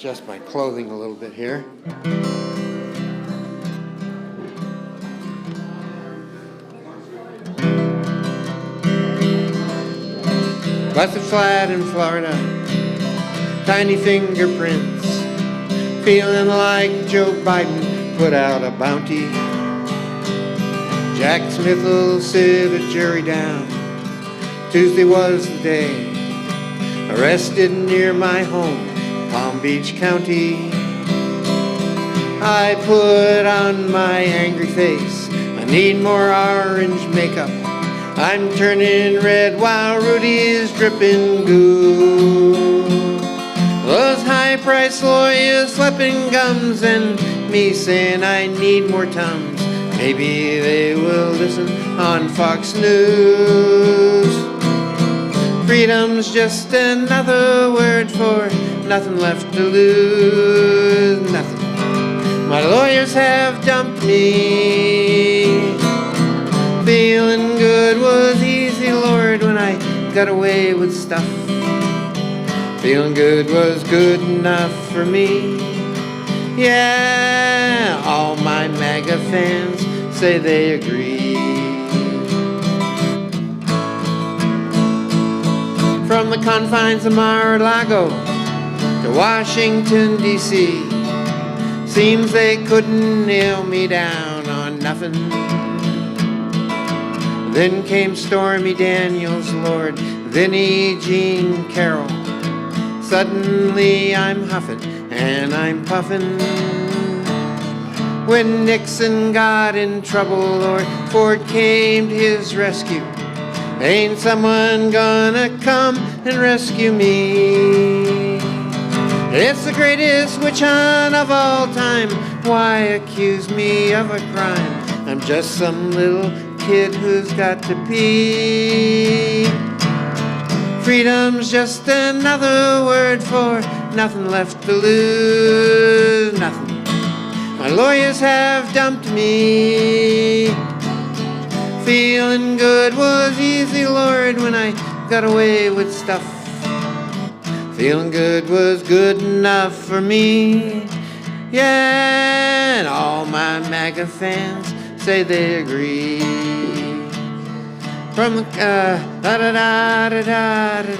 adjust my clothing a little bit here. Busted flat in Florida, tiny fingerprints, feeling like Joe Biden put out a bounty. Jack Smith will sit a jury down. Tuesday was the day. Arrested near my home, Palm Beach County. I put on my angry face. I need more orange makeup. I'm turning red while Rudy's dripping goo. Those high-priced lawyers slapping gums and me saying I need more Tums. Maybe they will listen on Fox News. Freedom's just another word for nothing left to lose. Nothing. My lawyers have dumped me. Feeling good was easy, Lord, when I got away with stuff. Feeling good was good enough for me. Yeah, all my MAGA fans say they agree. From the confines of Mar-a-Lago to Washington, D.C., seems they couldn't nail me down on nothing. Then came Stormy Daniels, Lord, then E. Jean Carroll. Suddenly I'm huffing and I'm puffing. When Nixon got in trouble, Lord, Ford came to his rescue. Ain't someone gonna come and rescue me? It's the greatest witch hunt of all time. Why accuse me of a crime? I'm just some little kid who's got to pee. Freedom's just another word for nothing left to lose. Nothing. My lawyers have dumped me. Feeling good was easy, Lord, when I got away with stuff. Feeling good was good enough for me. Yeah, and all my MAGA fans say they agree. From the da da da da da da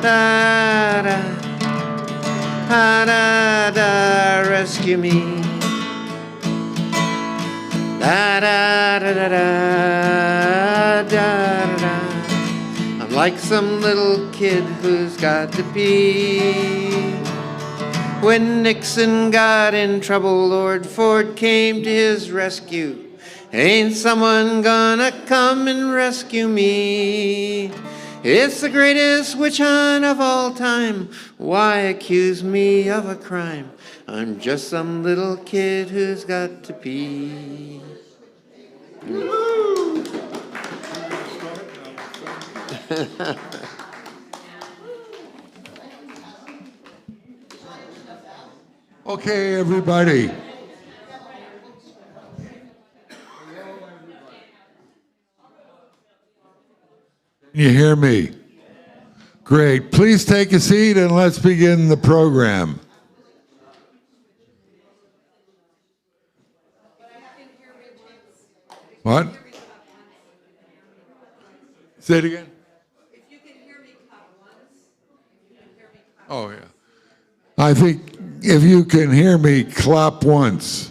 da da da da, rescue me. Da da da da da da da. I'm like some little kid who's got to pee. When Nixon got in trouble, Lord, Ford came to his rescue. Ain't someone gonna come and rescue me? It's the greatest witch hunt of all time. Why accuse me of a crime? I'm just some little kid who's got to pee. Okay, everybody. Can you hear me? Great. Please take a seat and let's begin the program. What? Say it again. If you can hear me clap once, you can hear me clap. Oh, yeah. I think if you can hear me, clap once.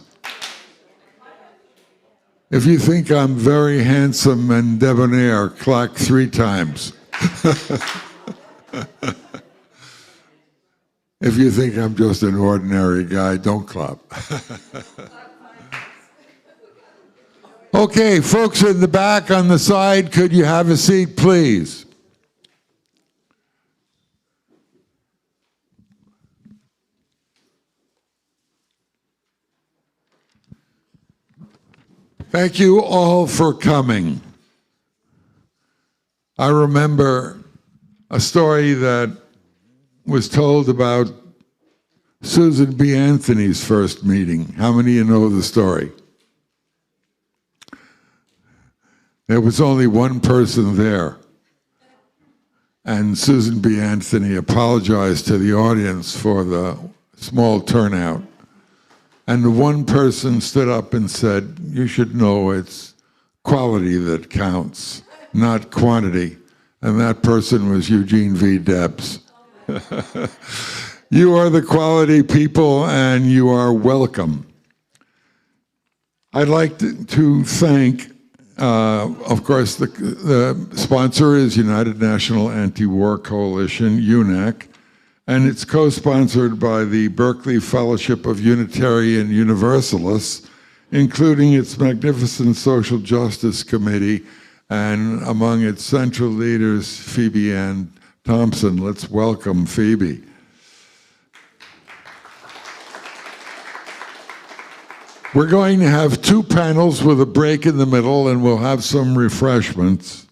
If you think I'm very handsome and debonair, clap 3 times. If you think I'm just an ordinary guy, don't clap. Okay, folks in the back on the side, could you have a seat, please? Thank you all for coming. I remember a story that was told about Susan B. Anthony's first meeting. How many of you know the story? There was only one person there. And Susan B. Anthony apologized to the audience for the small turnout. And the one person stood up and said, "You should know it's quality that counts, not quantity." And that person was Eugene V. Debs. You are the quality people, and you are welcome. I'd like to thank, of course, the sponsor is United National Anti-War Coalition, UNAC, and it's co-sponsored by the Berkeley Fellowship of Unitarian Universalists, including its magnificent Social Justice Committee, and among its central leaders, Phoebe Ann Thompson. Let's welcome Phoebe. We're going to have two panels with a break in the middle, and we'll have some refreshments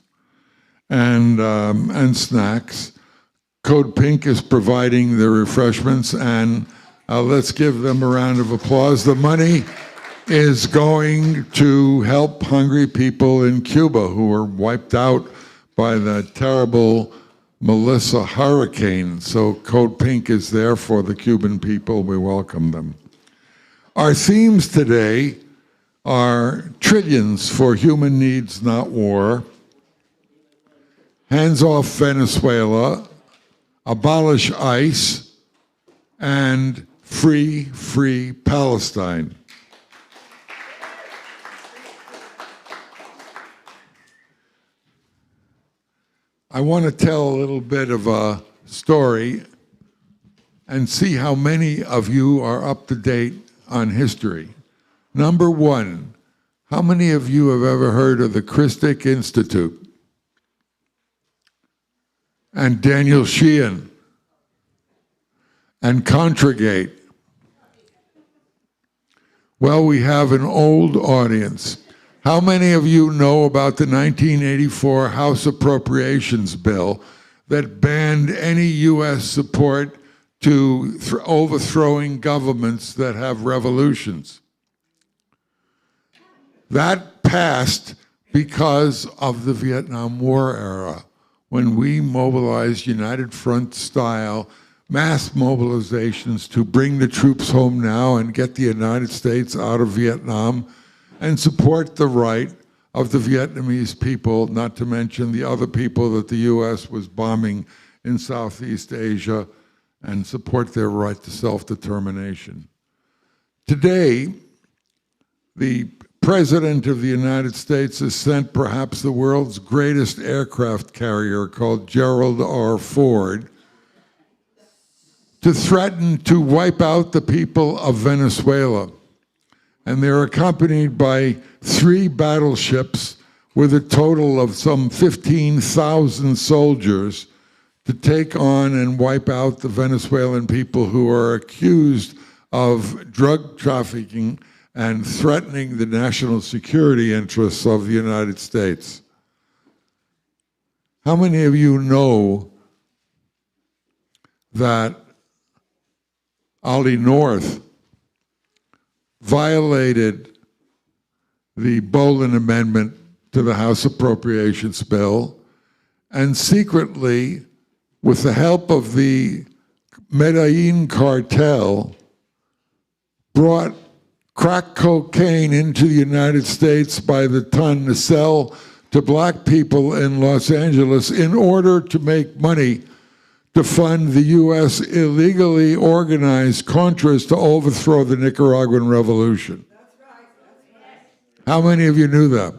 and snacks. Code Pink is providing the refreshments, and let's give them a round of applause. The money is going to help hungry people in Cuba who were wiped out by the terrible Melissa hurricane. So Code Pink is there for the Cuban people. We welcome them. Our themes today are trillions for human needs, not war, hands off Venezuela, abolish ICE, and free Palestine. I want to tell a little bit of a story and see how many of you are up to date on history. Number one, how many of you have ever heard of the Christic Institute and Daniel Sheehan and Contragate? Well, we have an old audience. How many of you know about the 1984 House Appropriations Bill that banned any U.S. support to overthrowing governments that have revolutions? That passed because of the Vietnam War era, when we mobilized United Front style mass mobilizations to bring the troops home now and get the United States out of Vietnam and support the right of the Vietnamese people, not to mention the other people that the U.S. was bombing in Southeast Asia, and support their right to self-determination. Today, the President of the United States has sent perhaps the world's greatest aircraft carrier, called Gerald R. Ford, to threaten to wipe out the people of Venezuela. And they're accompanied by 3 battleships with a total of some 15,000 soldiers to take on and wipe out the Venezuelan people who are accused of drug trafficking and threatening the national security interests of the United States. How many of you know that Ollie North violated the Bolin Amendment to the House Appropriations Bill and secretly, with the help of the Medellin cartel, brought crack cocaine into the United States by the ton to sell to black people in Los Angeles in order to make money to fund the U.S. illegally organized Contras to overthrow the Nicaraguan Revolution? How many of you knew that?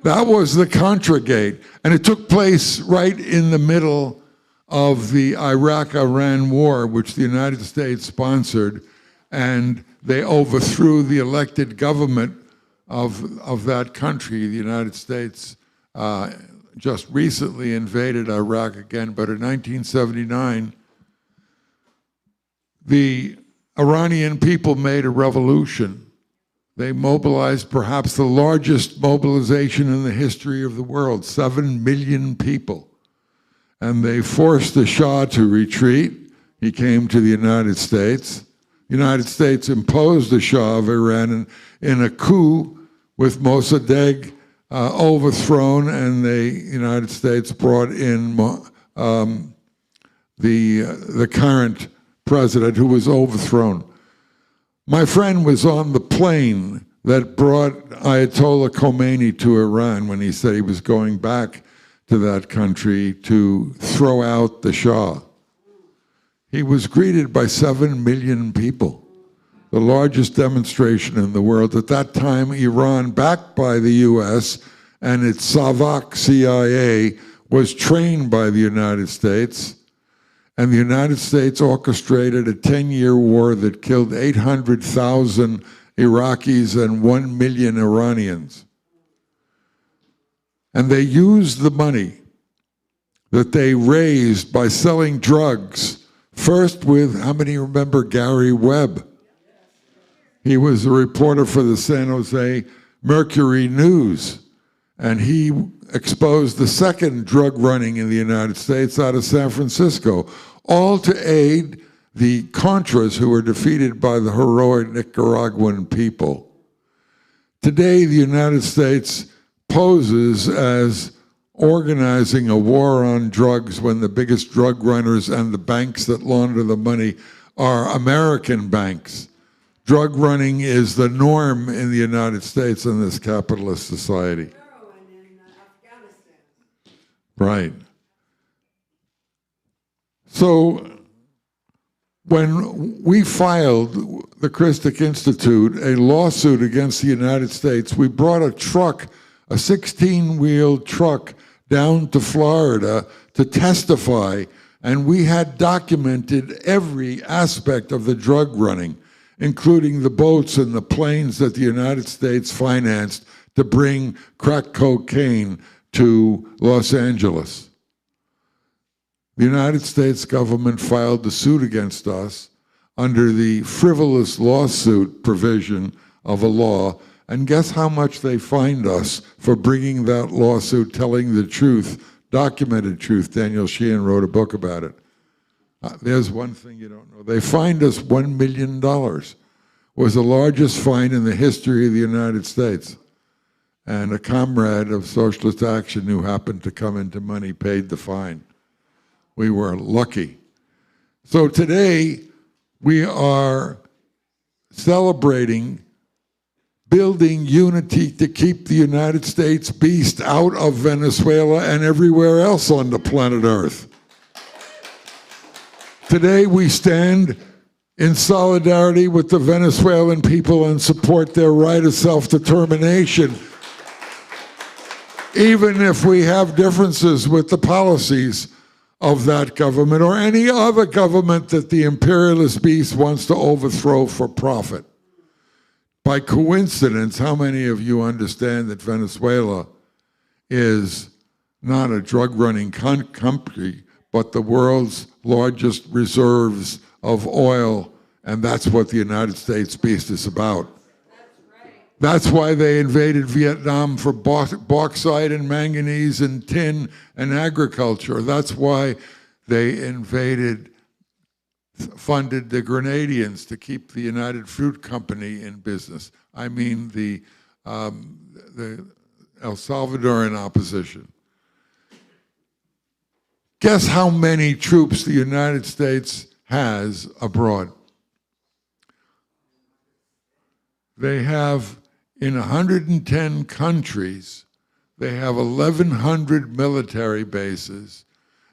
That was the Contragate, and it took place right in the middle of the Iraq-Iran war, which the United States sponsored, and they overthrew the elected government of that country. The United States just recently invaded Iraq again, but in 1979, the Iranian people made a revolution. They mobilized perhaps the largest mobilization in the history of the world, 7 million people. And they forced the Shah to retreat. He came to the United States. The United States imposed the Shah of Iran in a coup with Mossadegh overthrown, and the United States brought in the current president who was overthrown. My friend was on the plane that brought Ayatollah Khomeini to Iran when he said he was going back to that country to throw out the Shah. He was greeted by 7 million people, the largest demonstration in the world. At that time, Iran, backed by the US and its SAVAK CIA, was trained by the United States, and the United States orchestrated a 10-year war that killed 800,000 Iraqis and 1 million Iranians. And they used the money that they raised by selling drugs, first with, how many remember Gary Webb? He was a reporter for the San Jose Mercury News, and he exposed the second drug running in the United States out of San Francisco, all to aid the Contras who were defeated by the heroic Nicaraguan people. Today, the United States poses as organizing a war on drugs when the biggest drug runners and the banks that launder the money are American banks. Drug running is the norm in the United States in this capitalist society. Right. So when we filed, the Christic Institute, a lawsuit against the United States, we brought a truck, a 16-wheel truck, down to Florida to testify, and we had documented every aspect of the drug running, including the boats and the planes that the United States financed to bring crack cocaine to Los Angeles. The United States government filed the suit against us under the frivolous lawsuit provision of a law, and guess how much they fined us for bringing that lawsuit, telling the truth, documented truth. Daniel Sheehan wrote a book about it. There's one thing you don't know. They fined us $1 million. It was the largest fine in the history of the United States. And a comrade of Socialist Action who happened to come into money paid the fine. We were lucky. So today, we are celebrating building unity to keep the United States beast out of Venezuela and everywhere else on the planet Earth. Today, we stand in solidarity with the Venezuelan people and support their right of self-determination, even if we have differences with the policies of that government or any other government that the imperialist beast wants to overthrow for profit. By coincidence, how many of you understand that Venezuela is not a drug-running country, but the world's largest reserves of oil, and that's what the United States beast is about? That's why they invaded Vietnam for bauxite and manganese and tin and agriculture. That's why they funded the Grenadians to keep the United Fruit Company in business. I mean the El Salvadoran opposition. Guess how many troops the United States has abroad? They have, in 110 countries, they have 1,100 military bases,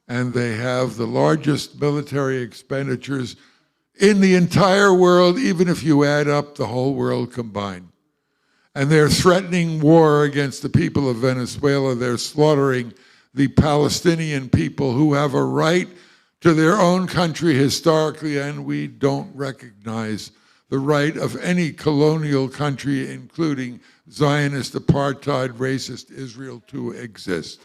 and they have the largest military expenditures in the entire world, even if you add up the whole world combined. And they're threatening war against the people of Venezuela. They're slaughtering the Palestinian people who have a right to their own country historically, and we don't recognize the right of any colonial country, including Zionist, apartheid, racist Israel, to exist.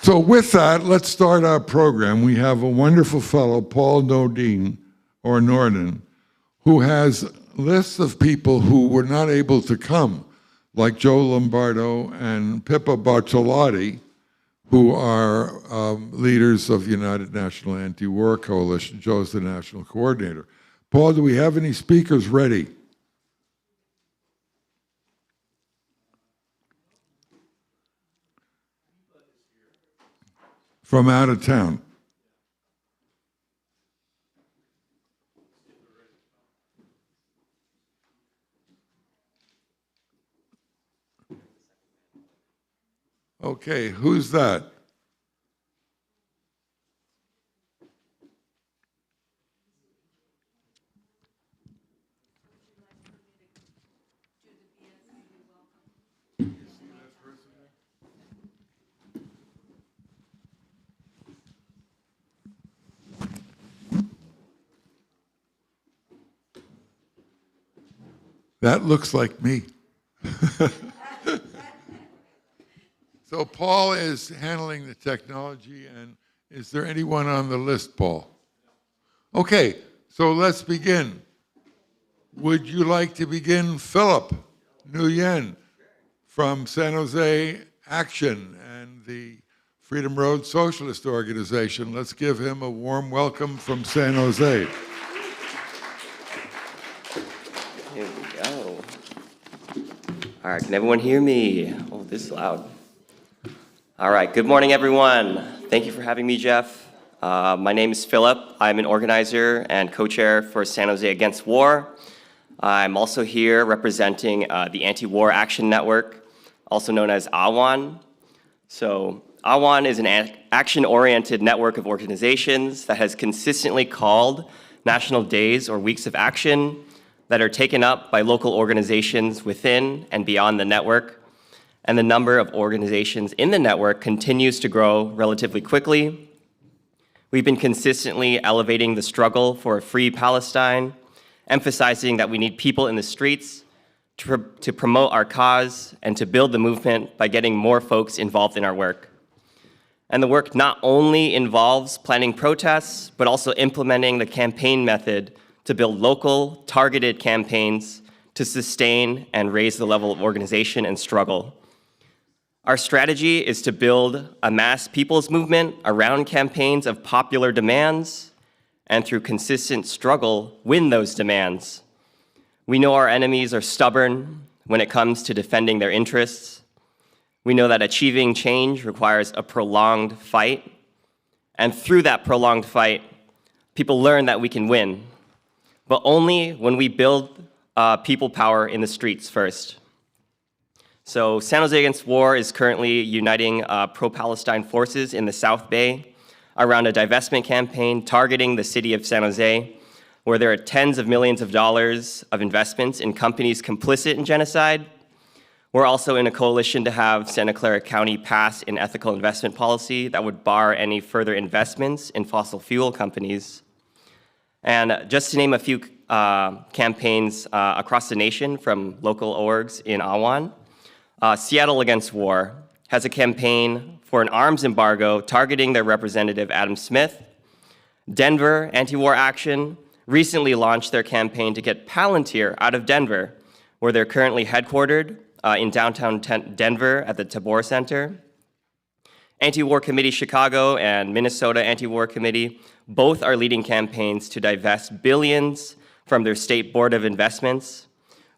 So with that, let's start our program. We have a wonderful fellow, Paul Nordin, who has lists of people who were not able to come, like Joe Lombardo and Pippa Bartolotti, who are leaders of the United National Anti-War Coalition. Joe's the national coordinator. Paul, do we have any speakers ready? from out of town. Okay, who's that? That looks like me. So Paul is handling the technology, and is there anyone on the list, Paul? Okay, so let's begin. Would you like to begin, Philip Nguyen from San Jose Action and the Freedom Road Socialist Organization? Let's give him a warm welcome from San Jose. Here we go. All right, can everyone hear me? Oh, this is loud. All right, good morning, everyone. Thank you for having me, Jeff. My name is Philip. I'm an organizer and co-chair for San Jose Against War. I'm also here representing the Anti-War Action Network, also known as AWAN. So AWAN is an action-oriented network of organizations that has consistently called national days or weeks of action that are taken up by local organizations within and beyond the network. And the number of organizations in the network continues to grow relatively quickly. We've been consistently elevating the struggle for a free Palestine, emphasizing that we need people in the streets to promote our cause and to build the movement by getting more folks involved in our work. And the work not only involves planning protests, but also implementing the campaign method to build local, targeted campaigns to sustain and raise the level of organization and struggle. Our strategy is to build a mass people's movement around campaigns of popular demands, and through consistent struggle, win those demands. We know our enemies are stubborn when it comes to defending their interests. We know that achieving change requires a prolonged fight, and through that prolonged fight, people learn that we can win, but only when we build people power in the streets first. So San Jose Against War is currently uniting pro-Palestine forces in the South Bay around a divestment campaign targeting the city of San Jose, where there are tens of millions of dollars of investments in companies complicit in genocide. We're also in a coalition to have Santa Clara County pass an ethical investment policy that would bar any further investments in fossil fuel companies. And just to name a few campaigns across the nation from local orgs in AWAN, Seattle Against War has a campaign for an arms embargo targeting their representative Adam Smith. Denver Anti-War Action recently launched their campaign to get Palantir out of Denver, where they're currently headquartered in downtown Denver at the Tabor Center. Anti-War Committee Chicago and Minnesota Anti-War Committee both are leading campaigns to divest billions from their state board of investments,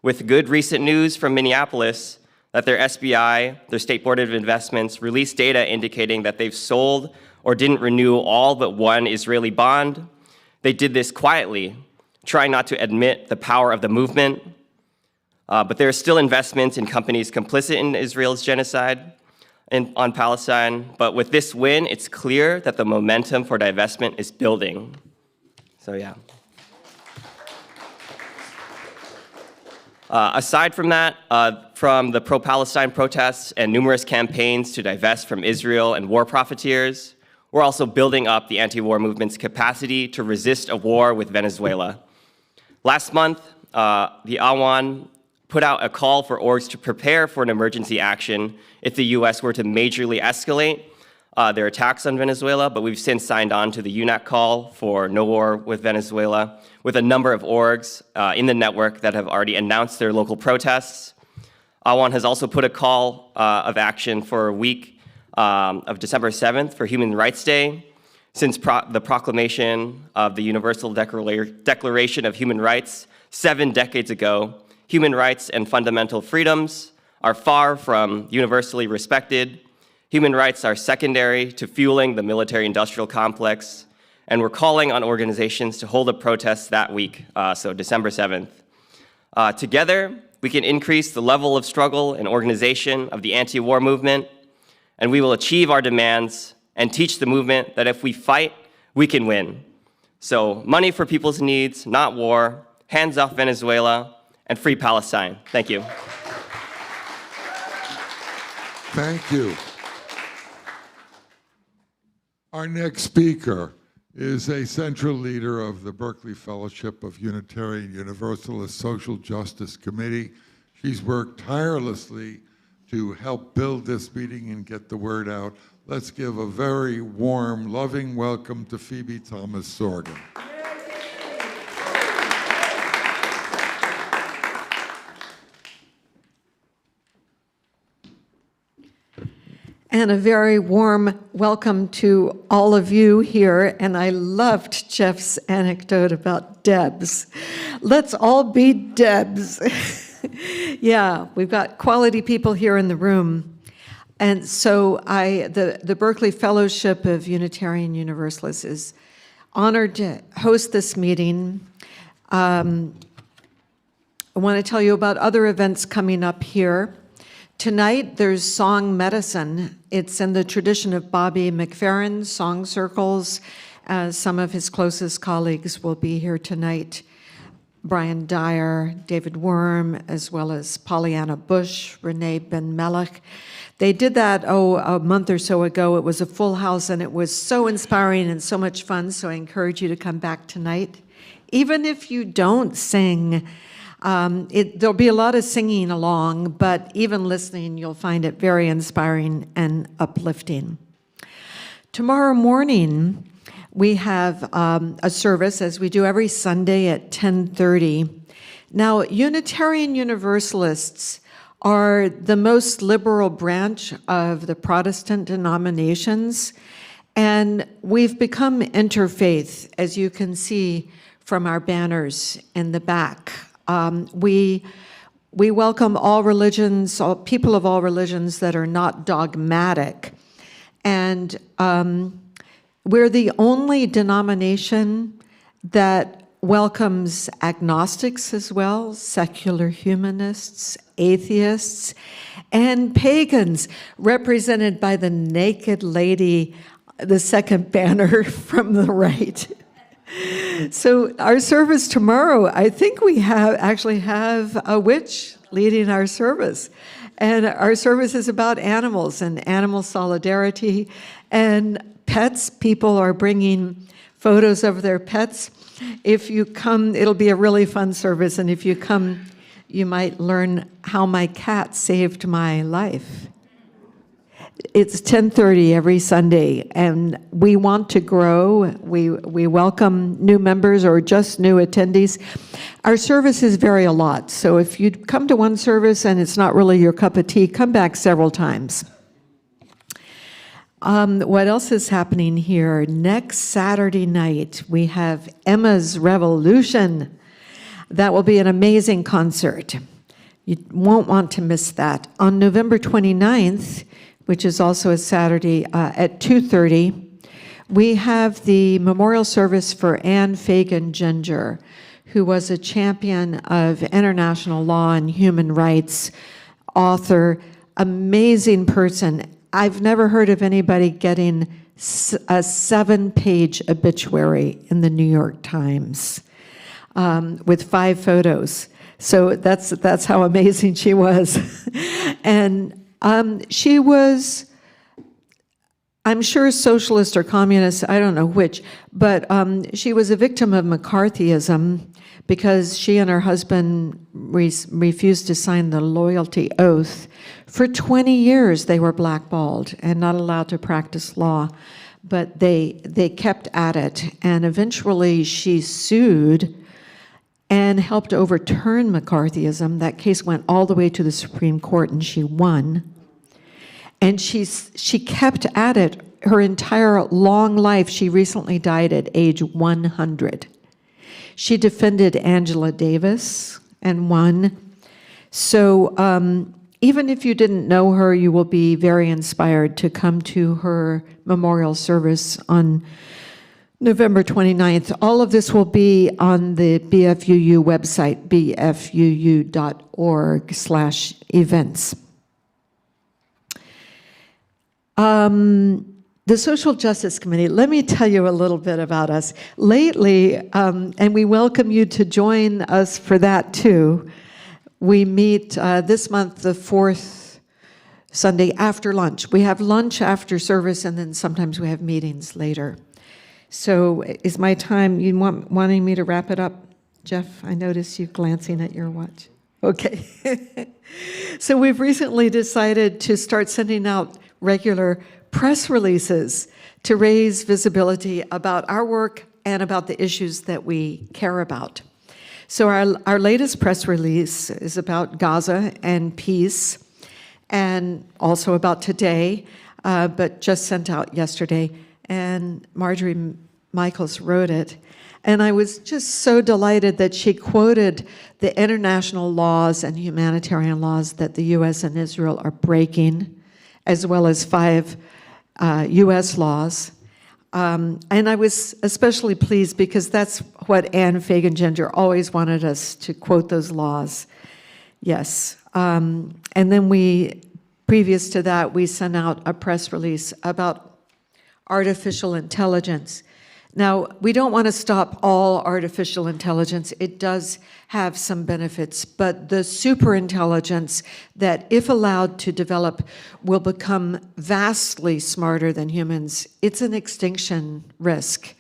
with good recent news from Minneapolis that their SBI, their State Board of Investments, released data indicating that they've sold or didn't renew all but one Israeli bond. They did this quietly, trying not to admit the power of the movement. But there are still investments in companies complicit in Israel's genocide on Palestine. But with this win, it's clear that the momentum for divestment is building. So yeah. Aside from that, from the pro-Palestine protests and numerous campaigns to divest from Israel and war profiteers, we're also building up the anti-war movement's capacity to resist a war with Venezuela. Last month, the AWAN put out a call for orgs to prepare for an emergency action if the US were to majorly escalate their attacks on Venezuela, but we've since signed on to the UNAC call for no war with Venezuela, with a number of orgs in the network that have already announced their local protests. AWAN has also put a call of action for a week of December 7th for Human Rights Day. Since the proclamation of the Universal Declaration of Human Rights 7 decades ago, human rights and fundamental freedoms are far from universally respected. Human rights are secondary to fueling the military-industrial complex, and we're calling on organizations to hold a protest that week, so December 7th. Together, we can increase the level of struggle and organization of the anti-war movement, and we will achieve our demands and teach the movement that if we fight, we can win. So money for people's needs, not war, hands off Venezuela, and free Palestine. Thank you. Thank you. Our next speaker is a central leader of the Berkeley Fellowship of Unitarian Universalist Social Justice Committee. She's worked tirelessly to help build this meeting and get the word out. Let's give a very warm, loving welcome to Phoebe Thomas Sorgan. And a very warm welcome to all of you here. And I loved Jeff's anecdote about Debs. Let's all be Debs. Yeah, we've got quality people here in the room. And so the Berkeley Fellowship of Unitarian Universalists is honored to host this meeting. I want to tell you about other events coming up here. Tonight, there's Song Medicine. It's in the tradition of Bobby McFerrin's song circles. Some of his closest colleagues will be here tonight. Brian Dyer, David Worm, as well as Pollyanna Bush, Renee Ben Melech. They did that, a month or so ago. It was a full house, and it was so inspiring and so much fun, so I encourage you to come back tonight. Even if you don't sing, there'll be a lot of singing along, but even listening, you'll find it very inspiring and uplifting. Tomorrow morning, we have a service, as we do every Sunday at 10:30. Now, Unitarian Universalists are the most liberal branch of the Protestant denominations, and we've become interfaith, as you can see from our banners in the back. We welcome all religions, all people of all religions that are not dogmatic. And we're the only denomination that welcomes agnostics as well, secular humanists, atheists, and pagans, represented by the naked lady, the second banner from the right. So our service tomorrow, I think we actually have a witch leading our service. And our service is about animals and animal solidarity and pets. People are bringing photos of their pets. If you come, it'll be a really fun service. And if you come, you might learn how my cat saved my life. It's 10:30 every Sunday, and we want to grow. We welcome new members or just new attendees. Our services vary a lot, so if you come to one service and it's not really your cup of tea, come back several times. What else is happening here? Next Saturday night, we have Emma's Revolution. That will be an amazing concert. You won't want to miss that. On November 29th, which is also a Saturday at 2:30, we have the memorial service for Anne Fagan Ginger, who was a champion of international law and human rights, author, amazing person. I've never heard of anybody getting a 7-page obituary in the New York Times with 5 photos. So that's how amazing she was. And she was, I'm sure, socialist or communist, I don't know which, but she was a victim of McCarthyism because she and her husband refused to sign the loyalty oath. For 20 years, they were blackballed and not allowed to practice law, but they kept at it, and eventually she sued and helped overturn McCarthyism. That case went all the way to the Supreme Court, and she won. And she kept at it her entire long life. She recently died at age 100. She defended Angela Davis and won. So even if you didn't know her, you will be very inspired to come to her memorial service on November 29th. All of this will be on the BFUU website, bfuu.org/events. The Social Justice Committee, let me tell you a little bit about us. Lately, and we welcome you to join us for that too, we meet this month, the fourth Sunday after lunch. We have lunch after service, and then sometimes we have meetings later. So is my time, you wanting me to wrap it up, Jeff? I notice you glancing at your watch. Okay. So we've recently decided to start sending out regular press releases to raise visibility about our work and about the issues that we care about. So our latest press release is about Gaza and peace, and also about today, but just sent out yesterday. And Marjorie Michaels wrote it. And I was just so delighted that she quoted the international laws and humanitarian laws that the U.S. and Israel are breaking, as well as 5 U.S. laws. And I was especially pleased because that's what Anne Fagan-Ginger always wanted us to quote, those laws. Yes. And then previous to that, we sent out a press release about artificial intelligence. Now, we don't want to stop all artificial intelligence. It does have some benefits, but the superintelligence that, if allowed to develop, will become vastly smarter than humans. It's an extinction risk.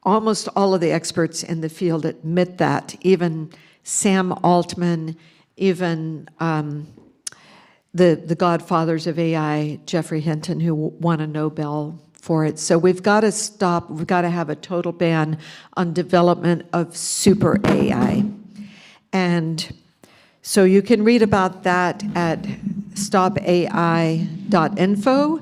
Almost all of the experts in the field admit that, even Sam Altman, even the godfathers of AI, Jeffrey Hinton, who won a Nobel for it. So we've got to stop, we've got to have a total ban on development of super AI. And so you can read about that at stopai.info,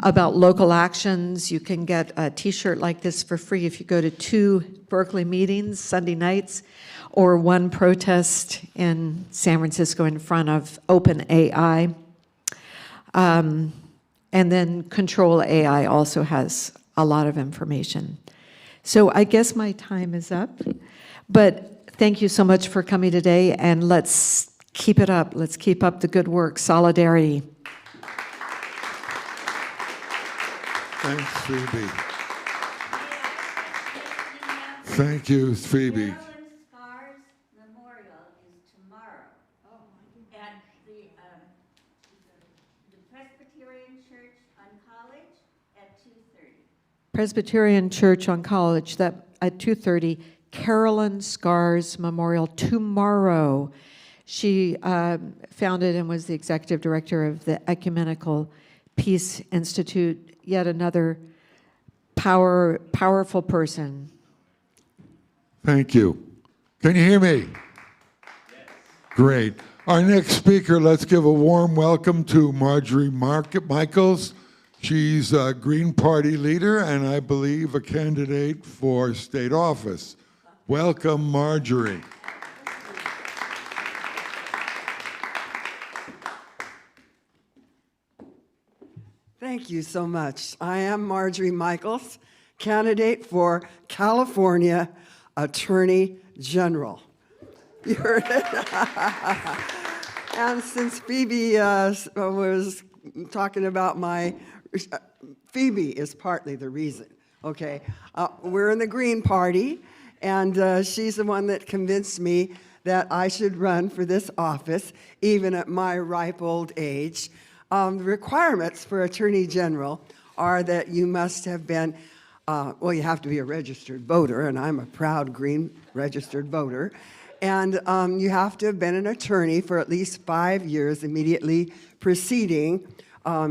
about local actions. You can get a t-shirt like this for free if you go to 2 Berkeley meetings Sunday nights, or 1 protest in San Francisco in front of OpenAI. And then Control AI also has a lot of information. So I guess my time is up, but thank you so much for coming today, and let's keep it up. Let's keep up the good work, solidarity. Thanks, Phoebe. Thank you, Phoebe. Scars Memorial is tomorrow. At the Presbyterian Church on College at 2:30. Presbyterian Church on College, that at 2:30, Carolyn Scars Memorial tomorrow. She founded and was the executive director of the Ecumenical Peace Institute, yet another powerful person. Thank you. Can you hear me? Yes. Great. Our next speaker, let's give a warm welcome to Marjorie Michaels. She's a Green Party leader and I believe a candidate for state office. Welcome, Marjorie. Thank you so much. I am Marjorie Michaels, candidate for California Attorney General. You heard it? And since Phoebe was talking about Phoebe is partly the reason, okay? We're in the Green Party, and she's the one that convinced me that I should run for this office, even at my ripe old age. The requirements for Attorney General are that you must have been, you have to be a registered voter, and I'm a proud Green registered voter. And you have to have been an attorney for at least 5 years immediately preceding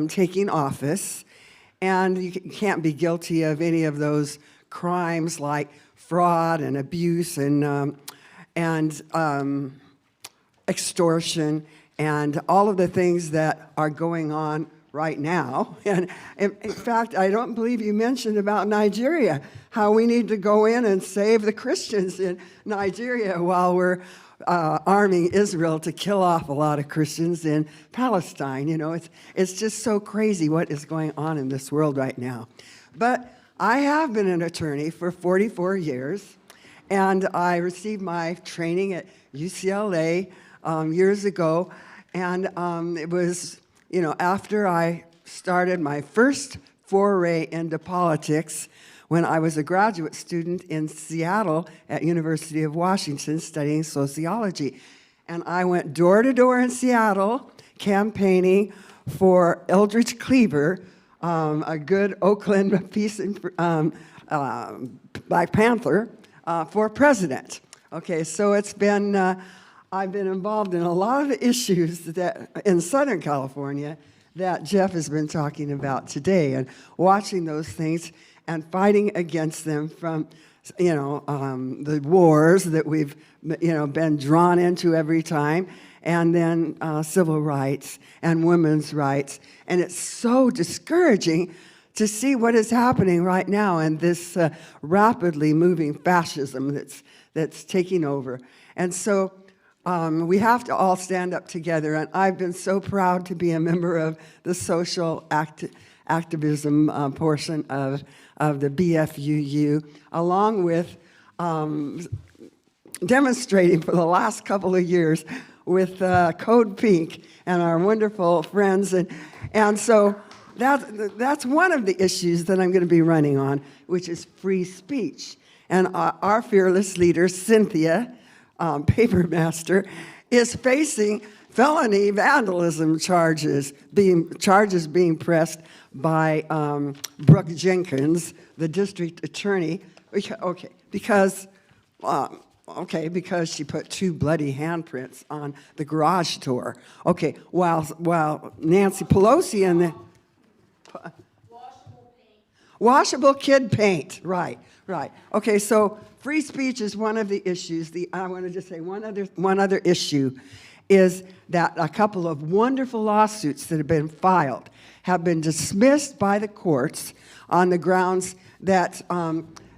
taking office. And you can't be guilty of any of those crimes like fraud and abuse and extortion and all of the things that are going on right now. And in fact, I don't believe you mentioned about Nigeria, how we need to go in and save the Christians in Nigeria while we're arming Israel to kill off a lot of Christians in Palestine. You know, it's just so crazy what is going on in this world right now. But I have been an attorney for 44 years, and I received my training at UCLA years ago, and it was, you know, after I started my first foray into politics when I was a graduate student in Seattle at University of Washington studying sociology. And I went door to door in Seattle campaigning for Eldridge Cleaver, a good Oakland peace and Black Panther, for president. Okay, so it's been, I've been involved in a lot of the issues that in Southern California that Jeff has been talking about today, and watching those things and fighting against them from, you know, the wars that we've, you know, been drawn into every time, and then civil rights and women's rights. And it's so discouraging to see what is happening right now and this rapidly moving fascism that's taking over. And so we have to all stand up together, and I've been so proud to be a member of the social activism portion of the BFUU, along with demonstrating for the last couple of years with Code Pink and our wonderful friends. And so that's one of the issues that I'm going to be running on, which is free speech. And our fearless leader, Cynthia, Papermaster, is facing felony vandalism charges being pressed by Brooke Jenkins, the district attorney. Okay, because she put 2 bloody handprints on the garage door. Okay, while Nancy Pelosi and the washable kid paint, right. Okay, so free speech is one of the issues. I want to just say one other issue is that a couple of wonderful lawsuits that have been filed have been dismissed by the courts on the grounds that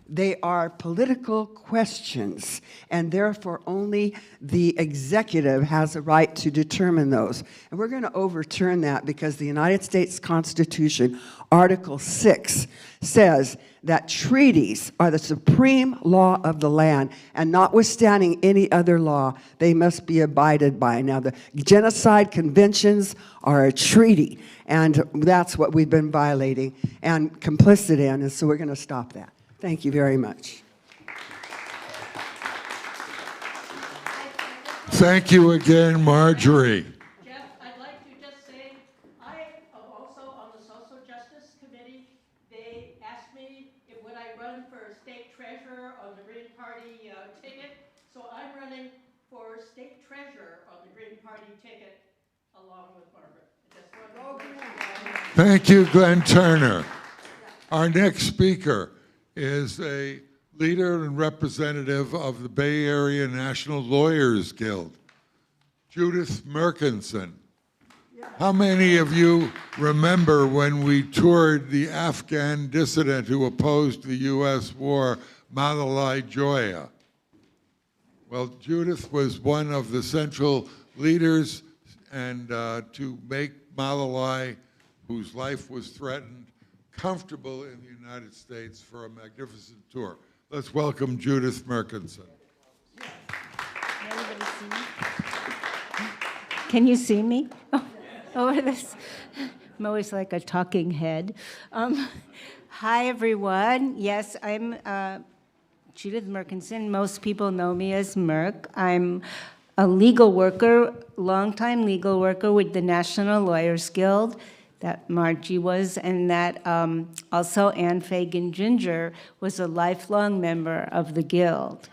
they are political questions, and therefore only the executive has a right to determine those. And we're going to overturn that because the United States Constitution, Article 6, says that treaties are the supreme law of the land, and notwithstanding any other law, they must be abided by. Now, the genocide conventions are a treaty, and that's what we've been violating and complicit in, and so we're going to stop that. Thank you very much. Thank you again, Marjorie. Jeff, I'd like to just say, I am also on the Social Justice Committee. They asked me if would I run for state treasurer on the Green Party ticket. So I'm running for state treasurer on the Green Party ticket along with Margaret. Thank you, Glenn Turner. Our next speaker is a leader and representative of the Bay Area National Lawyers Guild, Judith Merkinson. How many of you remember when we toured the Afghan dissident who opposed the U.S. war, Malalai Joya? Well, Judith was one of the central leaders and to make Malalai, whose life was threatened, comfortable in the United States for a magnificent tour. Let's welcome Judith Merkinson. Can you see me? Over this. I'm always like a talking head. Hi, everyone. Yes, I'm Judith Merkinson. Most people know me as Merk. I'm a legal worker, longtime legal worker with the National Lawyers Guild, that Margie was, and that also Ann Fagan Ginger was a lifelong member of the Guild.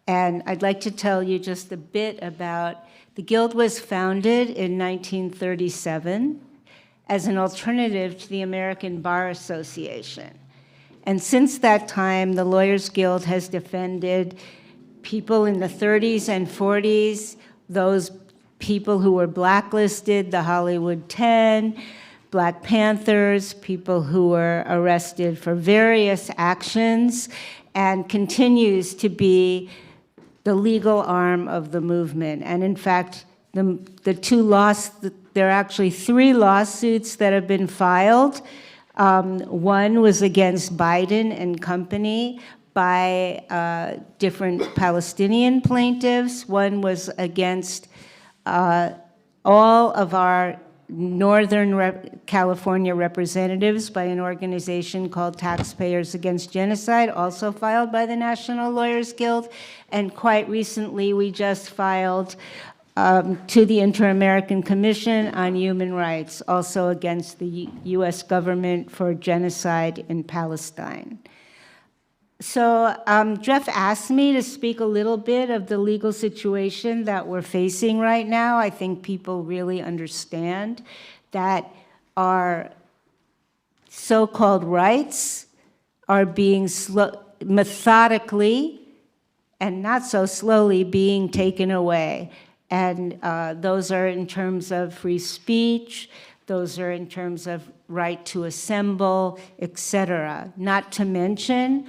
And I'd like to tell you just a bit about, the Guild was founded in 1937 as an alternative to the American Bar Association. And since that time, the Lawyers Guild has defended people in the 30s and 40s, those people who were blacklisted, the Hollywood 10, Black Panthers, people who were arrested for various actions, and continues to be the legal arm of the movement. And in fact, there are actually 3 lawsuits that have been filed. One was against Biden and company by different Palestinian plaintiffs. One was against all of our Northern California representatives by an organization called Taxpayers Against Genocide, also filed by the National Lawyers Guild. And quite recently, we just filed to the Inter-American Commission on Human Rights, also against the US government for genocide in Palestine. So Jeff asked me to speak a little bit of the legal situation that we're facing right now. I think people really understand that our so-called rights are being methodically and not so slowly being taken away. And those are in terms of free speech, those are in terms of right to assemble, etc. Not to mention,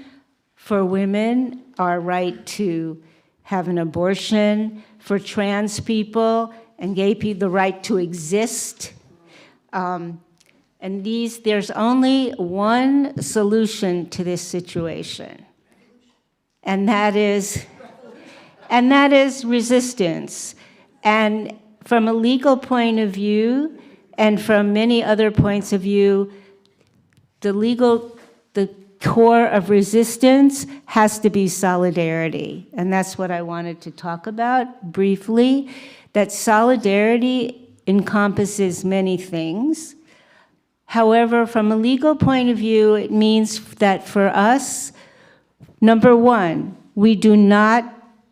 for women, our right to have an abortion, for trans people and gay people, the right to exist. And there's only one solution to this situation, and that is resistance. And from a legal point of view, and from many other points of view, the core of resistance has to be solidarity. And that's what I wanted to talk about briefly, that solidarity encompasses many things. However, from a legal point of view, it means that for us, number one, we do not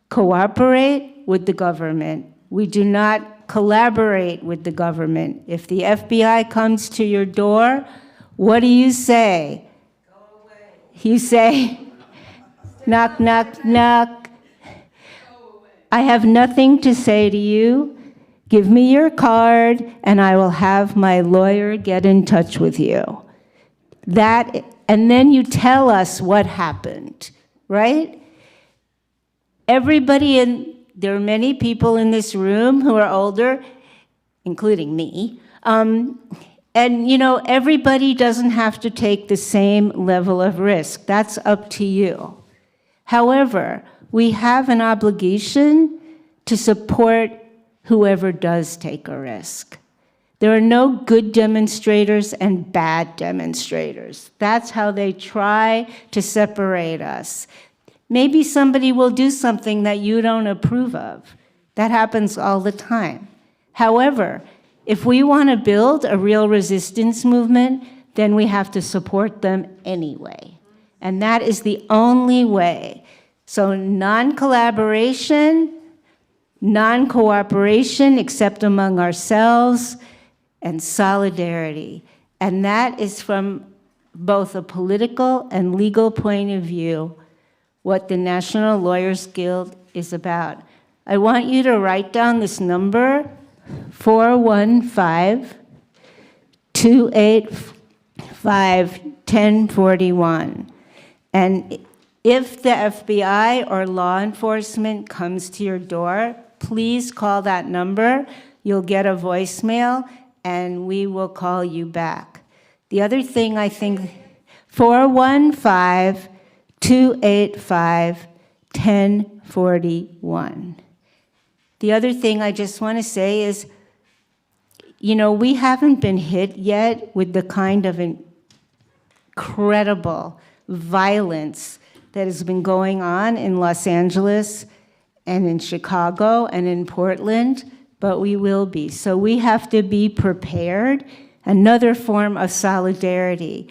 cooperate with the government. We do not collaborate with the government. If the FBI comes to your door, what do you say? You say, knock, knock, knock. I have nothing to say to you. Give me your card, and I will have my lawyer get in touch with you. And then you tell us what happened, right? There are many people in this room who are older, including me. And everybody doesn't have to take the same level of risk. That's up to you. However, we have an obligation to support whoever does take a risk. There are no good demonstrators and bad demonstrators. That's how they try to separate us. Maybe somebody will do something that you don't approve of. That happens all the time. However, if we want to build a real resistance movement, then we have to support them anyway. And that is the only way. So non-collaboration, non-cooperation except among ourselves, and solidarity. And that is from both a political and legal point of view what the National Lawyers Guild is about. I want you to write down this number, 415-285-1041. And if the FBI or law enforcement comes to your door, please call that number. You'll get a voicemail, and we will call you back. The other thing I think, 415-285-1041. The other thing I just want to say is, we haven't been hit yet with the kind of incredible violence that has been going on in Los Angeles and in Chicago and in Portland, but we will be. So we have to be prepared. Another form of solidarity.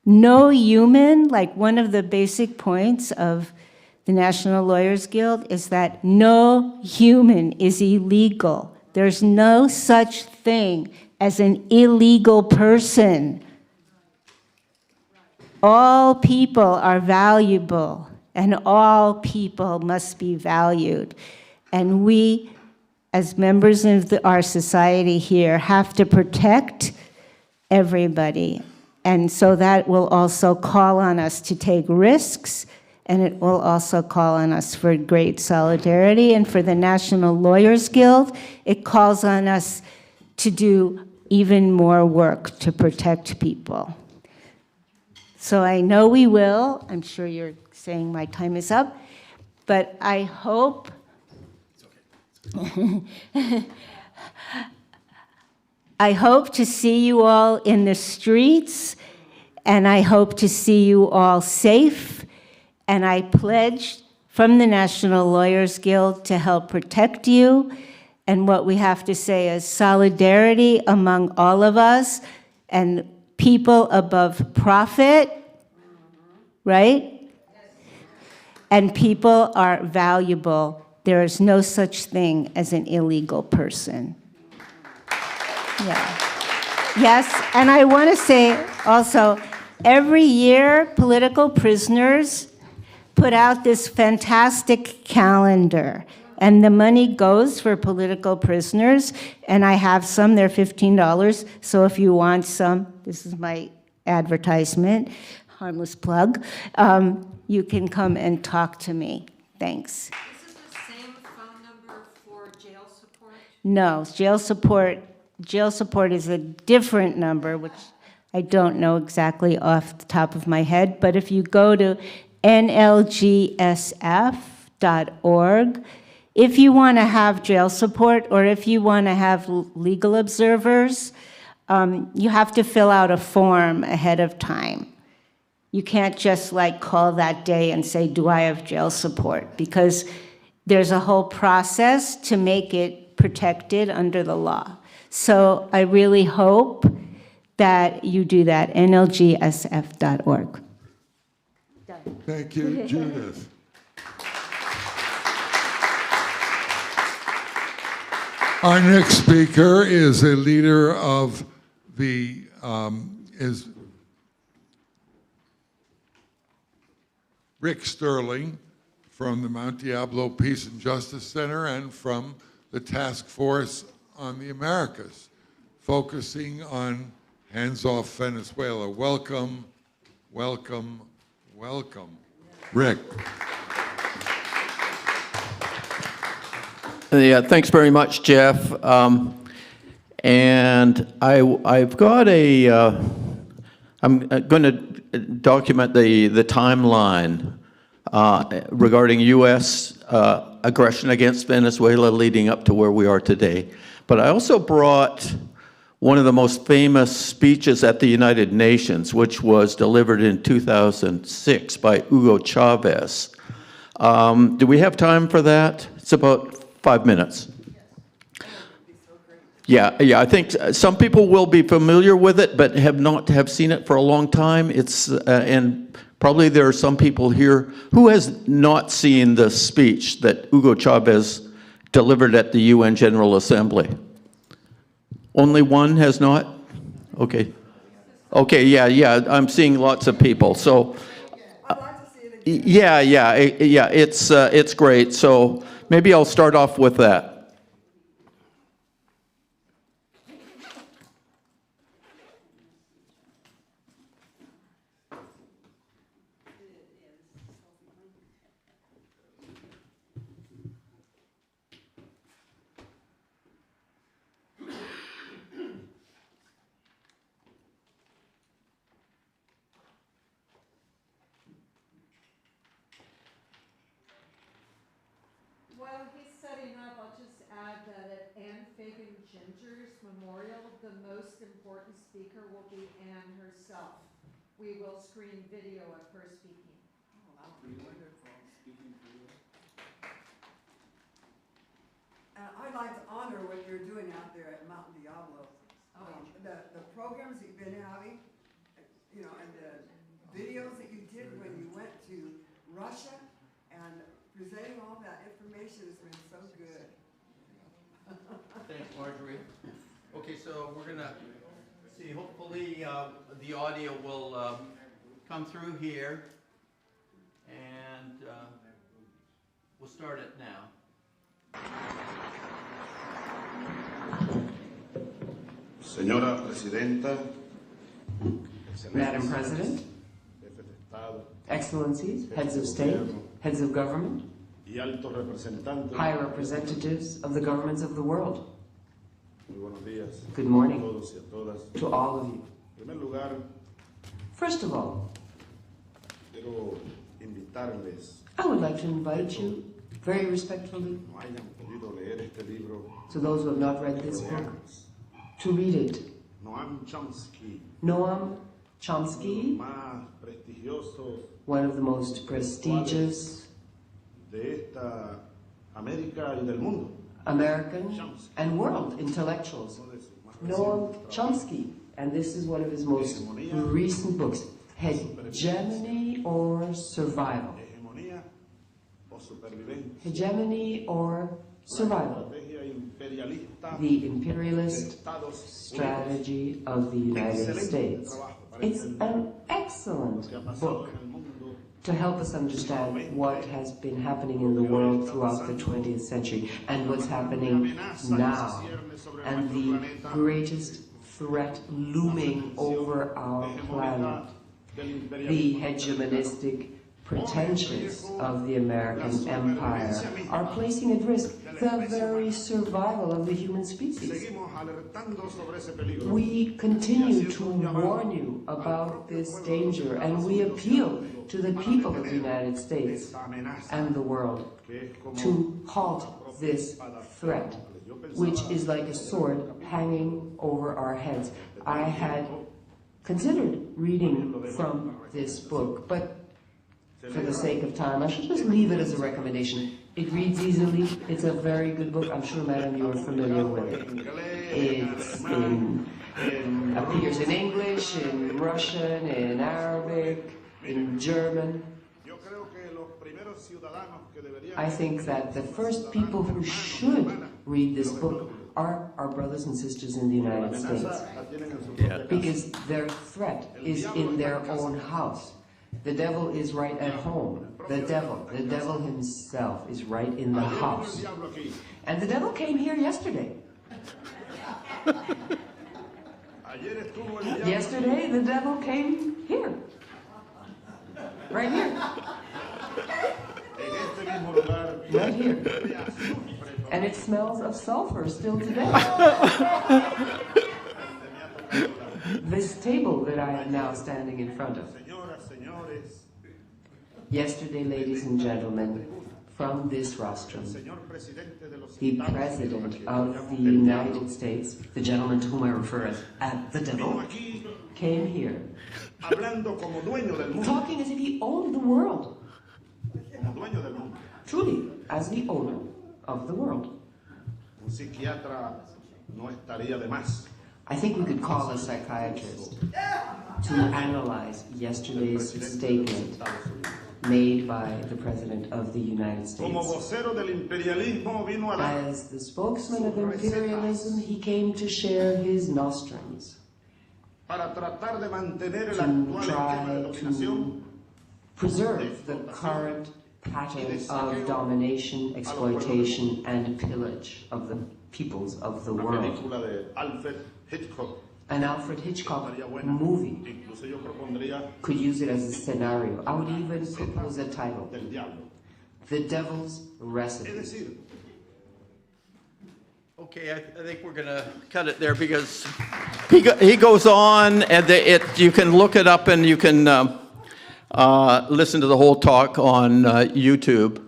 No human, like one of the basic points of the National Lawyers Guild is that no human is illegal. There's no such thing as an illegal person. All people are valuable, and all people must be valued. And we, as members of our society here, have to protect everybody. And so that will also call on us to take risks and it will also call on us for great solidarity. And for the National Lawyers Guild, it calls on us to do even more work to protect people. So I know we will. I'm sure you're saying my time is up, but I hope I hope to see you all in the streets, and I hope to see you all safe, and I pledge from the National Lawyers Guild to help protect you. And what we have to say is solidarity among all of us and people above profit, right? And people are valuable. There is no such thing as an illegal person. Yeah. Yes, and I want to say also, every year, political prisoners put out this fantastic calendar, and the money goes for political prisoners, and I have some, they're $15, so if you want some, this is my advertisement, harmless plug, you can come and talk to me. Thanks. Is it the same phone number for jail support? No, jail support is a different number, which I don't know exactly off the top of my head, but if you go to nlgsf.org, if you want to have jail support or if you want to have legal observers, you have to fill out a form ahead of time. You can't just like call that day and say, do I have jail support? Because there's a whole process to make it protected under the law. So I really hope that you do that, nlgsf.org. Thank you, Judith. Our next speaker is a leader of the, is Rick Sterling from the Mount Diablo Peace and Justice Center and from the Task Force on the Americas, focusing on hands-off Venezuela. Welcome, welcome, welcome. Rick. Yeah, thanks very much, Jeff. And I've got a, I'm going to document the timeline regarding U.S. Aggression against Venezuela leading up to where we are today. But I also brought one of the most famous speeches at the United Nations, which was delivered in 2006 by Hugo Chavez. Do we have time for that? It's about 5 minutes. Yeah, I think some people will be familiar with it, but have seen it for a long time. It's and probably there are some people here who has not seen the speech that Hugo Chavez delivered at the UN General Assembly. Only one has not? Okay. Okay, yeah, I'm seeing lots of people. So, yeah, it's great. So maybe I'll start off with that. While he's setting up, I'll just add that at Anne Fagan Ginger's memorial, the most important speaker will be Anne herself. We will screen video of her speaking. Oh, wow. Wonderful. I'd like to honor what you're doing out there at Mount Diablo. The programs that you've been having, you know, and the videos that you did when you went to Russia and presenting all that information has been so good. Thanks, Marjorie. Okay, so we're gonna see, hopefully the audio will come through here, and we'll start it now. Señora Presidenta, Madam President, Excellencies, heads of state, heads of government, y altos representantes. high representatives of the governments of the world. Muy buenos días. Good A morning todos y a todas. to all of you. En primer lugar, First of all, quiero invitarles I would like to invite you very respectfully, no hayan podido leer este libro, to those who have not read this book, leanlos. to read it. Noam Chomsky, Noam Chomsky, más prestigioso one of the most prestigious de esta América y del mundo. American and world intellectuals. Uno de sus más Noam recientes trabajos. Chomsky, and this is one of his most recent books, Hegemony or Survival. Hegemonía o supervivencia. Hegemony or Survival, Estrategia imperialista the de imperialist Estados strategy of the United States. It's an excellent que ha pasado book en el mundo to help us understand what has been happening in the world throughout the 20th century and what's happening now, and the greatest threat looming over our planet, the hegemonistic pretensions of the American empire are placing at risk the very survival of the human species. Seguimos alertando sobre ese peligro. We continue to warn you about this danger, and we appeal to the people of the United States and the world to halt this threat, which is like a sword hanging over our heads. I had considered reading from this book, but for the sake of time, I should just leave it as a recommendation. It reads easily. It's a very good book. I'm sure, madam, you are familiar with it. It appears in English, in Russian, in Arabic, in German. Yo creo que los primeros ciudadanos que deberían I think that the first people who should read this book are our brothers and sisters in the United States, la tienen en su propia casa. because their threat is in their own house. The devil is right at home. The devil himself is right in the house. And the devil came here yesterday. Ayer estuvo el diablo Yesterday, the devil came here. Right here. en este mismo lugar. Right here. And it smells of sulfur still today. This table that I am now standing in front of. Señoras, señores, Yesterday, ladies and gentlemen, from this rostrum, señor presidente de los the Estados President Unidos, of the United States, the gentleman to whom I refer as the devil, aquí came here hablando como dueño del mundo, talking as if he owned the world, como dueño del mundo. truly, as the owner of the world. Un psiquiatra no estaría de más. I think we could call a psychiatrist to analyze yesterday's statement made by the President of the United Como States. vocero del imperialismo vino a dar As the spokesman of imperialism, he came to share his nostrums para tratar de mantener el to actual esquema de try dominación. to preserve the current pattern of domination, exploitation, and pillage of the peoples of the Una world. película de Alfred Hitchcock. An Alfred Hitchcock Estaría buena. movie Incluso yo propondría could use it as a scenario. I would even propose a title, del diablo. The Devil's Es Recipe. decir, Okay, I think we're going to cut it there because he goes on, and you can look it up and you can listen to the whole talk on YouTube.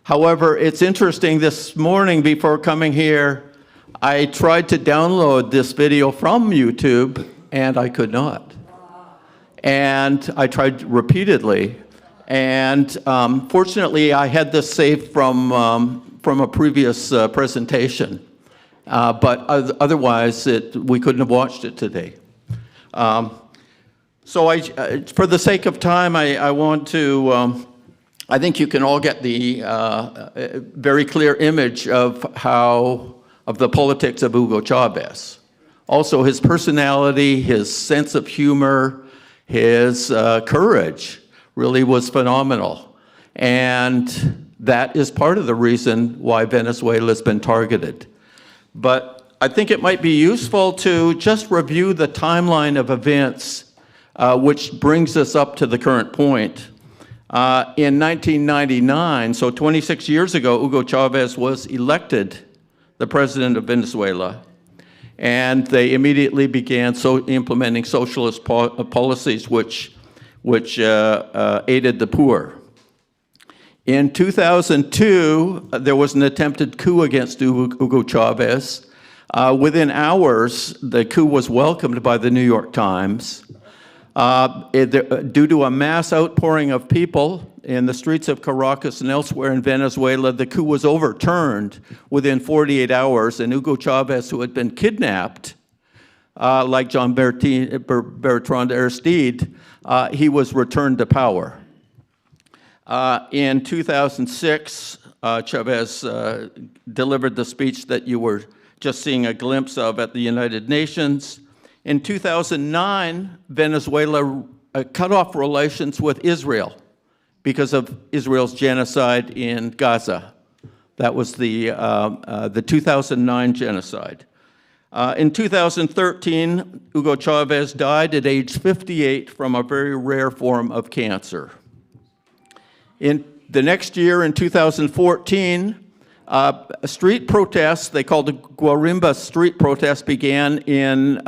However, it's interesting, this morning before coming here, I tried to download this video from YouTube, and I could not. And I tried repeatedly. And fortunately, I had this saved from a previous presentation. But otherwise, we couldn't have watched it today. So for the sake of time, I want to, I think you can all get the very clear image of the politics of Hugo Chavez. Also, his personality, his sense of humor, his courage really was phenomenal. And that is part of the reason why Venezuela has been targeted. But I think it might be useful to just review the timeline of events which brings us up to the current point. In 1999, so 26 years ago, Hugo Chavez was elected the president of Venezuela, and they immediately began implementing socialist policies which aided the poor. In 2002, there was an attempted coup against Hugo Chavez. Within hours, the coup was welcomed by the New York Times. Due to a mass outpouring of people in the streets of Caracas and elsewhere in Venezuela, the coup was overturned within 48 hours, and Hugo Chavez, who had been kidnapped, like John Bertrand Aristide, he was returned to power. In 2006, Chavez delivered the speech that you were just seeing a glimpse of at the United Nations. In 2009, Venezuela cut off relations with Israel because of Israel's genocide in Gaza. That was the 2009 genocide. In 2013, Hugo Chavez died at age 58 from a very rare form of cancer. In the next year, in 2014, street protests, they called the Guarimba street protests, began in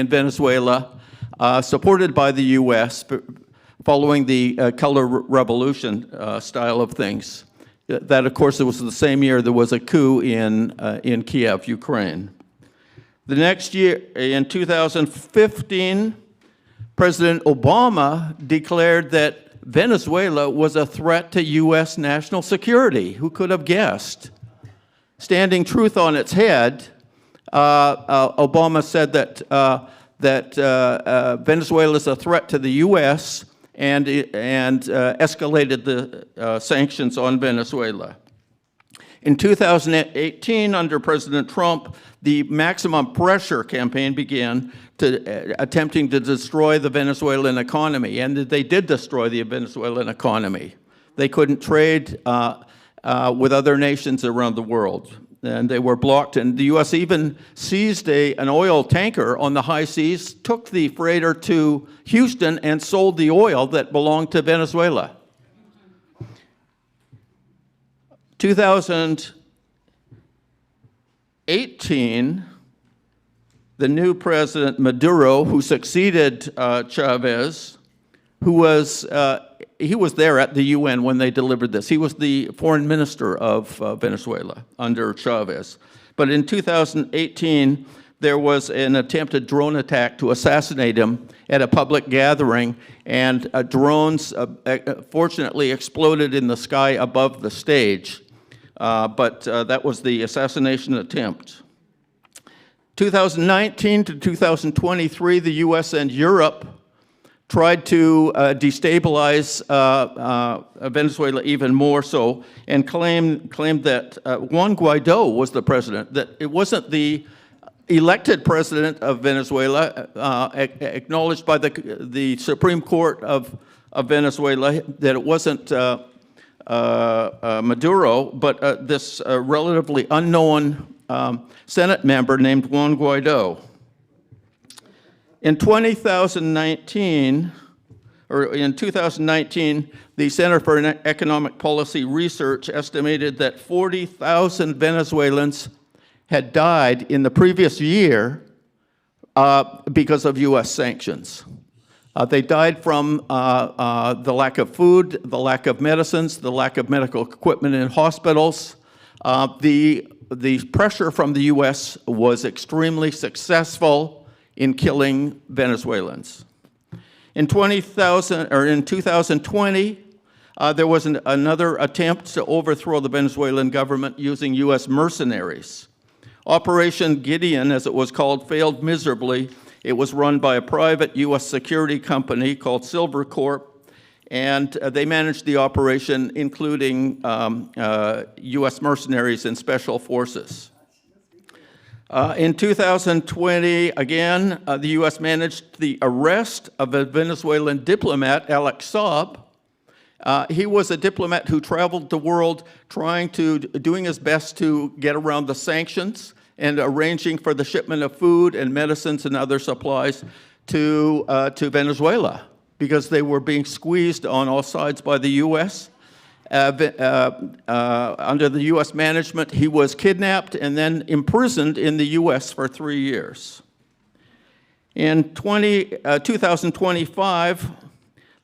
Venezuela, supported by the U.S., following the color revolution style of things. That, of course, it was the same year there was a coup in Kiev, Ukraine. The next year, in 2015, President Obama declared that Venezuela was a threat to U.S. national security. Who could have guessed? Standing truth on its head, Obama said that Venezuela is a threat to the U.S. and escalated the sanctions on Venezuela. In 2018, under President Trump, the maximum pressure campaign began attempting to destroy the Venezuelan economy, and they did destroy the Venezuelan economy. They couldn't trade with other nations around the world, and they were blocked. And the U.S. even seized an oil tanker on the high seas, took the freighter to Houston, and sold the oil that belonged to Venezuela. 2018, the new president, Maduro, who succeeded Chavez, he was there at the UN when they delivered this. He was the foreign minister of Venezuela under Chavez. But in 2018, there was an attempted drone attack to assassinate him at a public gathering, and drones fortunately exploded in the sky above the stage. But that was the assassination attempt. 2019 to 2023, the U.S. and Europe tried to destabilize Venezuela even more so, and claimed that Juan Guaido was the president, that it wasn't the elected president of Venezuela, acknowledged by the Supreme Court of Venezuela, that it wasn't Maduro, but this relatively unknown Senate member named Juan Guaido. In 2019, the Center for Economic Policy Research estimated that 40,000 Venezuelans had died in the previous year because of U.S. sanctions. They died from the lack of food, the lack of medicines, the lack of medical equipment in hospitals. The pressure from the U.S. was extremely successful in killing Venezuelans. In 2020, there was another attempt to overthrow the Venezuelan government using U.S. mercenaries. Operation Gideon, as it was called, failed miserably. It was run by a private U.S. security company called Silver Corp, and they managed the operation, including U.S. mercenaries and special forces. In 2020, again, the U.S. managed the arrest of a Venezuelan diplomat, Alex Saab. He was a diplomat who traveled the world doing his best to get around the sanctions and arranging for the shipment of food and medicines and other supplies to Venezuela, because they were being squeezed on all sides by the U.S. Under the U.S. management, he was kidnapped and then imprisoned in the U.S. for 3 years. In 2025,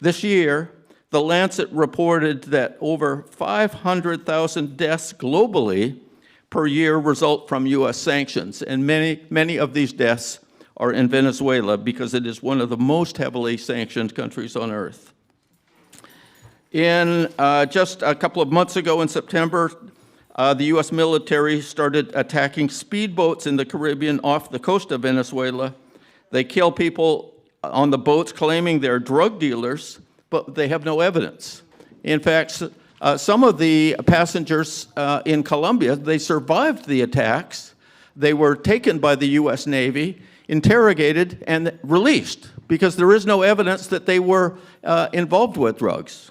this year, The Lancet reported that over 500,000 deaths globally per year result from U.S. sanctions, and many of these deaths are in Venezuela because it is one of the most heavily sanctioned countries on earth. In just a couple of months ago in September, the U.S. military started attacking speedboats in the Caribbean off the coast of Venezuela. They kill people on the boats claiming they're drug dealers, but they have no evidence. In fact, some of the passengers in Colombia, they survived the attacks. They were taken by the U.S. Navy, interrogated, and released because there is no evidence that they were involved with drugs.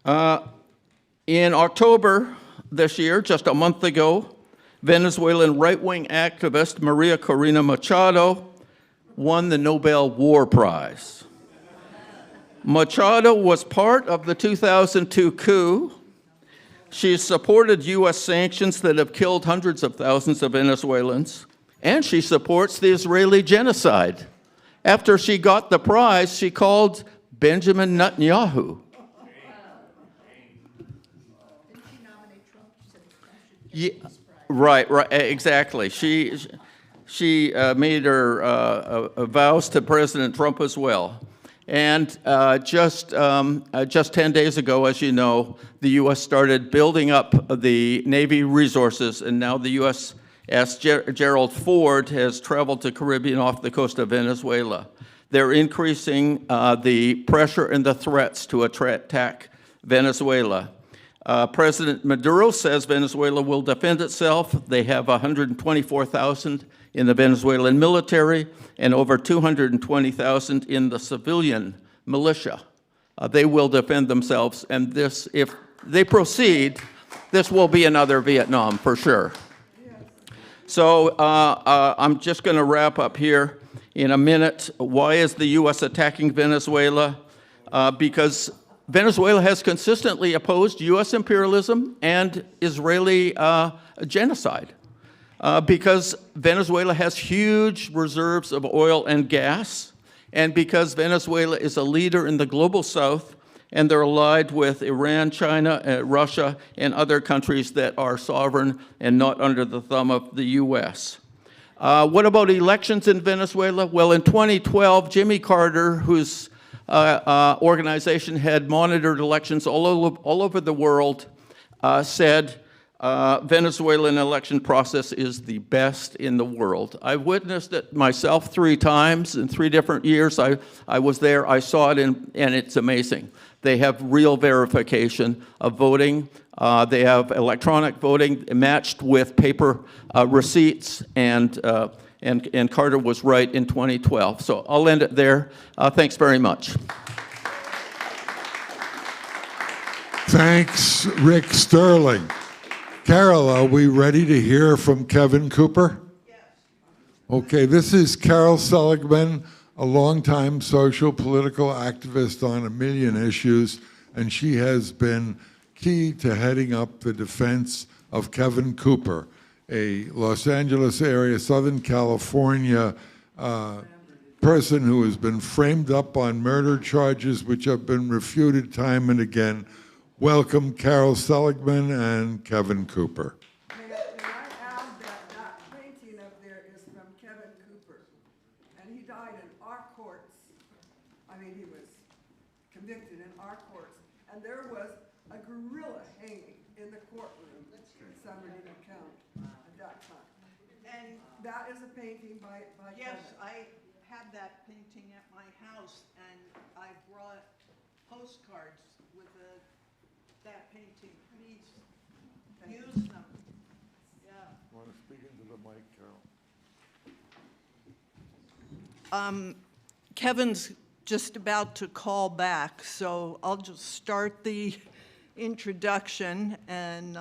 In October this year, just a month ago, Venezuelan right-wing activist Maria Corina Machado won the Nobel War Prize. Machado was part of the 2002 coup. She supported U.S. sanctions that have killed hundreds of thousands of Venezuelans, and she supports the Israeli genocide. After she got the prize, she called Benjamin Netanyahu. Yeah, right, exactly. She made her vows to President Trump as well. And just 10 days ago, as you know, the U.S. started building up the Navy resources, and now the USS Gerald Ford has traveled to Caribbean off the coast of Venezuela. They're increasing the pressure and the threats to attack Venezuela. President Maduro says Venezuela will defend itself. They have 124,000 in the Venezuelan military and over 220,000 in the civilian militia. They will defend themselves, and this, if they proceed, this will be another Vietnam for sure. So I'm just going to wrap up here in a minute. Why is the U.S. attacking Venezuela? Because Venezuela has consistently opposed U.S. imperialism and Israeli genocide. Because Venezuela has huge reserves of oil and gas, and because Venezuela is a leader in the global south, and they're allied with Iran, China, Russia, and other countries that are sovereign and not under the thumb of the U.S. What about elections in Venezuela? Well, in 2012, Jimmy Carter, whose organization had monitored elections all over the world, said, Venezuelan election process is the best in the world. I've witnessed it myself 3 times in 3 different years. I was there, I saw it, and it's amazing. They have real verification of voting. They have electronic voting matched with paper receipts, and Carter was right in 2012. So I'll end it there. Thanks very much. Thanks, Rick Sterling. Carol, are we ready to hear from Kevin Cooper? Yes. Okay, this is Carol Seligman, a longtime social political activist on a million issues, and she has been key to heading up the defense of Kevin Cooper, a Los Angeles area, Southern California person who has been framed up on murder charges which have been refuted time and again. Welcome, Carol Seligman and Kevin Cooper. May I add that painting up there is from Kevin Cooper, and he died in our courts. I mean, he was convicted in our courts, and there was a gorilla hanging in the courtroom in San Bernardino County at that time. And that is a painting by Yes, Kevin. I had that painting at my house, and I brought postcards with that painting. Please use them. Yeah. Want to speak into the mic, Carol? Kevin's just about to call back, so I'll just start the introduction, and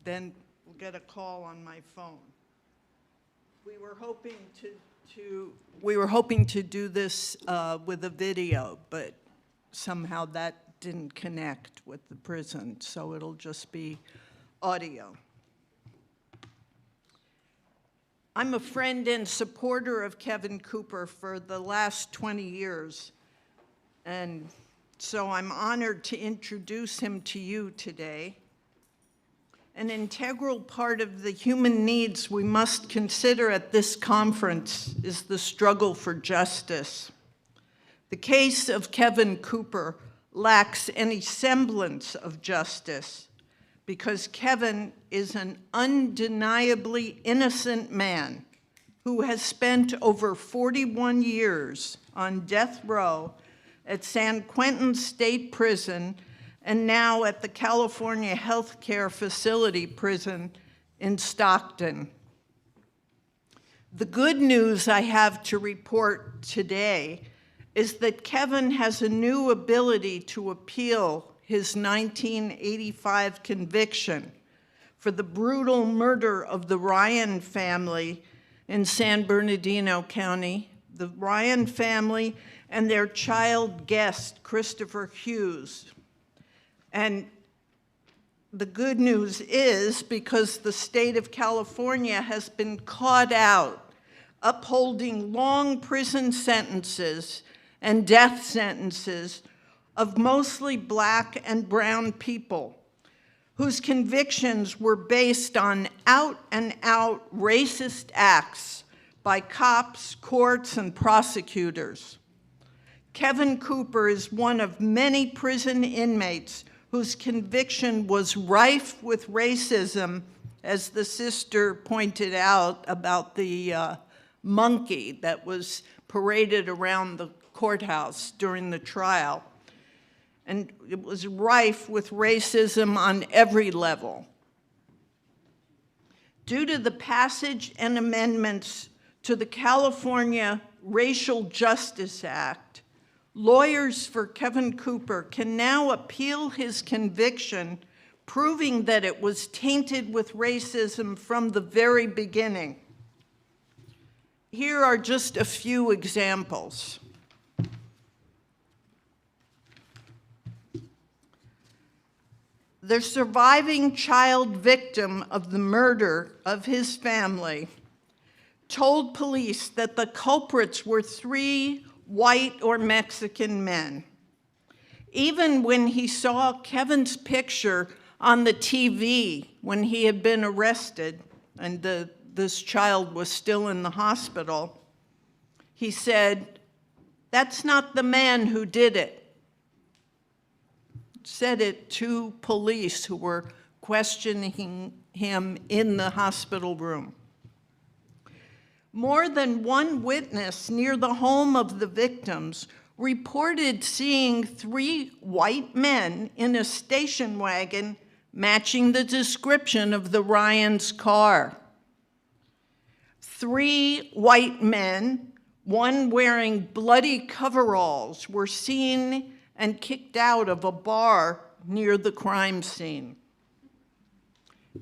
then we'll get a call on my phone. We were hoping to we were hoping to do this with a video, but somehow that didn't connect with the prison, so it'll just be audio. I'm a friend and supporter of Kevin Cooper for the last 20 years, and so I'm honored to introduce him to you today. An integral part of the human needs we must consider at this conference is the struggle for justice. The case of Kevin Cooper lacks any semblance of justice because Kevin is an undeniably innocent man who has spent over 41 years on death row at San Quentin State Prison and now at the California Healthcare Facility Prison in Stockton. The good news I have to report today is that Kevin has a new ability to appeal his 1985 conviction for the brutal murder of the Ryan family in San Bernardino County, the Ryan family and their child guest, Christopher Hughes. And the good news is because the state of California has been caught out upholding long prison sentences and death sentences of mostly Black and brown people whose convictions were based on out-and-out racist acts by cops, courts, and prosecutors. Kevin Cooper is one of many prison inmates whose conviction was rife with racism, as the sister pointed out about the monkey that was paraded around the courthouse during the trial. And it was rife with racism on every level. Due to the passage and amendments to the California Racial Justice Act, lawyers for Kevin Cooper can now appeal his conviction, proving that it was tainted with racism from the very beginning. Here are just a few examples. The surviving child victim of the murder of his family told police that the culprits were 3 white or Mexican men. Even when he saw Kevin's picture on the TV when he had been arrested and this child was still in the hospital, he said, "That's not the man who did it." Said it to police who were questioning him in the hospital room. More than one witness near the home of the victims reported seeing 3 white men in a station wagon matching the description of the Ryans' car. 3 white men, one wearing bloody coveralls, were seen and kicked out of a bar near the crime scene.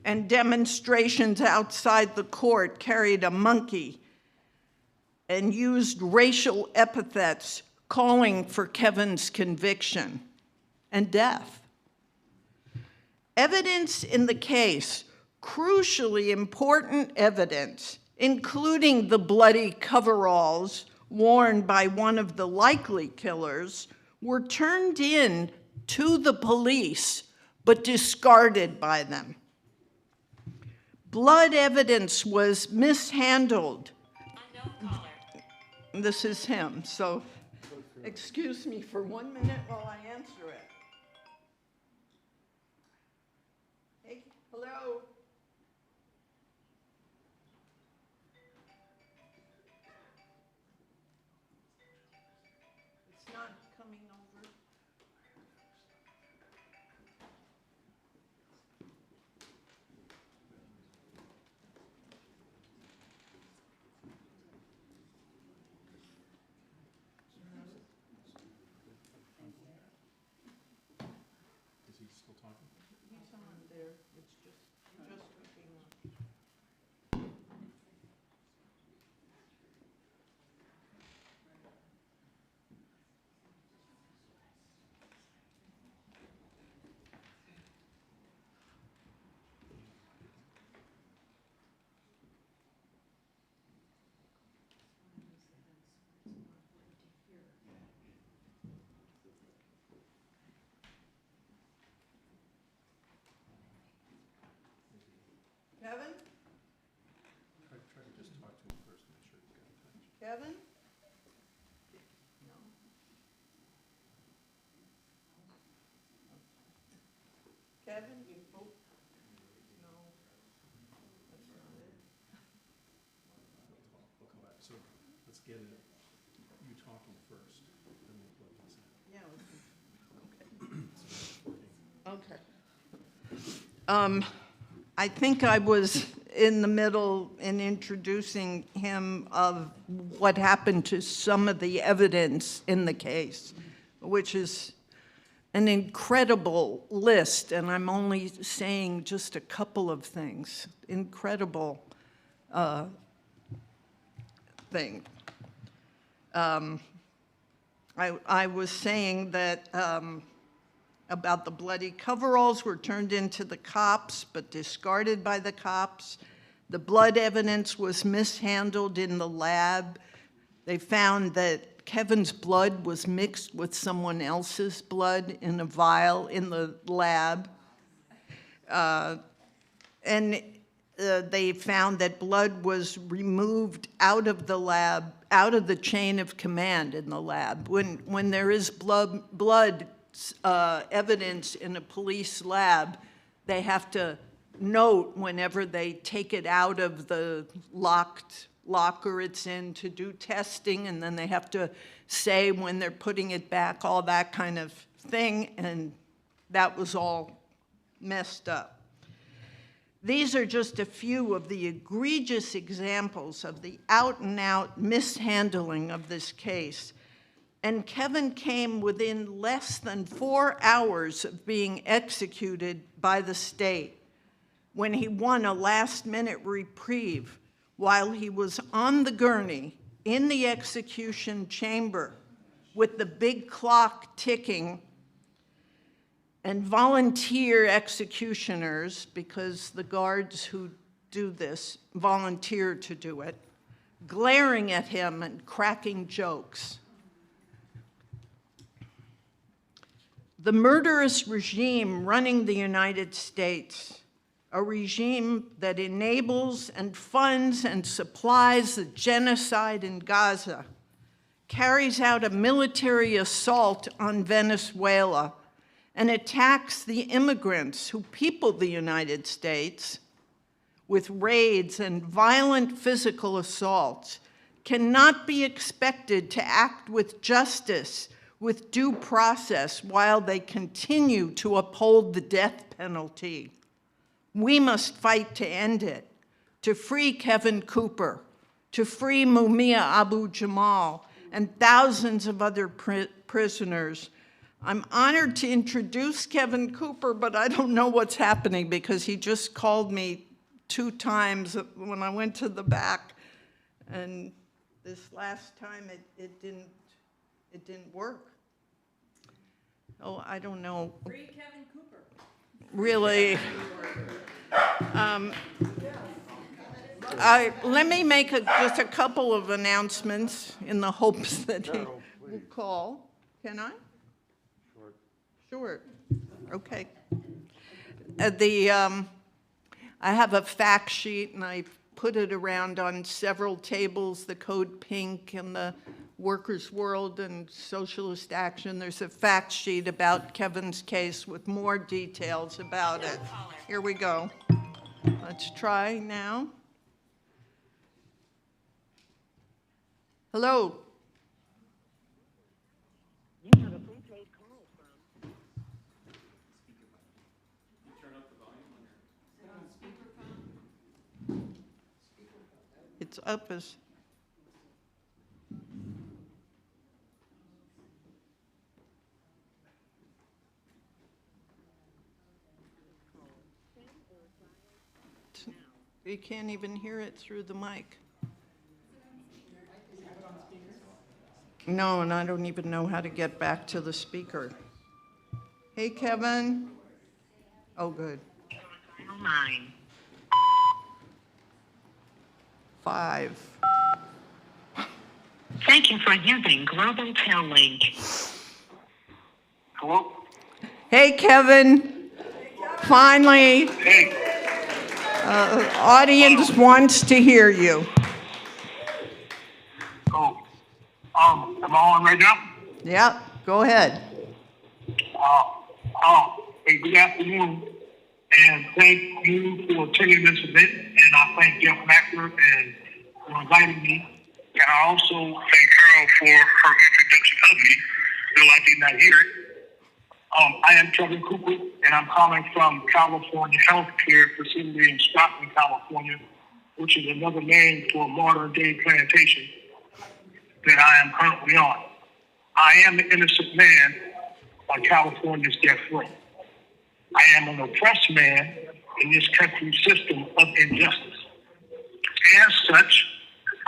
And demonstrations outside the court carried a monkey and used racial epithets calling for Kevin's conviction and death. Evidence in the case, crucially important evidence, including the bloody coveralls worn by one of the likely killers, were turned in to the police but discarded by them. Blood evidence was mishandled. This is him, so excuse me for 1 minute while I answer it. Hey, hello? It's not coming over. Kevin? Kevin? No. We'll come back. So let's get it. You talking first, then we'll plug this in. Yeah, okay. I think I was in the middle in introducing him of what happened to some of the evidence in the case, which is an incredible list, and I'm only saying just a couple of things. Incredible thing. I was saying that about the bloody coveralls were turned into the cops, but discarded by the cops. The blood evidence was mishandled in the lab. They found that Kevin's blood was mixed with someone else's blood in a vial in the lab. And they found that blood was removed out of the lab, out of the chain of command in the lab. When there is blood evidence in a police lab, they have to note whenever they take it out of the locked locker it's in to do testing, and then they have to say when they're putting it back, all that kind of thing, and that was all messed up. These are just a few of the egregious examples of the out-and-out mishandling of this case. And Kevin came within less than 4 hours of being executed by the state when he won a last-minute reprieve while he was on the gurney in the execution chamber with the big clock ticking and volunteer executioners, because the guards who do this volunteer to do it, glaring at him and cracking jokes. The murderous regime running the United States, a regime that enables and funds and supplies the genocide in Gaza, carries out a military assault on Venezuela and attacks the immigrants who people the United States with raids and violent physical assaults, cannot be expected to act with justice, with due process, while they continue to uphold the death penalty. We must fight to end it, to free Kevin Cooper, to free Mumia Abu-Jamal, and thousands of other prisoners. I'm honored to introduce Kevin Cooper, but I don't know what's happening because he just called me 2 times when I went to the back, and this last time it didn't work. Oh, I don't know. Free Kevin Cooper. Really. Let me make just a couple of announcements in the hopes that he will call. Can I? Sure. Okay. I have a fact sheet, and I put it around on several tables, the Code Pink and the Workers' World and Socialist Action. There's a fact sheet about Kevin's case with more details about it. Here we go. Let's try now. Hello. It's up as... You can't even hear it through the mic. No, and I don't even know how to get back to the speaker. Hey, Kevin. Oh, good. 5. Thank you for using Global Tel Link. Hello? Hey, Kevin. Finally, audience wants to hear you. Oh, Am I on right now? Yeah, go ahead. Hey, good afternoon, and thank you for attending this event, and I thank Jeff Mackler and for inviting me, and I also thank Carol for her introduction of me, though I did not hear it. I am Kevin Cooper, and I'm calling from California Healthcare Facility in Stockton, California, which is another name for a modern-day plantation that I am currently on. I am an innocent man on California's death row. I am an oppressed man in this country's system of injustice. As such,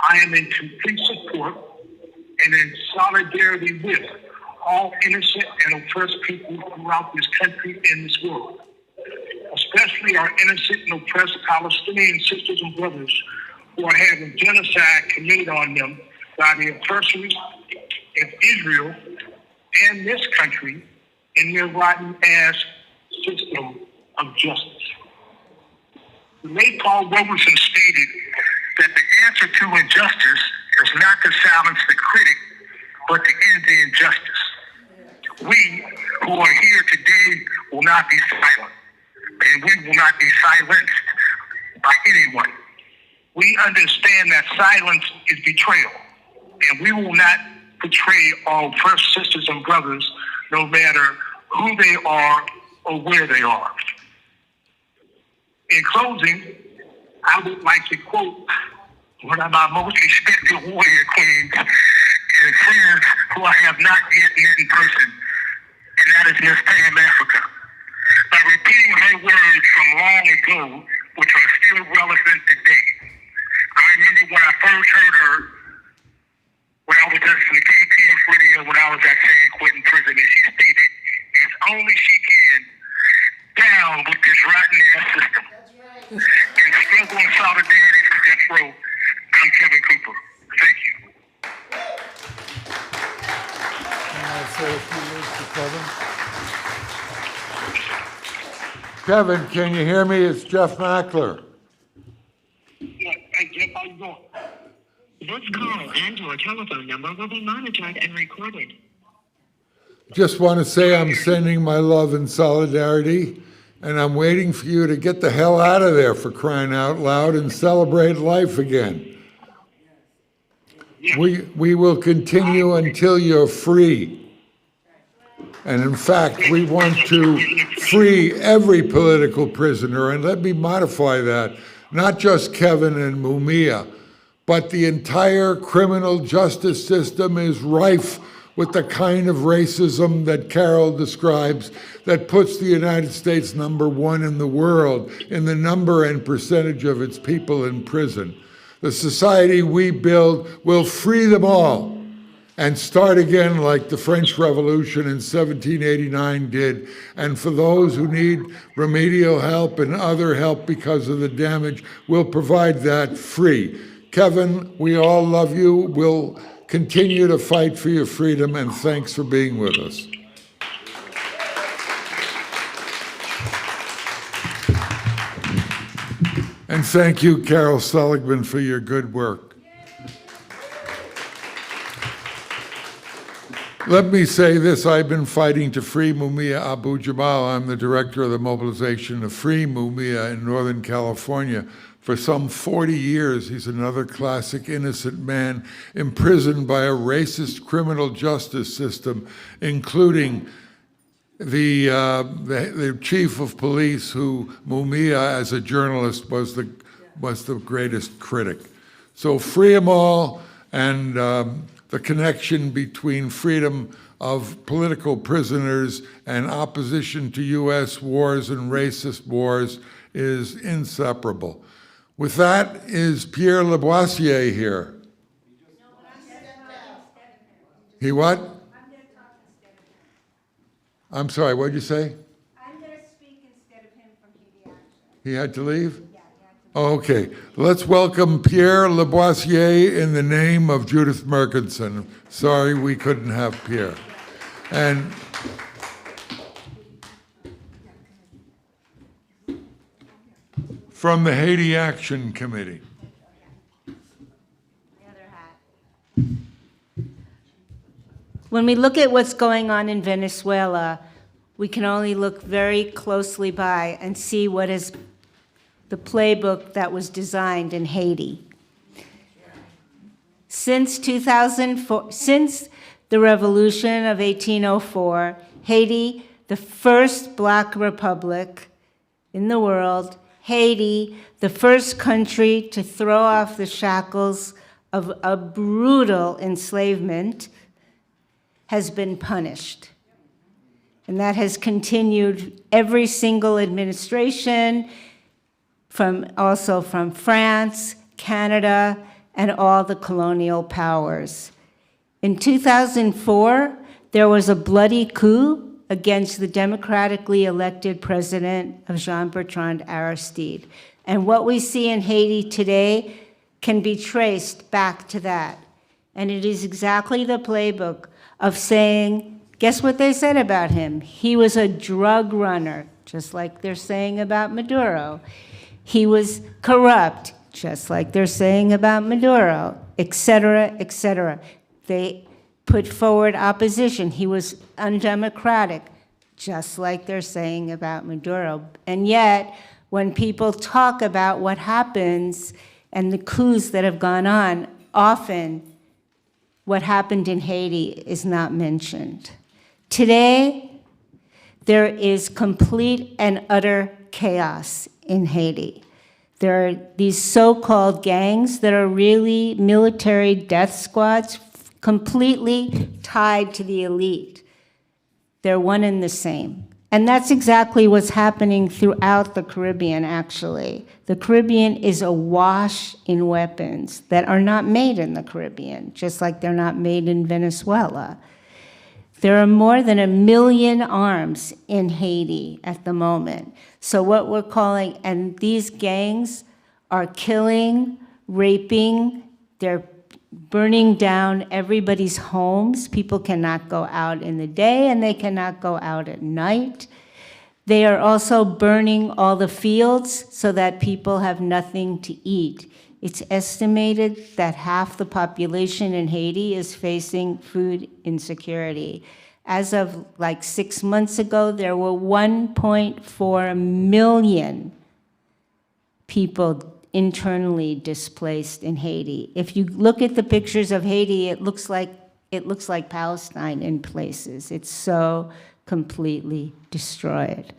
I am in complete support and in solidarity with all innocent and oppressed people throughout this country and this world, especially our innocent and oppressed Palestinian sisters and brothers who are having genocide committed on them by the oppressors of Israel and this country in their rotten-ass system of justice. The late Paul Robeson stated that the answer to injustice is not to silence the critic, but to end the injustice. We who are here today will not be silent, and we will not be silenced by anyone. We understand that silence is betrayal, and we will not betray our oppressed sisters and brothers, no matter who they are or where they are. In closing, I would like to quote one of my most respected warrior queens and friends who I have not yet met in person, and that is Miss Pam Africa. By repeating her words from long ago, which are still relevant today. I remember when I first heard her, when I was just in the KTF radio when I was at San Quentin prison, and she stated, as only she can, down with this rotten ass system. And struggle and solidarity for death row. I'm Kevin Cooper. Thank you. Can I say a few words to Kevin? Kevin, can you hear me? It's Jeff Mackler. Yeah, hey Jeff, how you doing? This call and your telephone number will be monitored and recorded. Just want to say I'm sending my love and solidarity, and I'm waiting for you to get the hell out of there, for crying out loud, and celebrate life again. We will continue until you're free. And in fact, we want to free every political prisoner, and let me modify that, not just Kevin and Mumia, but the entire criminal justice system is rife with the kind of racism that Carol describes that puts the United States #1 in the world in the number and percentage of its people in prison. The society we build will free them all and start again like the French Revolution in 1789 did. And for those who need remedial help and other help because of the damage, we'll provide that free. Kevin, we all love you. We'll continue to fight for your freedom, and thanks for being with us. And thank you, Carol Seligman, for your good work. Let me say this, I've been fighting to free Mumia Abu-Jamal. I'm the director of the mobilization to free Mumia in Northern California. For some 40 years, he's another classic innocent man imprisoned by a racist criminal justice system, including the chief of police, who Mumia, as a journalist, was the greatest critic. So free them all, and the connection between freedom of political prisoners and opposition to U.S. wars and racist wars is inseparable. With that, is Pierre Leboisier here? He what? I'm sorry, what did you say? I'm going to speak instead of him from TV Action. He had to leave? Yeah, he had to leave. Okay, let's welcome Pierre Leboisier in the name of Judith Merkinson. Sorry we couldn't have Pierre. And from the Haiti Action Committee. The other hat. When we look at what's going on in Venezuela, we can only look very closely by and see what is the playbook that was designed in Haiti. Since 2004, since the revolution of 1804, Haiti, the first Black republic in the world, Haiti, the first country to throw off the shackles of a brutal enslavement, has been punished. And that has continued every single administration, also from France, Canada, and all the colonial powers. In 2004, there was a bloody coup against the democratically elected president of Jean-Bertrand Aristide. And what we see in Haiti today can be traced back to that. And it is exactly the playbook of saying, guess what they said about him? He was a drug runner, just like they're saying about Maduro. He was corrupt, just like they're saying about Maduro, et cetera, et cetera. They put forward opposition. He was undemocratic, just like they're saying about Maduro. And yet, when people talk about what happens and the coups that have gone on, often what happened in Haiti is not mentioned. Today, there is complete and utter chaos in Haiti. There are these so-called gangs that are really military death squads, completely tied to the elite. They're one and the same. And that's exactly what's happening throughout the Caribbean, actually. The Caribbean is awash in weapons that are not made in the Caribbean, just like they're not made in Venezuela. There are more than 1 million arms in Haiti at the moment. So what we're calling, and these gangs are killing, raping, they're burning down everybody's homes. People cannot go out in the day and they cannot go out at night. They are also burning all the fields so that people have nothing to eat. It's estimated that half the population in Haiti is facing food insecurity. As of like 6 months ago, there were 1.4 million people internally displaced in Haiti. If you look at the pictures of Haiti, it looks like Palestine in places. It's so completely destroyed.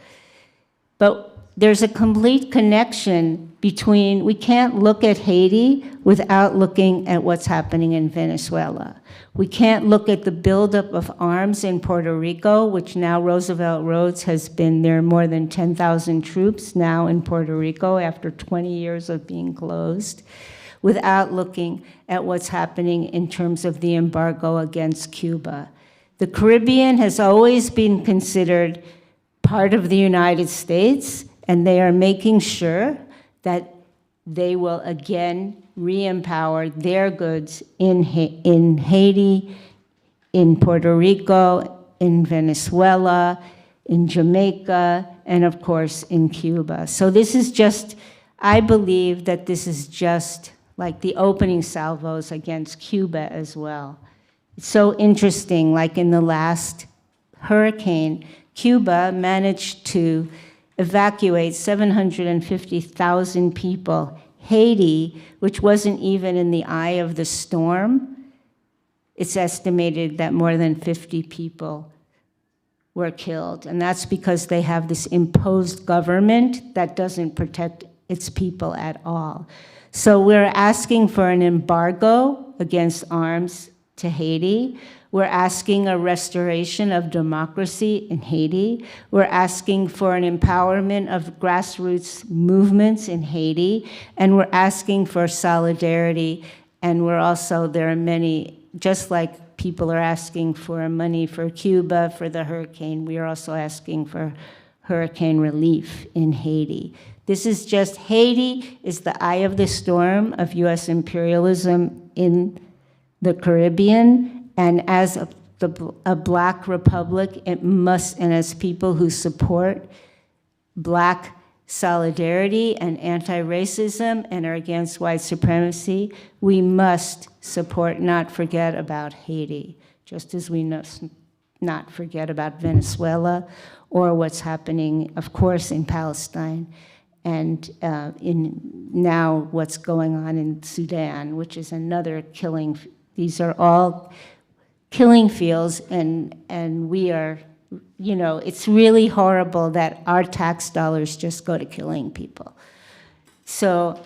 But there's a complete connection between, we can't look at Haiti without looking at what's happening in Venezuela. We can't look at the buildup of arms in Puerto Rico, which now Roosevelt Roads has been there, more than 10,000 troops now in Puerto Rico after 20 years of being closed, without looking at what's happening in terms of the embargo against Cuba. The Caribbean has always been considered part of the United States, and they are making sure that they will again re-empower their goods in Haiti, in Puerto Rico, in Venezuela, in Jamaica, and of course in Cuba. So this is just, I believe that this is just like the opening salvos against Cuba as well. It's so interesting, like in the last hurricane, Cuba managed to evacuate 750,000 people. Haiti, which wasn't even in the eye of the storm, it's estimated that more than 50 people were killed. And that's because they have this imposed government that doesn't protect its people at all. So we're asking for an embargo against arms to Haiti. We're asking a restoration of democracy in Haiti. We're asking for an empowerment of grassroots movements in Haiti. And we're asking for solidarity. And we're also, there are many, just like people are asking for money for Cuba, for the hurricane, we are also asking for hurricane relief in Haiti. This is just, Haiti is the eye of the storm of US imperialism in the Caribbean. And as a Black republic, it must, and as people who support Black solidarity and anti-racism and are against white supremacy, we must support, not forget about Haiti. just as we must not forget about Venezuela or what's happening, of course, in Palestine, and in now what's going on in Sudan, which is another killing. These are all killing fields, and we are, you know, it's really horrible that our tax dollars just go to killing people. So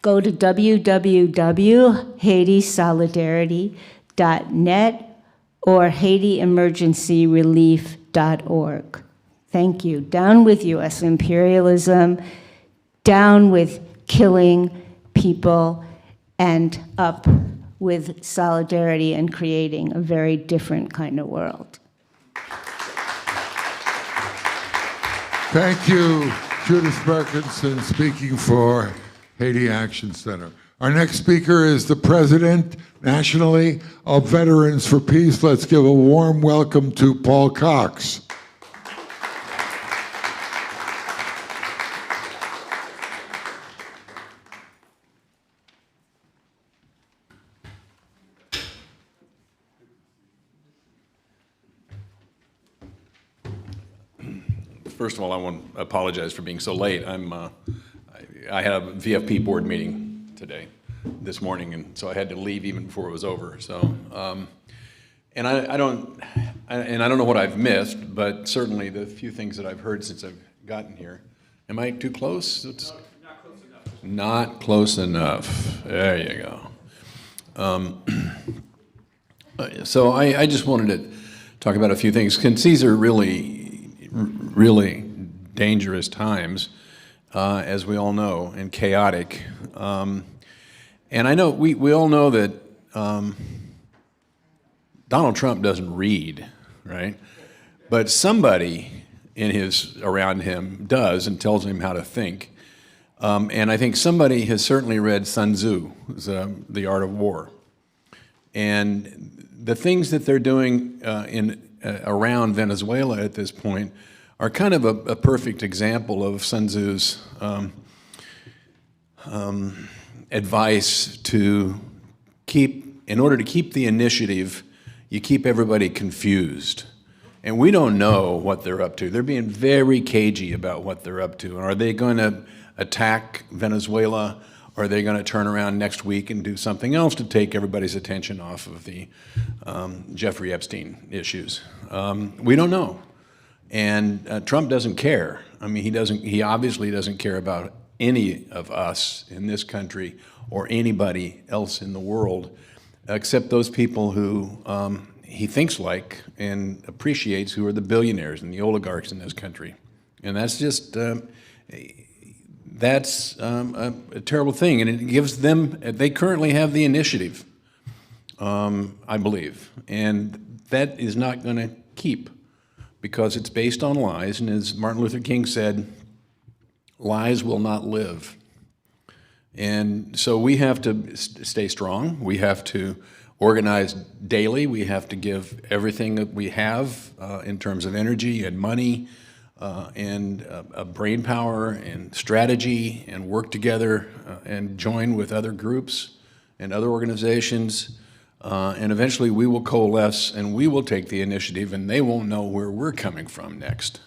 go to www.HaitiSolidarity.net or HaitiEmergencyRelief.org. Thank you. Down with U.S. imperialism, down with killing people, and up with solidarity and creating a very different kind of world. Thank you, Judith Berkinson, speaking for Haiti Action Center. Our next speaker is the president nationally of Veterans for Peace. Let's give a warm welcome to Paul Cox. First of all, I want to apologize for being so late. I had a VFP board meeting this morning, and so I had to leave even before it was over. So, and I don't know what I've missed, but certainly the few things that I've heard since I've gotten here. Am I too close? It's not close enough. Not close enough. There you go. So I just wanted to talk about a few things, since these are really dangerous times, as we all know, and chaotic. And I know we all know that Donald Trump doesn't read, right? But somebody around him does and tells him how to think. And I think somebody has certainly read Sun Tzu, The Art of War. And the things that they're doing around Venezuela at this point are kind of a perfect example of Sun Tzu's advice to in order to keep the initiative, you keep everybody confused. And we don't know what they're up to. They're being very cagey about what they're up to. Are they going to attack Venezuela? Or are they going to turn around next week and do something else to take everybody's attention off of the Jeffrey Epstein issues? We don't know. And Trump doesn't care. I mean, he obviously doesn't care about any of us in this country or anybody else in the world, except those people who he thinks like and appreciates, who are the billionaires and the oligarchs in this country. And that's just, that's a terrible thing. And it gives them, they currently have the initiative, I believe. And that is not going to keep, because it's based on lies. And as Martin Luther King said, lies will not live. And so we have to stay strong. We have to organize daily. We have to give everything that we have in terms of energy and money and brain power and strategy, and work together and join with other groups and other organizations. And eventually we will coalesce and we will take the initiative, and they won't know where we're coming from next.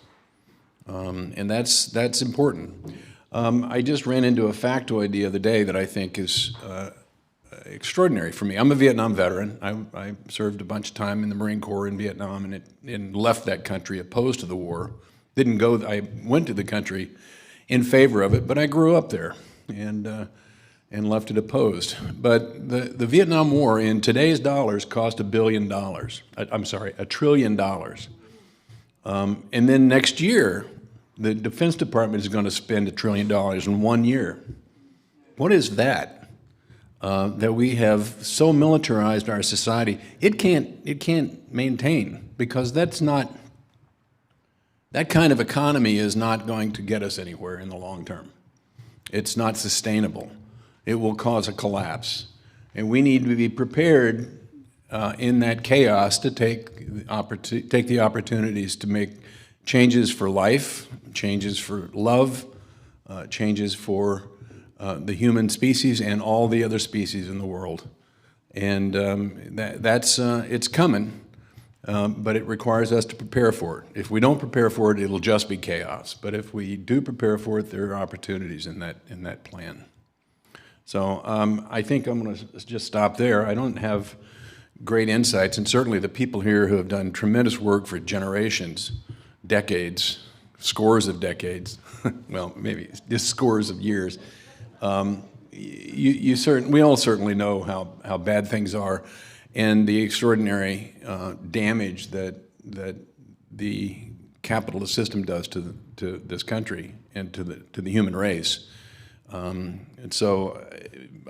And that's important. I just ran into a factoid the other day that I think is extraordinary for me. I'm a Vietnam veteran. I served a bunch of time in the Marine Corps in Vietnam and left that country opposed to the war. Didn't go. I went to the country in favor of it, but I grew up there and left it opposed. But the Vietnam War in today's dollars cost $1 billion. I'm sorry, $1 trillion. And then next year, the Defense Department is going to spend $1 trillion in 1 year. What is that? That we have so militarized our society, it can't maintain, because that's not. That kind of economy is not going to get us anywhere in the long term. It's not sustainable. It will cause a collapse. And we need to be prepared in that chaos to take the opportunities to make changes for life, changes for love, changes for the human species and all the other species in the world. And it's coming, but it requires us to prepare for it. If we don't prepare for it, it'll just be chaos. But if we do prepare for it, there are opportunities in that plan. So I think I'm going to just stop there. I don't have great insights, and certainly the people here who have done tremendous work for generations, decades, scores of decades, well, maybe just scores of years. We all certainly know how bad things are, and the extraordinary damage that the capitalist system does to this country and to the human race. And so,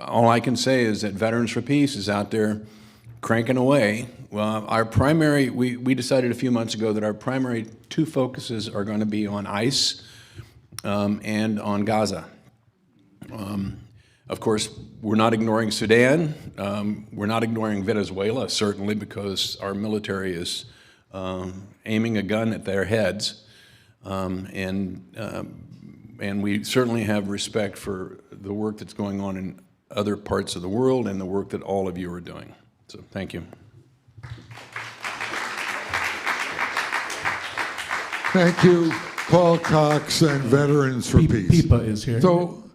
all I can say is that Veterans for Peace is out there cranking away. Well, we decided a few months ago that our primary two focuses are going to be on ICE and on Gaza. Of course, we're not ignoring Sudan. We're not ignoring Venezuela, certainly, because our military is aiming a gun at their heads. And we certainly have respect for the work that's going on in other parts of the world and the work that all of you are doing. So thank you. Thank you, Paul Cox and Veterans for Peace. PIPA is here. So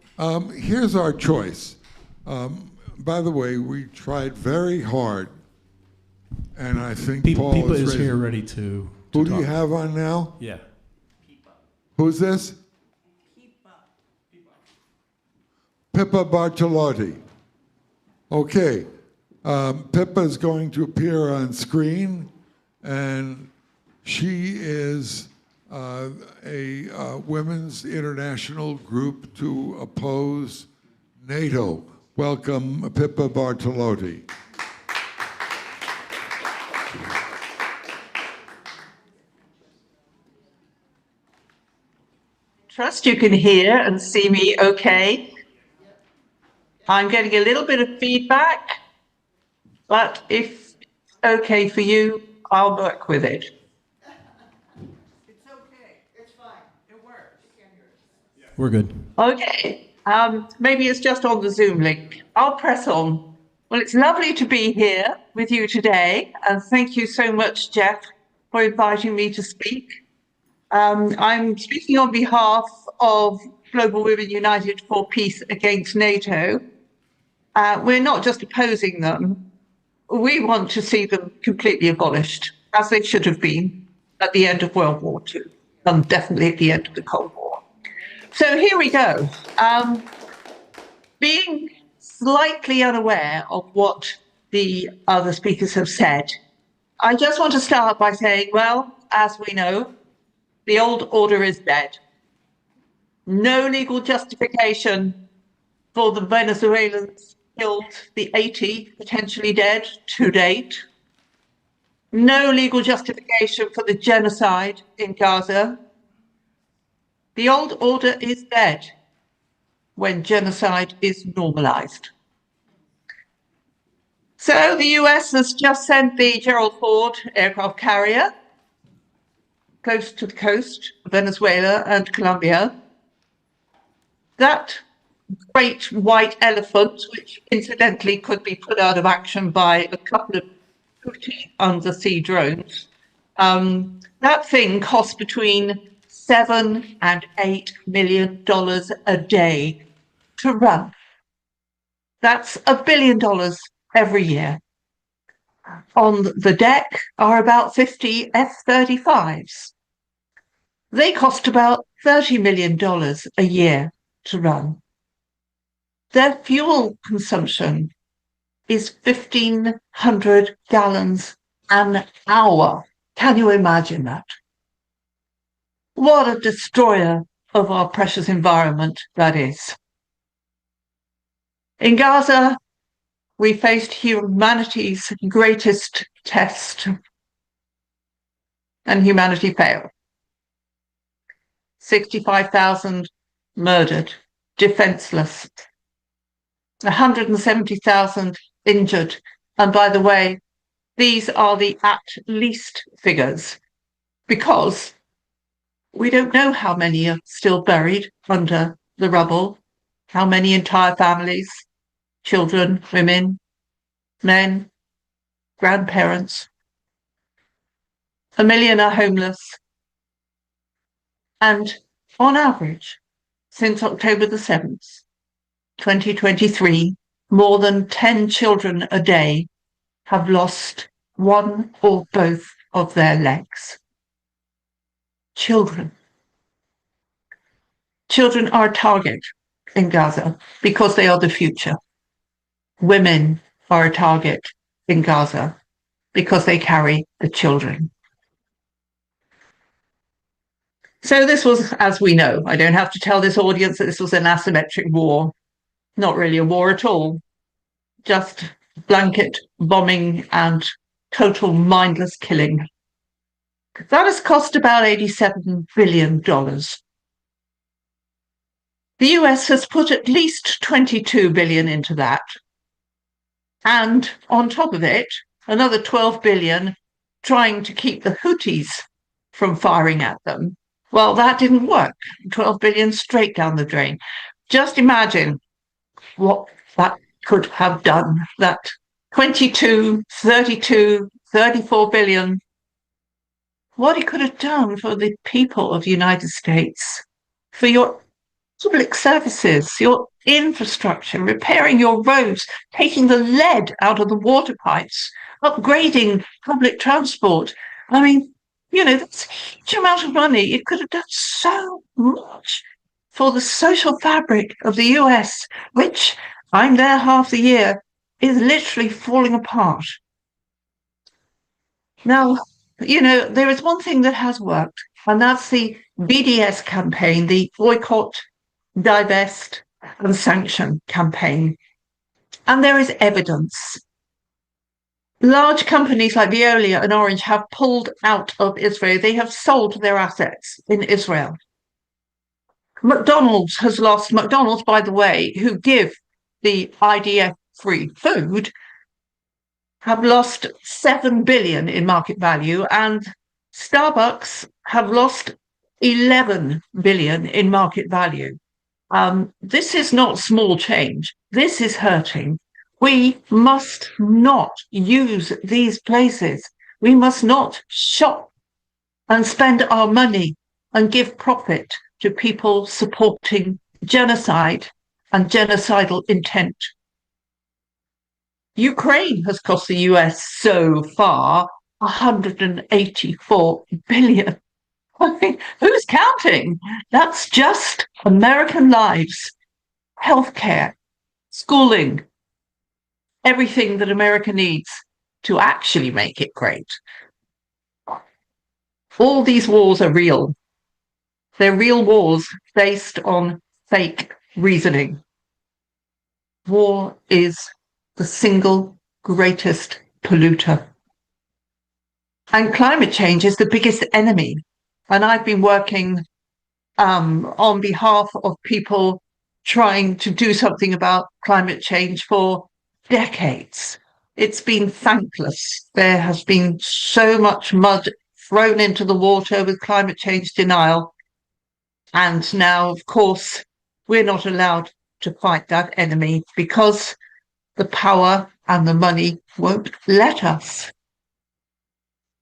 here's our choice. By the way, we tried very hard, and I think Paul PIPA is is ready. here ready to Who do talk. you have on now? Yeah. Who's this? Pippa Bartolotti. Okay. Pippa is going to appear on screen, and she is a women's international group to oppose NATO. Welcome, Pippa Bartolotti. Trust you can hear and see me okay. I'm getting a little bit of feedback, but if okay for you, I'll work with it. It's okay. It's fine. It works. We're good. Okay. Maybe it's just on the Zoom link. I'll press on. Well, it's lovely to be here with you today, and thank you so much, Jeff, for inviting me to speak. I'm speaking on behalf of Global Women United for Peace Against NATO. We're not just opposing them. We want to see them completely abolished, as they should have been at the end of World War II, and definitely at the end of the Cold War. So here we go. Being slightly unaware of what the other speakers have said, I just want to start by saying, well, as we know, the old order is dead. No legal justification for the Venezuelans killed, the 80 potentially dead to date. No legal justification for the genocide in Gaza. The old order is dead when genocide is normalized. So the US has just sent the Gerald Ford aircraft carrier close to the coast of Venezuela and Colombia. That great white elephant, which incidentally could be put out of action by a couple of Houthi undersea drones, that thing costs between $7 and $8 million a day to run. That's $1 billion every year. On the deck are about 50 F-35s. They cost about $30 million a year to run. Their fuel consumption is 1,500 gallons an hour. Can you imagine that? What a destroyer of our precious environment that is. In Gaza, we faced humanity's greatest test, and humanity failed. 65,000 murdered, defenseless, 170,000 injured. And by the way, these are the at least figures, because we don't know how many are still buried under the rubble, how many entire families, children, women, men, grandparents. 1 million are homeless. And on average, since October the 7th, 2023, more than 10 children a day have lost one or both of their legs. Children. Children are a target in Gaza because they are the future. Women are a target in Gaza because they carry the children. So this was, as we know, I don't have to tell this audience that this was an asymmetric war. Not really a war at all. Just blanket bombing and total mindless killing. That has cost about $87 billion. The US has put at least 22 billion into that. And on top of it, another 12 billion trying to keep the Houthis from firing at them. Well, that didn't work. 12 billion straight down the drain. Just imagine what that could have done. That 22, 32, 34 billion, what it could have done for the people of the United States, for your public services, your infrastructure, repairing your roads, taking the lead out of the water pipes, upgrading public transport. I mean, you know, that's a huge amount of money. It could have done so much for the social fabric of the US, which, I'm there half the year, is literally falling apart. Now, you know, there is one thing that has worked, and that's the BDS campaign, the boycott, divest, and sanction campaign. And there is evidence. Large companies like Veolia and Orange have pulled out of Israel. They have sold their assets in Israel. McDonald's has lost, McDonald's, by the way, who give the IDF free food, have lost 7 billion in market value, and Starbucks have lost 11 billion in market value. This is not small change. This is hurting. We must not use these places. We must not shop and spend our money and give profit to people supporting genocide and genocidal intent. Ukraine has cost the US so far 184 billion. I mean, who's counting? That's just American lives, healthcare, schooling, everything that America needs to actually make it great. All these wars are real. They're real wars based on fake reasoning. War is the single greatest polluter. And climate change is the biggest enemy. And I've been working on behalf of people trying to do something about climate change for decades. It's been thankless. There has been so much mud thrown into the water with climate change denial. And now, of course, we're not allowed to fight that enemy because the power and the money won't let us.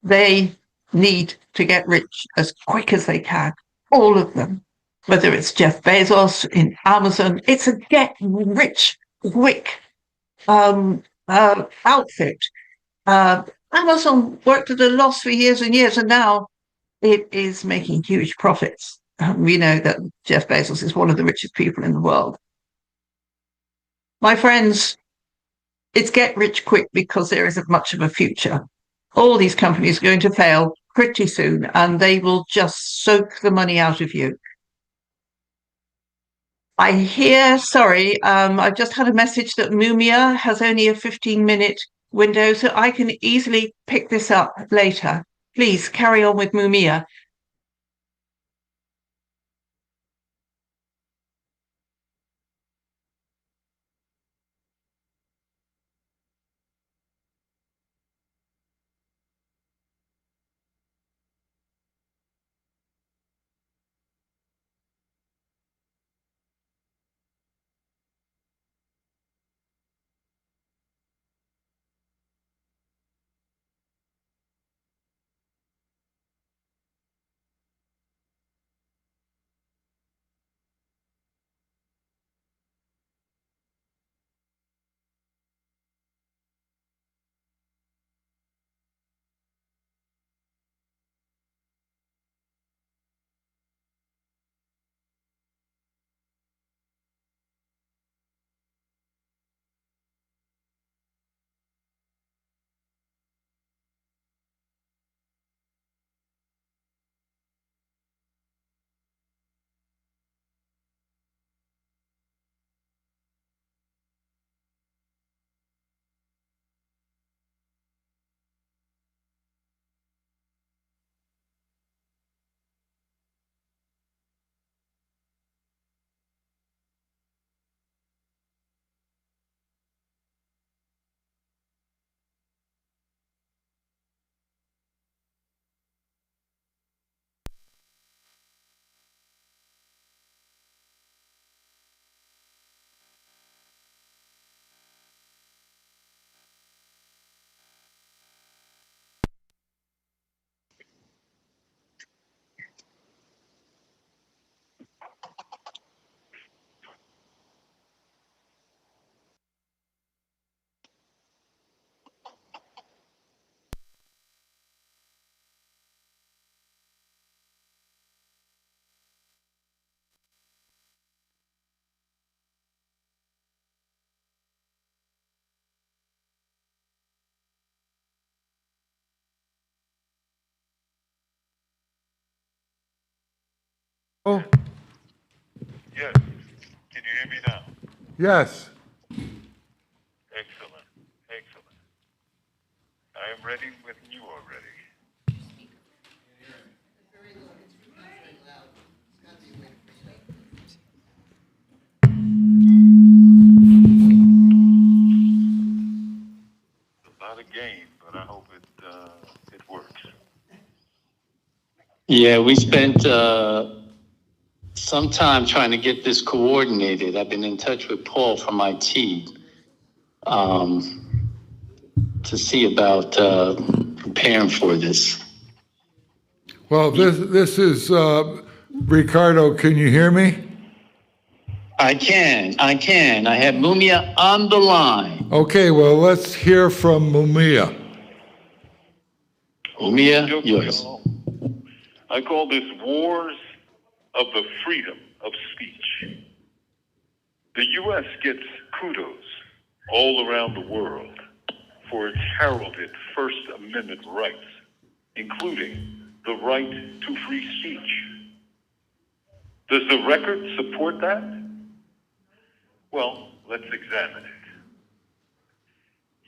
They need to get rich as quick as they can, all of them. Whether it's Jeff Bezos in Amazon, it's a get rich quick outfit. Amazon worked at a loss for years and years, and now it is making huge profits. We know that Jeff Bezos is one of the richest people in the world. My friends, it's get rich quick because there isn't much of a future. All these companies are going to fail pretty soon, and they will just soak the money out of you. I hear, sorry, I've just had a message that Mumia has only a 15-minute window, so I can easily pick this up later. Please carry on with Mumia. Yes. Can you hear me now? Yes. Excellent. Excellent. I am ready when you are ready. It's not a game, but I hope it works. Yeah, we spent some time trying to get this coordinated. I've been in touch with Paul from IT to see about preparing for this. Well, this is Ricardo. Can you hear me? I can. I have Mumia on the line. Okay, well, let's hear from Mumia. Mumia, yours. I call this Wars of the Freedom of Speech. The U.S. gets kudos all around the world for its heralded First Amendment rights, including the right to free speech. Does the record support that? Well, let's examine it.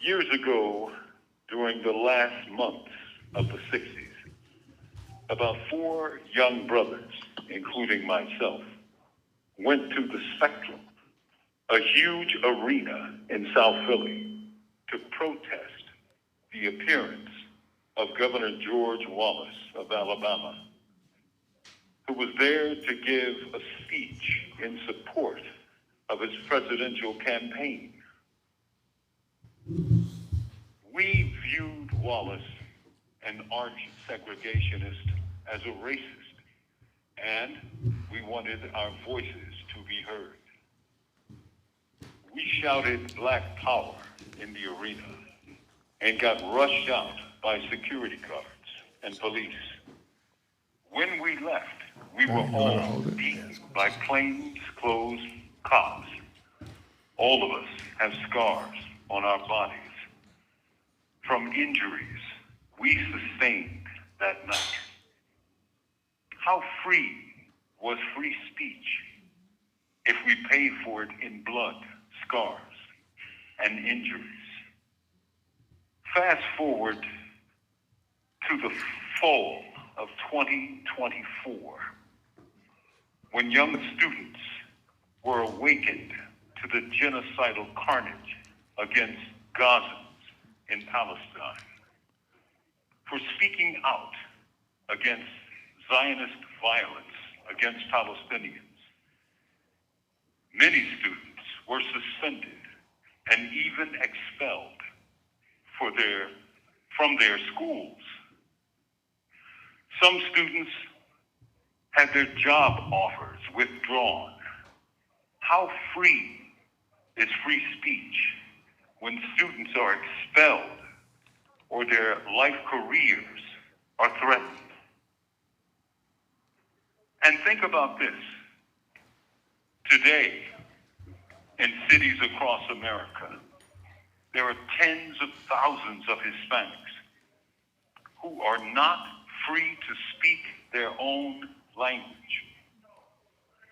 Years ago, during the last months of the 60s, about 4 young brothers, including myself, went to the Spectrum, a huge arena in South Philly, to protest the appearance of Governor George Wallace of Alabama, who was there to give a speech in support of his presidential campaign. We viewed Wallace, an arch segregationist, as a racist, and we wanted our voices to be heard. We shouted Black Power in the arena and got rushed out by security guards and police. When we left, we were all beaten by plainclothes cops. All of us have scars on our bodies from injuries we sustained that night. How free was free speech if we paid for it in blood, scars, and injuries? Fast forward to the fall of 2024, when young students were awakened to the genocidal carnage against Gazans in Palestine, for speaking out against Zionist violence against Palestinians. Many students were suspended and even expelled from their schools. Some students had their job offers withdrawn. How free is free speech when students are expelled or their life careers are threatened? And think about this. Today, in cities across America, there are tens of thousands of Hispanics who are not free to speak their own language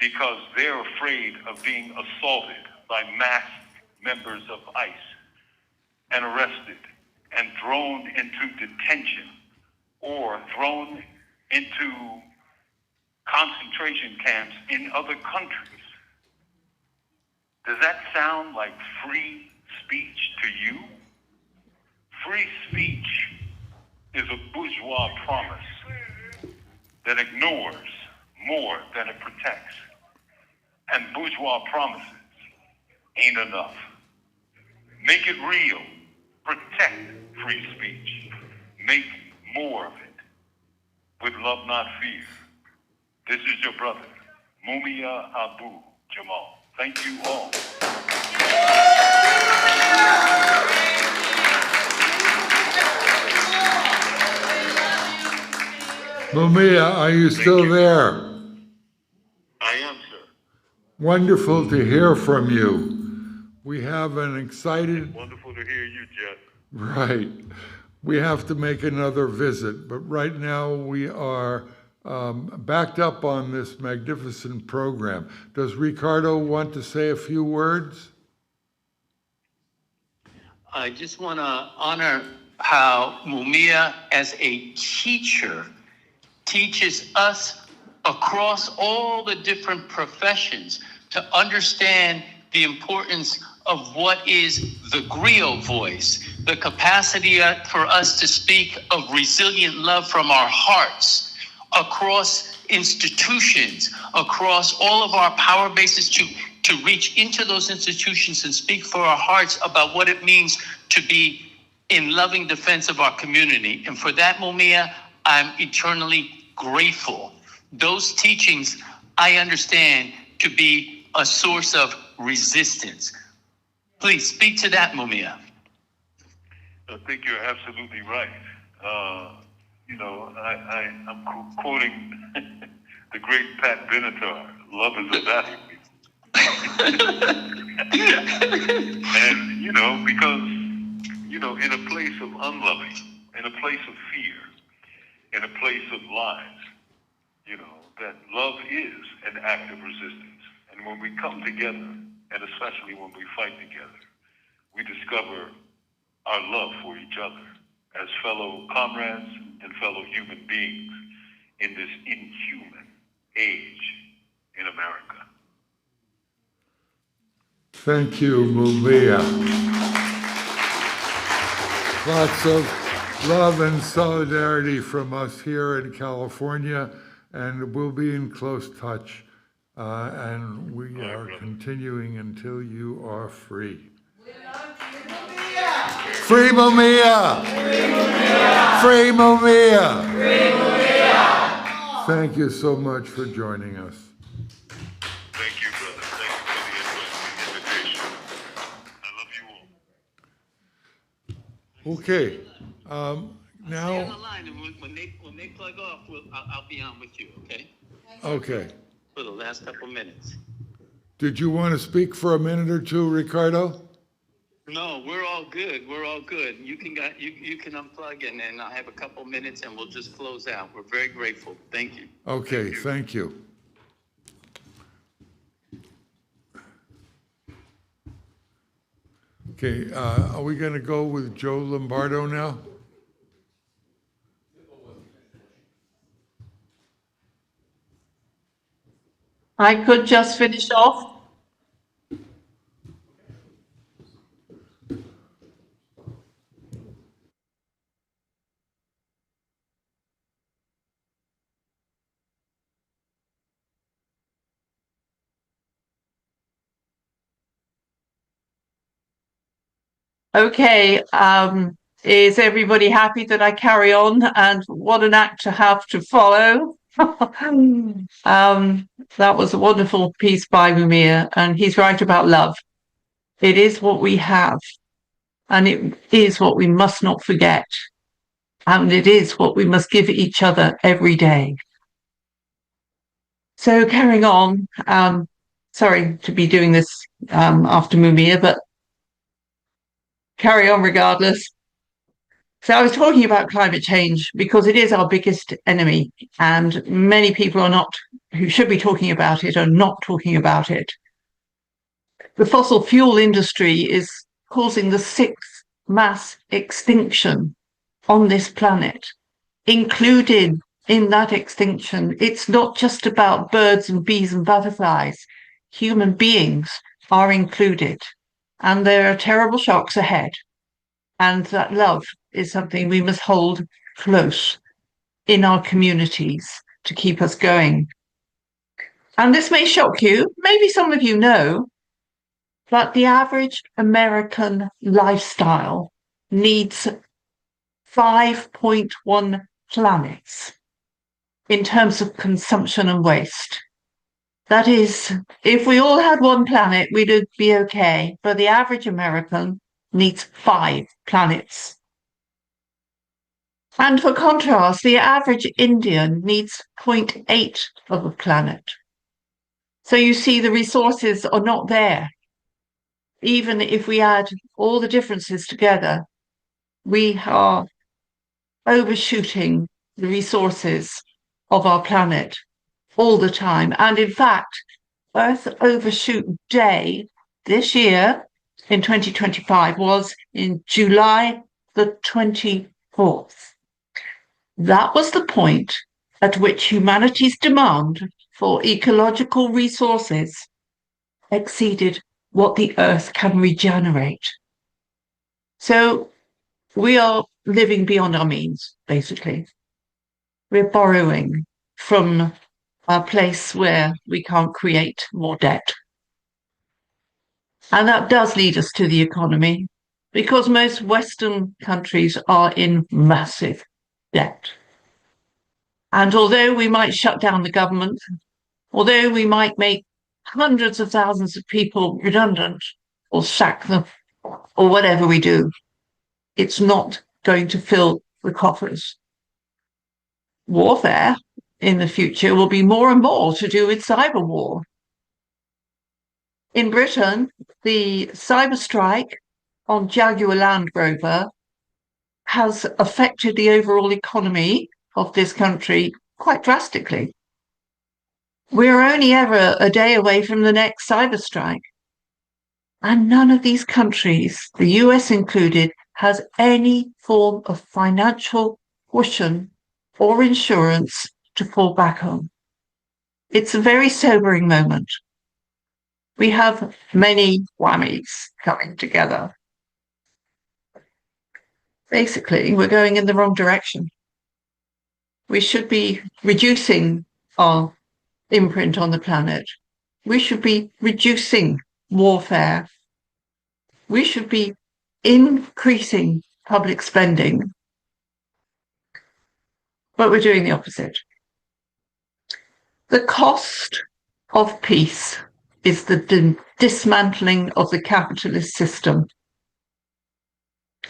because they're afraid of being assaulted by masked members of ICE and arrested and thrown into detention or thrown into concentration camps in other countries. Does that sound like free speech to you? Free speech is a bourgeois promise that ignores more than it protects. And bourgeois promises ain't enough. Make it real. Protect free speech. Make more of it. With love, not fear. This is your brother, Mumia Abu Jamal. Thank you all. Mumia, are you still there? I am, sir. Wonderful to hear from you. We have an excited... Wonderful to hear you, Jeff. Right. We have to make another visit, but right now we are backed up on this magnificent program. Does Ricardo want to say a few words? I just want to honor how Mumia, as a teacher, teaches us across all the different professions to understand the importance of what is the griot voice, the capacity for us to speak of resilient love from our hearts across institutions, across all of our power bases, to reach into those institutions and speak for our hearts about what it means to be in loving defense of our community. And for that, Mumia, I'm eternally grateful. Those teachings I understand to be a source of resistance. Please speak to that, Mumia. I think you're absolutely right. I'm quoting the great Pat Benatar, love is a battlefield. And, because, in a place of unloving, in a place of fear, in a place of lies, that love is an act of resistance. And when we come together, and especially when we fight together, we discover our love for each other as fellow comrades and fellow human beings in this inhuman age in America. Thank you, Mumia. Lots of love and solidarity from us here in California, and we'll be in close touch. And we are continuing until you are free. Free Mumia! Free Mumia! Free Mumia! Thank you so much for joining us. Thank you, brother. Thank you for the invitation. I love you all. Okay. Stay on the Now. line, and when they plug off, I'll be on with you, okay? Okay. For the last couple minutes. Did you want to speak for a minute or two, Ricardo? No, we're all good. We're all good. You can unplug, and then I have a couple minutes, and we'll just close out. We're very grateful. Thank you. Okay, thank you. Okay, are we going to go with Joe Lombardo now? I could just finish off. Okay, is everybody happy that I carry on? And what an act to have to follow. That was a wonderful piece by Mumia, and he's right about love. It is what we have, and it is what we must not forget, and it is what we must give each other every day. So carrying on, sorry to be doing this after Mumia, but carry on regardless. So I was talking about climate change because it is our biggest enemy, and many people who should be talking about it are not talking about it. The fossil fuel industry is causing the 6th mass extinction on this planet. Included in that extinction, it's not just about birds and bees and butterflies. Human beings are included, and there are terrible shocks ahead. And that love is something we must hold close in our communities to keep us going. And this may shock you, maybe some of you know, but the average American lifestyle needs 5.1 planets in terms of consumption and waste. That is, if we all had one planet, we'd be okay, but the average American needs 5 planets. And for contrast, the average Indian needs 0.8 of a planet. So you see the resources are not there. Even if we add all the differences together, we are overshooting the resources of our planet all the time. And in fact, Earth Overshoot Day this year in 2025 was in July the 24th. That was the point at which humanity's demand for ecological resources exceeded what the Earth can regenerate. So we are living beyond our means, basically. We're borrowing from a place where we can't create more debt. And that does lead us to the economy, because most Western countries are in massive debt. And although we might shut down the government, although we might make hundreds of thousands of people redundant or sack them or whatever we do, it's not going to fill the coffers. Warfare in the future will be more and more to do with cyber war. In Britain, the cyber strike on Jaguar Land Rover has affected the overall economy of this country quite drastically. We're only ever a day away from the next cyber strike. And none of these countries, the US included, has any form of financial cushion or insurance to fall back on. It's a very sobering moment. We have many whammies coming together. Basically, we're going in the wrong direction. We should be reducing our imprint on the planet. We should be reducing warfare. We should be increasing public spending. But we're doing the opposite. The cost of peace is the dismantling of the capitalist system.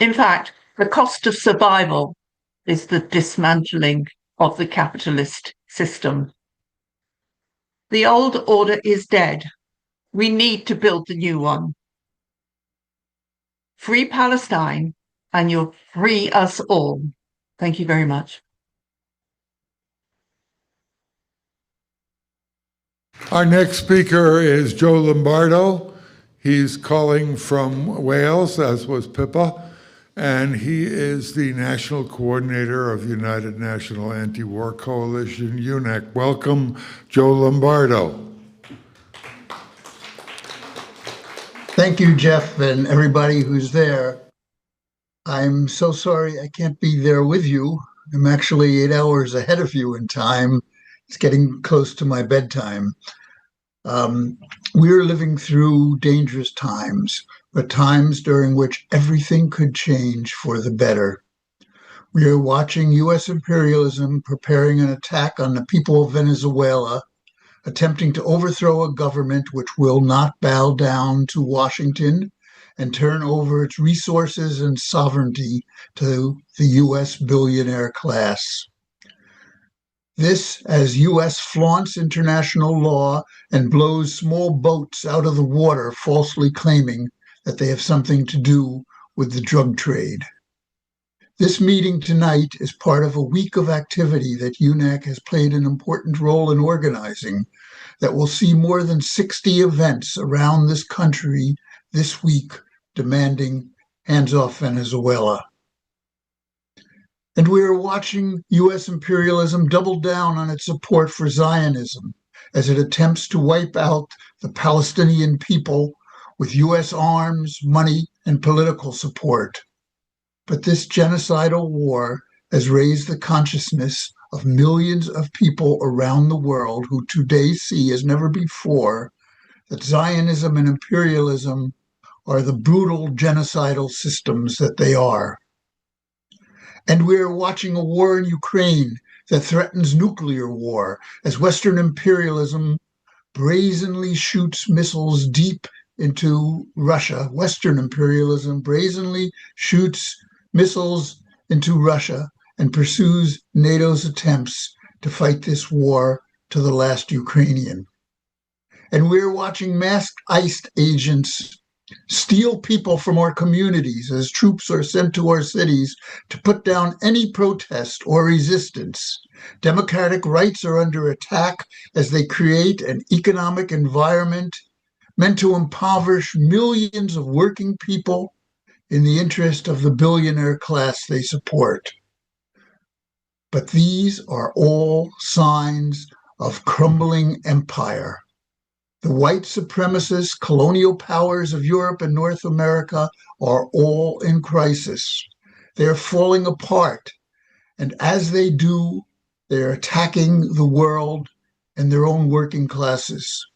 In fact, the cost of survival is the dismantling of the capitalist system. The old order is dead. We need to build the new one. Free Palestine, and you'll free us all. Thank you very much. Our next speaker is Joe Lombardo. He's calling from Wales, as was Pippa, and he is the national coordinator of United National Anti-War Coalition, UNAC. Welcome, Joe Lombardo. Thank you, Jeff, and everybody who's there. I'm so sorry I can't be there with you. I'm actually 8 hours ahead of you in time. It's getting close to my bedtime. We're living through dangerous times, but times during which everything could change for the better. We are watching U.S. imperialism preparing an attack on the people of Venezuela, attempting to overthrow a government which will not bow down to Washington and turn over its resources and sovereignty to the U.S. billionaire class. This as U.S. flaunts international law and blows small boats out of the water, falsely claiming that they have something to do with the drug trade. This meeting tonight is part of a week of activity that UNAC has played an important role in organizing that will see more than 60 events around this country this week demanding hands off Venezuela. And we are watching U.S. imperialism double down on its support for Zionism as it attempts to wipe out the Palestinian people with U.S. arms, money, and political support. But this genocidal war has raised the consciousness of millions of people around the world who today see as never before that Zionism and imperialism are the brutal genocidal systems that they are. And we are watching a war in Ukraine that threatens nuclear war as Western imperialism brazenly shoots missiles deep into Russia. Western imperialism brazenly shoots missiles into Russia and pursues NATO's attempts to fight this war to the last Ukrainian. And we're watching masked ICE agents steal people from our communities as troops are sent to our cities to put down any protest or resistance. Democratic rights are under attack as they create an economic environment meant to impoverish millions of working people in the interest of the billionaire class they support. But these are all signs of crumbling empire. The white supremacist colonial powers of Europe and North America are all in crisis. They are falling apart, and as they do, they are attacking the world and their own working classes.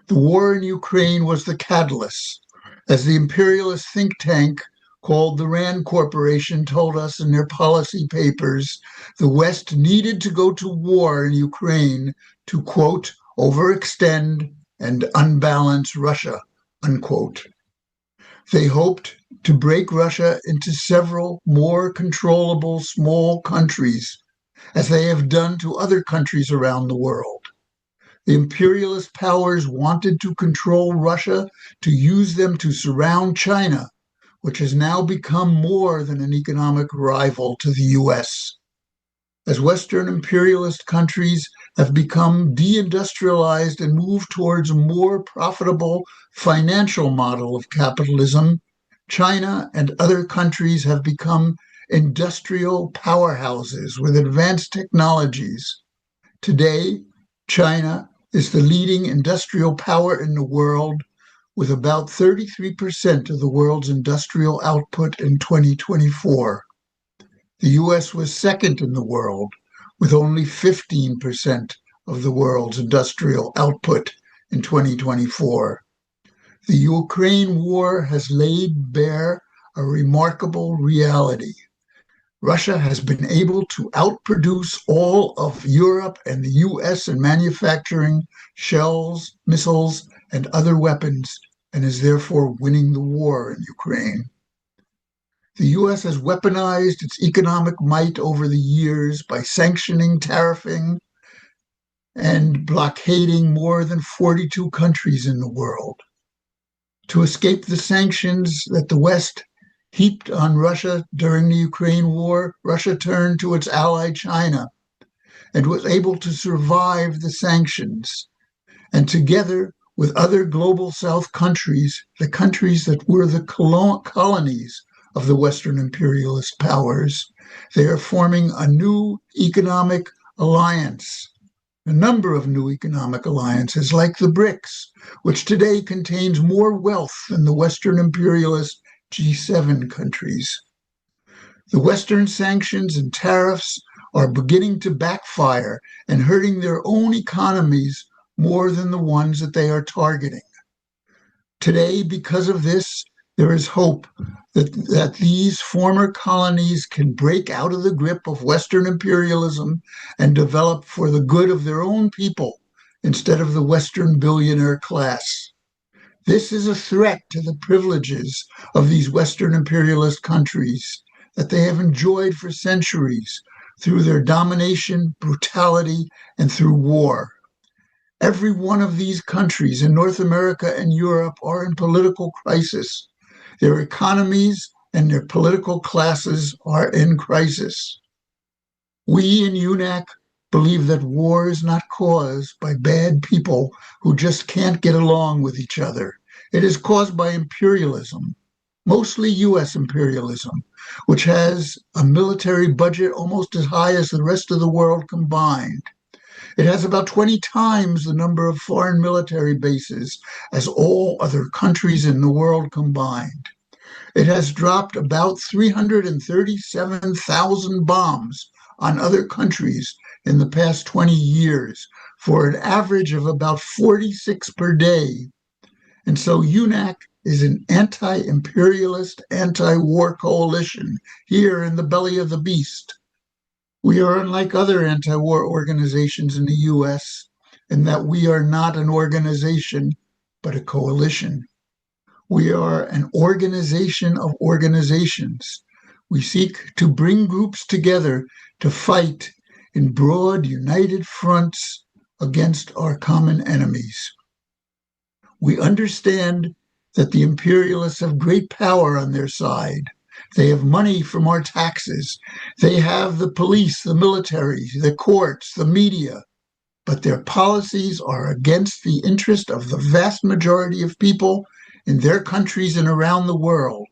The war in Ukraine was the catalyst, as the imperialist think tank called the Rand Corporation told us in their policy papers. The West needed to go to war in Ukraine to, quote, overextend and unbalance Russia, unquote. They hoped to break Russia into several more controllable small countries, as they have done to other countries around the world. The imperialist powers wanted to control Russia to use them to surround China, which has now become more than an economic rival to the US. As Western imperialist countries have become deindustrialized and moved towards a more profitable financial model of capitalism, China and other countries have become industrial powerhouses with advanced technologies. Today, China is the leading industrial power in the world, with about 33% of the world's industrial output in 2024. The US was second in the world, with only 15% of the world's industrial output in 2024. The Ukraine war has laid bare a remarkable reality. Russia has been able to outproduce all of Europe and the US in manufacturing shells, missiles, and other weapons, and is therefore winning the war in Ukraine. The US has weaponized its economic might over the years by sanctioning, tariffing, and blockading more than 42 countries in the world. To escape the sanctions that the West heaped on Russia during the Ukraine war, Russia turned to its ally China and was able to survive the sanctions. And together with other global South countries, the countries that were the colonies of the Western imperialist powers, they are forming a new economic alliance, a number of new economic alliances like the BRICS, which today contains more wealth than the Western imperialist G7 countries. The Western sanctions and tariffs are beginning to backfire and hurting their own economies more than the ones that they are targeting. Today, because of this, there is hope that these former colonies can break out of the grip of Western imperialism and develop for the good of their own people instead of the Western billionaire class. This is a threat to the privileges of these Western imperialist countries that they have enjoyed for centuries through their domination, brutality, and through war. Every one of these countries in North America and Europe are in political crisis. Their economies and their political classes are in crisis. We in UNAC believe that war is not caused by bad people who just can't get along with each other. It is caused by imperialism, mostly US imperialism, which has a military budget almost as high as the rest of the world combined. It has about 20 times the number of foreign military bases as all other countries in the world combined. It has dropped about 337,000 bombs on other countries in the past 20 years for an average of about 46 per day. And so UNAC is an anti-imperialist, anti-war coalition here in the belly of the beast. We are unlike other anti-war organizations in the US in that we are not an organization, but a coalition. We are an organization of organizations. We seek to bring groups together to fight in broad, united fronts against our common enemies. We understand that the imperialists have great power on their side. They have money from our taxes. They have the police, the military, the courts, the media. But their policies are against the interest of the vast majority of people in their countries and around the world.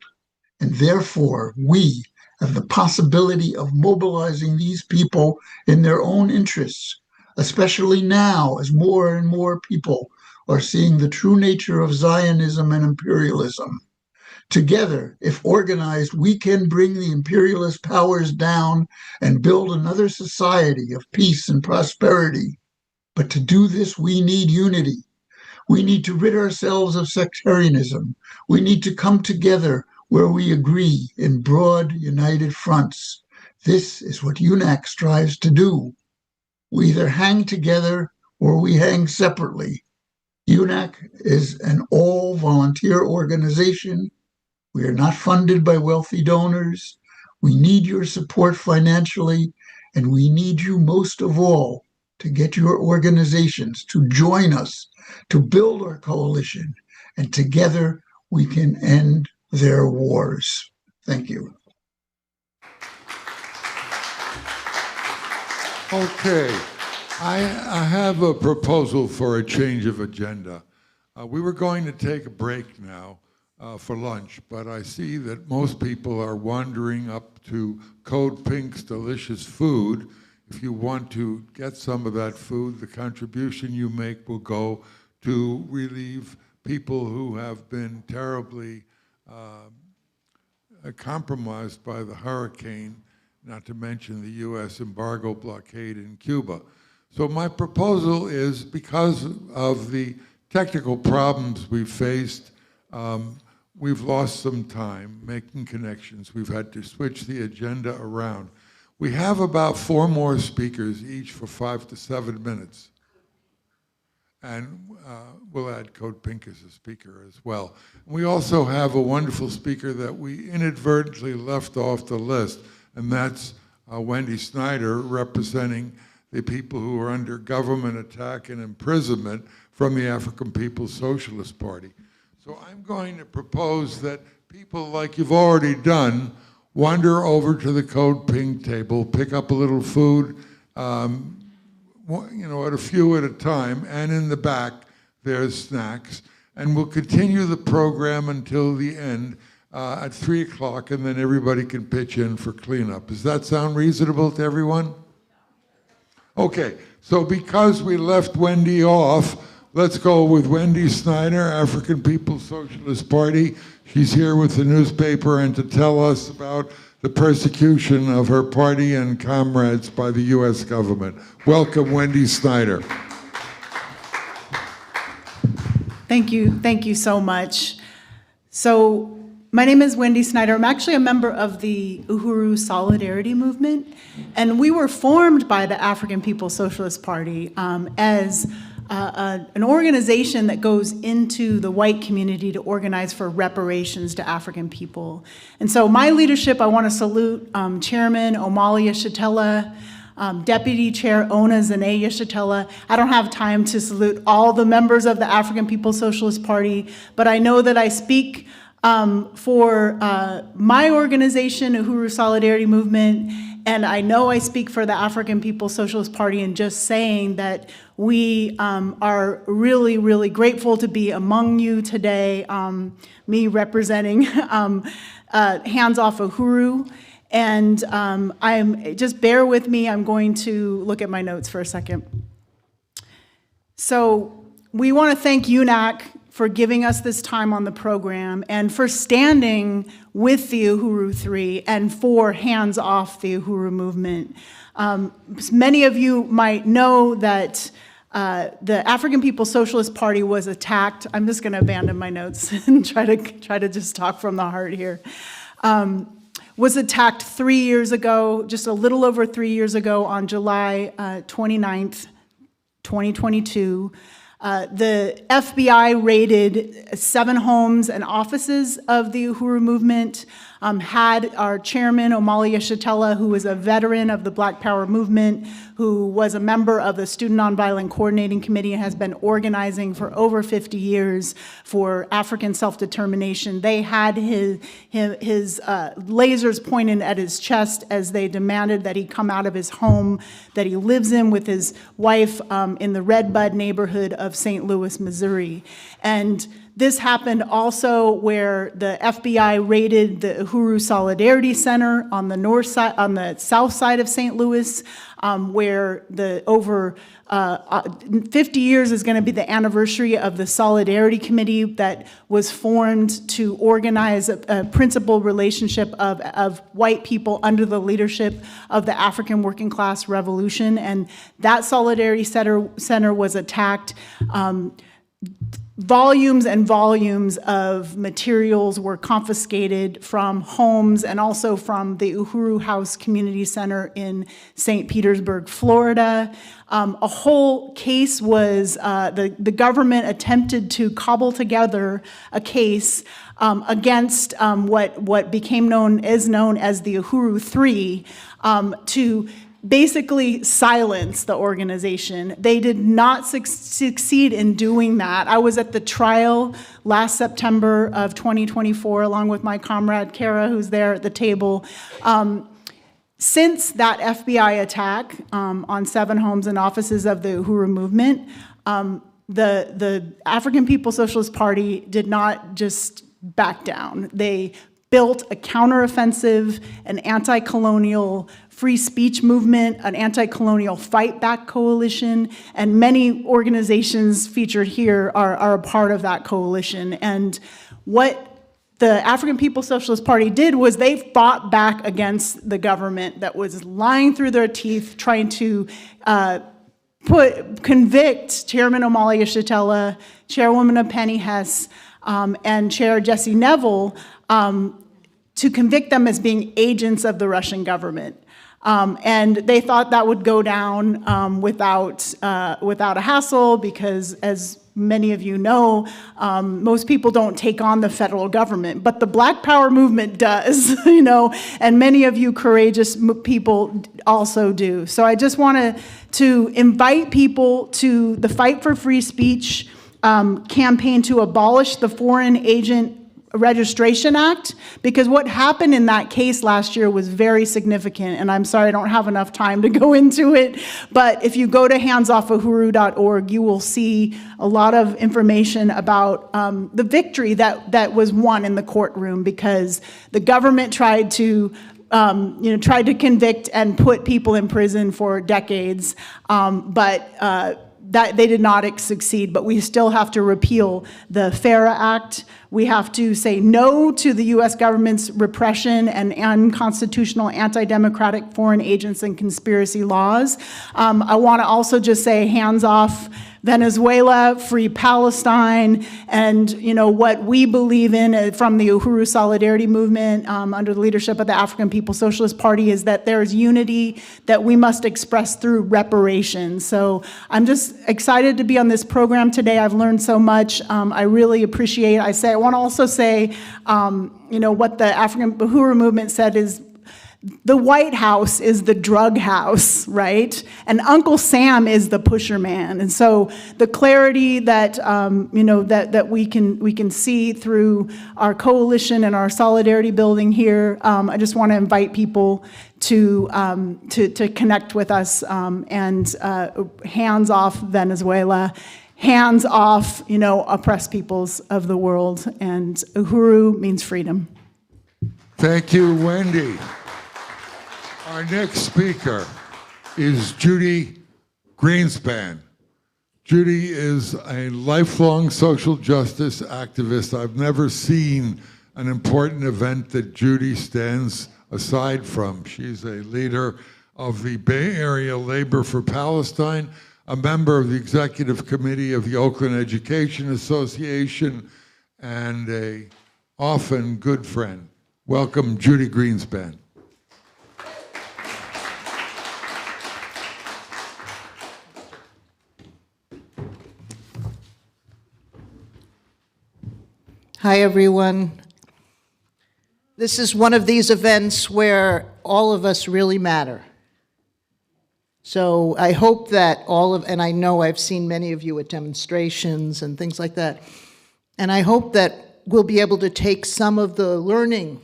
And therefore, we have the possibility of mobilizing these people in their own interests, especially now as more and more people are seeing the true nature of Zionism and imperialism. Together, if organized, we can bring the imperialist powers down and build another society of peace and prosperity. But to do this, we need unity. We need to rid ourselves of sectarianism. We need to come together where we agree in broad, united fronts. This is what UNAC strives to do. We either hang together or we hang separately. UNAC is an all-volunteer organization. We are not funded by wealthy donors. We need your support financially, and we need you most of all to get your organizations to join us, to build our coalition, and together we can end their wars. Thank you. Okay, I have a proposal for a change of agenda. We were going to take a break now for lunch, but I see that most people are wandering up to Code Pink's delicious food. If you want to get some of that food, the contribution you make will go to relieve people who have been terribly compromised by the hurricane, not to mention the U.S. embargo blockade in Cuba. So my proposal is, because of the technical problems we've faced, we've lost some time making connections. We've had to switch the agenda around. We have about 4 more speakers, each for 5 to 7 minutes. And we'll add Code Pink as a speaker as well. We also have a wonderful speaker that we inadvertently left off the list, and that's Wendy Snyder, representing the people who are under government attack and imprisonment from the African People's Socialist Party. So I'm going to propose that people, like you've already done, wander over to the Code Pink table, pick up a little food, at a few at a time, and in the back there's snacks, and we'll continue the program until the end at 3 o'clock, and then everybody can pitch in for cleanup. Does that sound reasonable to everyone? Okay, so because we left Wendy off, let's go with Wendy Snyder, African People's Socialist Party. She's here with the newspaper and to tell us about the persecution of her party and comrades by the U.S. government. Welcome, Wendy Snyder. Thank you so much. So my name is Wendy Snyder. I'm actually a member of the Uhuru Solidarity Movement, and we were formed by the African People's Socialist Party as an organization that goes into the white community to organize for reparations to African people. And so my leadership, I want to salute Chairman Omali Yeshitela, Deputy Chair Ona Zane Yeshitela. I don't have time to salute all the members of the African People's Socialist Party, but I know that I speak for my organization, Uhuru Solidarity Movement, and I know I speak for the African People's Socialist Party in just saying that we are really, really grateful to be among you today, me representing Hands Off Uhuru. And just bear with me, I'm going to look at my notes for a second. So we want to thank UNAC for giving us this time on the program and for standing with the Uhuru 3 and for Hands Off the Uhuru movement. Many of you might know that the African People's Socialist Party was attacked. I'm just going to abandon my notes and try to just talk from the heart here. Was attacked 3 years ago, just a little over 3 years ago, on July 29th, 2022. The FBI raided 7 homes and offices of the Uhuru movement. had our chairman, Omali Yeshitela, who was a veteran of the Black Power movement, who was a member of the Student Nonviolent Coordinating Committee and has been organizing for over 50 years for African self-determination. They had his lasers pointed at his chest as they demanded that he come out of his home that he lives in with his wife in the Red Bud neighborhood of St. Louis, Missouri. And this happened also where the FBI raided the Uhuru Solidarity Center on the north side, on the south side of St. Louis, where the over 50 years is going to be the anniversary of the Solidarity Committee that was formed to organize a principal relationship of white people under the leadership of the African working class revolution. And that Solidarity Center was attacked. Volumes and volumes of materials were confiscated from homes and also from the Uhuru House Community Center in St. Petersburg, Florida. A whole case was, the government attempted to cobble together a case against what became known as the Uhuru Three to basically silence the organization. They did not succeed in doing that. I was at the trial last September of 2024, along with my comrade Kara, who's there at the table. Since that FBI attack on 7 homes and offices of the Uhuru movement, the African People's Socialist Party did not just back down. They built a counteroffensive, an anti-colonial free speech movement, an anti-colonial fight back coalition, and many organizations featured here are a part of that coalition. And what the African People's Socialist Party did was they fought back against the government that was lying through their teeth, trying to convict Chairman Omali Yeshitela, Chairwoman Penny Hess, and Chair Jesse Neville to convict them as being agents of the Russian government. And they thought that would go down without a hassle because, as many of you know, most people don't take on the federal government, but the Black Power movement does, and many of you courageous people also do. So I just wanted to invite people to the Fight for Free Speech campaign to abolish the Foreign Agent Registration Act, because what happened in that case last year was very significant, and I'm sorry I don't have enough time to go into it, but if you go to handsoffuhuru.org, you will see a lot of information about the victory that was won in the courtroom, because the government tried to convict and put people in prison for decades, but that they did not succeed. But we still have to repeal the FARA Act. We have to say no to the U.S. government's repression and unconstitutional anti-democratic foreign agents and conspiracy laws. I want to also just say hands off Venezuela, free Palestine, and what we believe in from the Uhuru Solidarity movement under the leadership of the African People's Socialist Party is that there's unity that we must express through reparations. So I'm just excited to be on this program today. I've learned so much. I really appreciate it. I want to also say, what the African Uhuru movement said is, the White House is the drug house, right? And Uncle Sam is the pusher man. And so the clarity that that we can see through our coalition and our solidarity building here, I just want to invite people to connect with us and hands off Venezuela. Hands off, oppressed peoples of the world. And Uhuru means freedom. Thank you, Wendy. Our next speaker is Judy Greenspan. Judy is a lifelong social justice activist. I've never seen an important event that Judy stands aside from. She's a leader of the Bay Area Labor for Palestine, a member of the Executive Committee of the Oakland Education Association, and a often good friend. Welcome, Judy Greenspan. Hi, everyone. This is one of these events where all of us really matter. So I hope that and I know I've seen many of you at demonstrations and things like that, and I hope that we'll be able to take some of the learning.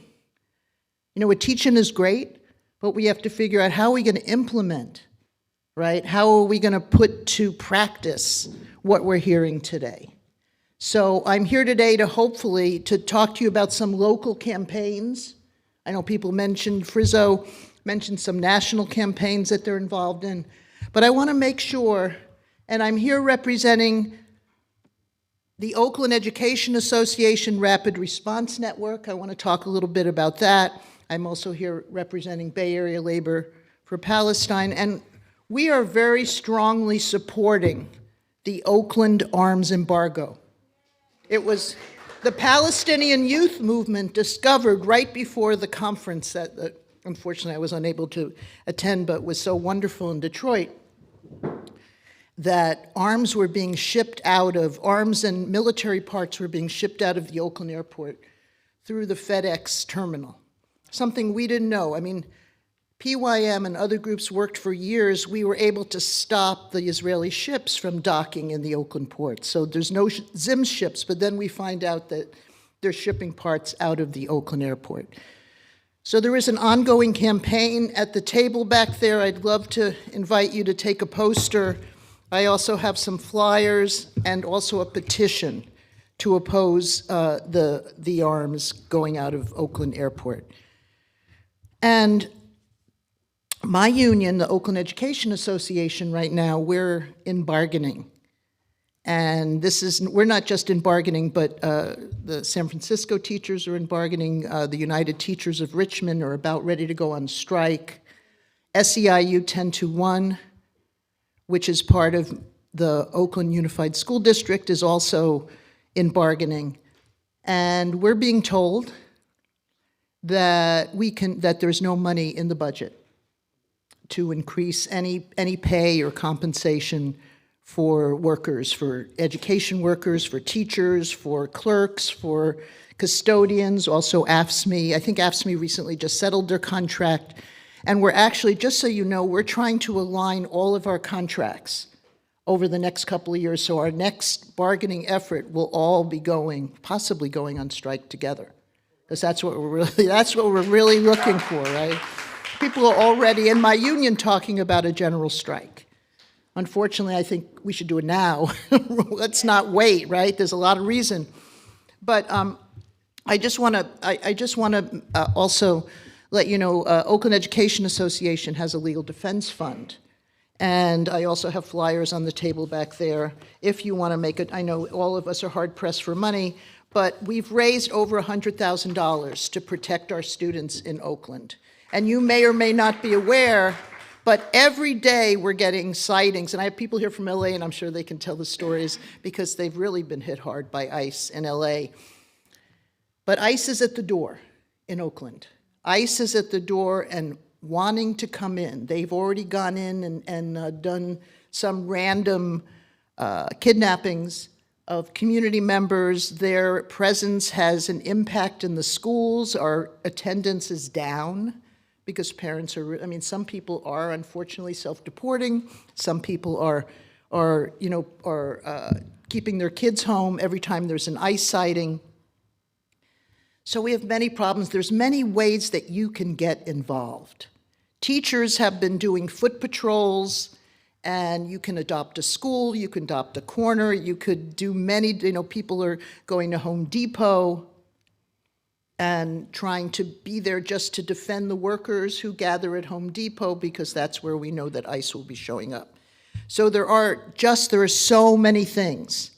You know, what teaching is great, but we have to figure out how are we going to implement, right? How are we going to put to practice what we're hearing today? So I'm here today to hopefully to talk to you about some local campaigns. I know people mentioned, Frizzo mentioned some national campaigns that they're involved in, but I want to make sure, and I'm here representing the Oakland Education Association Rapid Response Network. I want to talk a little bit about that. I'm also here representing Bay Area Labor for Palestine, and we are very strongly supporting the Oakland arms embargo. It was the Palestinian youth movement discovered right before the conference that unfortunately I was unable to attend, but was so wonderful in Detroit, that arms and military parts were being shipped out of the Oakland airport through the FedEx terminal. Something we didn't know. I mean, PYM and other groups worked for years. We were able to stop the Israeli ships from docking in the Oakland port. So there's no Zim ships, but then we find out that they're shipping parts out of the Oakland airport. So there is an ongoing campaign at the table back there. I'd love to invite you to take a poster. I also have some flyers and also a petition to oppose the arms going out of Oakland Airport. And my union, the Oakland Education Association, right now, we're in bargaining. And we're not just in bargaining, but the San Francisco teachers are in bargaining. The United Teachers of Richmond are about ready to go on strike. SEIU 1021, which is part of the Oakland Unified School District, is also in bargaining. And we're being told that there's no money in the budget to increase any pay or compensation for workers, for education workers, for teachers, for clerks, for custodians, also AFSCME. I think AFSCME recently just settled their contract. And we're actually, just so you know, we're trying to align all of our contracts over the next couple of years. So our next bargaining effort will all be possibly going on strike together. Because that's what we're really looking for, right? People are already in my union talking about a general strike. Unfortunately, I think we should do it now. Let's not wait, right? There's a lot of reason. But I just want to also let you know, Oakland Education Association has a legal defense fund. And I also have flyers on the table back there. If you want to make it, I know all of us are hard pressed for money, but we've raised over $100,000 to protect our students in Oakland. And you may or may not be aware, but every day we're getting sightings, and I have people here from LA, and I'm sure they can tell the stories because they've really been hit hard by ICE in LA. But ICE is at the door in Oakland. ICE is at the door and wanting to come in. They've already gone in and done some random kidnappings of community members. Their presence has an impact in the schools. Our attendance is down because parents are, some people are unfortunately self-deporting. Some people are keeping their kids home every time there's an ICE sighting. So we have many problems. There's many ways that you can get involved. Teachers have been doing foot patrols, and you can adopt a school, you can adopt a corner, you could do many, people are going to Home Depot and trying to be there just to defend the workers who gather at Home Depot because that's where we know that ICE will be showing up. So there are so many things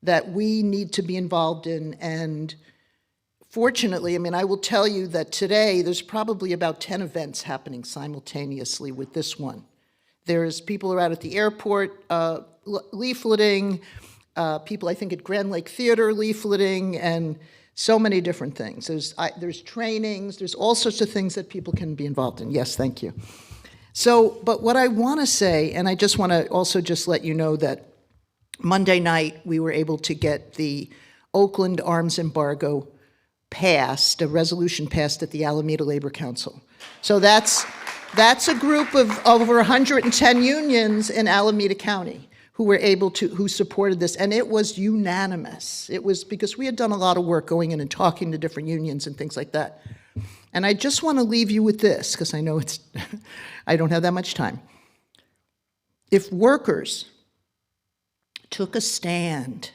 that we need to be involved in, and fortunately, I will tell you that today there's probably about 10 events happening simultaneously with this one. People are out at the airport leafleting, people I think at Grand Lake Theater leafleting, and so many different things. There's trainings, there's all sorts of things that people can be involved in. Yes, thank you. So, but what I want to say, and I just want to also just let you know that Monday night we were able to get the Oakland arms embargo passed, a resolution passed at the Alameda Labor Council. So that's a group of over 110 unions in Alameda County who supported this, and it was unanimous. It was because we had done a lot of work going in and talking to different unions and things like that. And I just want to leave you with this, because I know I don't have that much time. If workers took a stand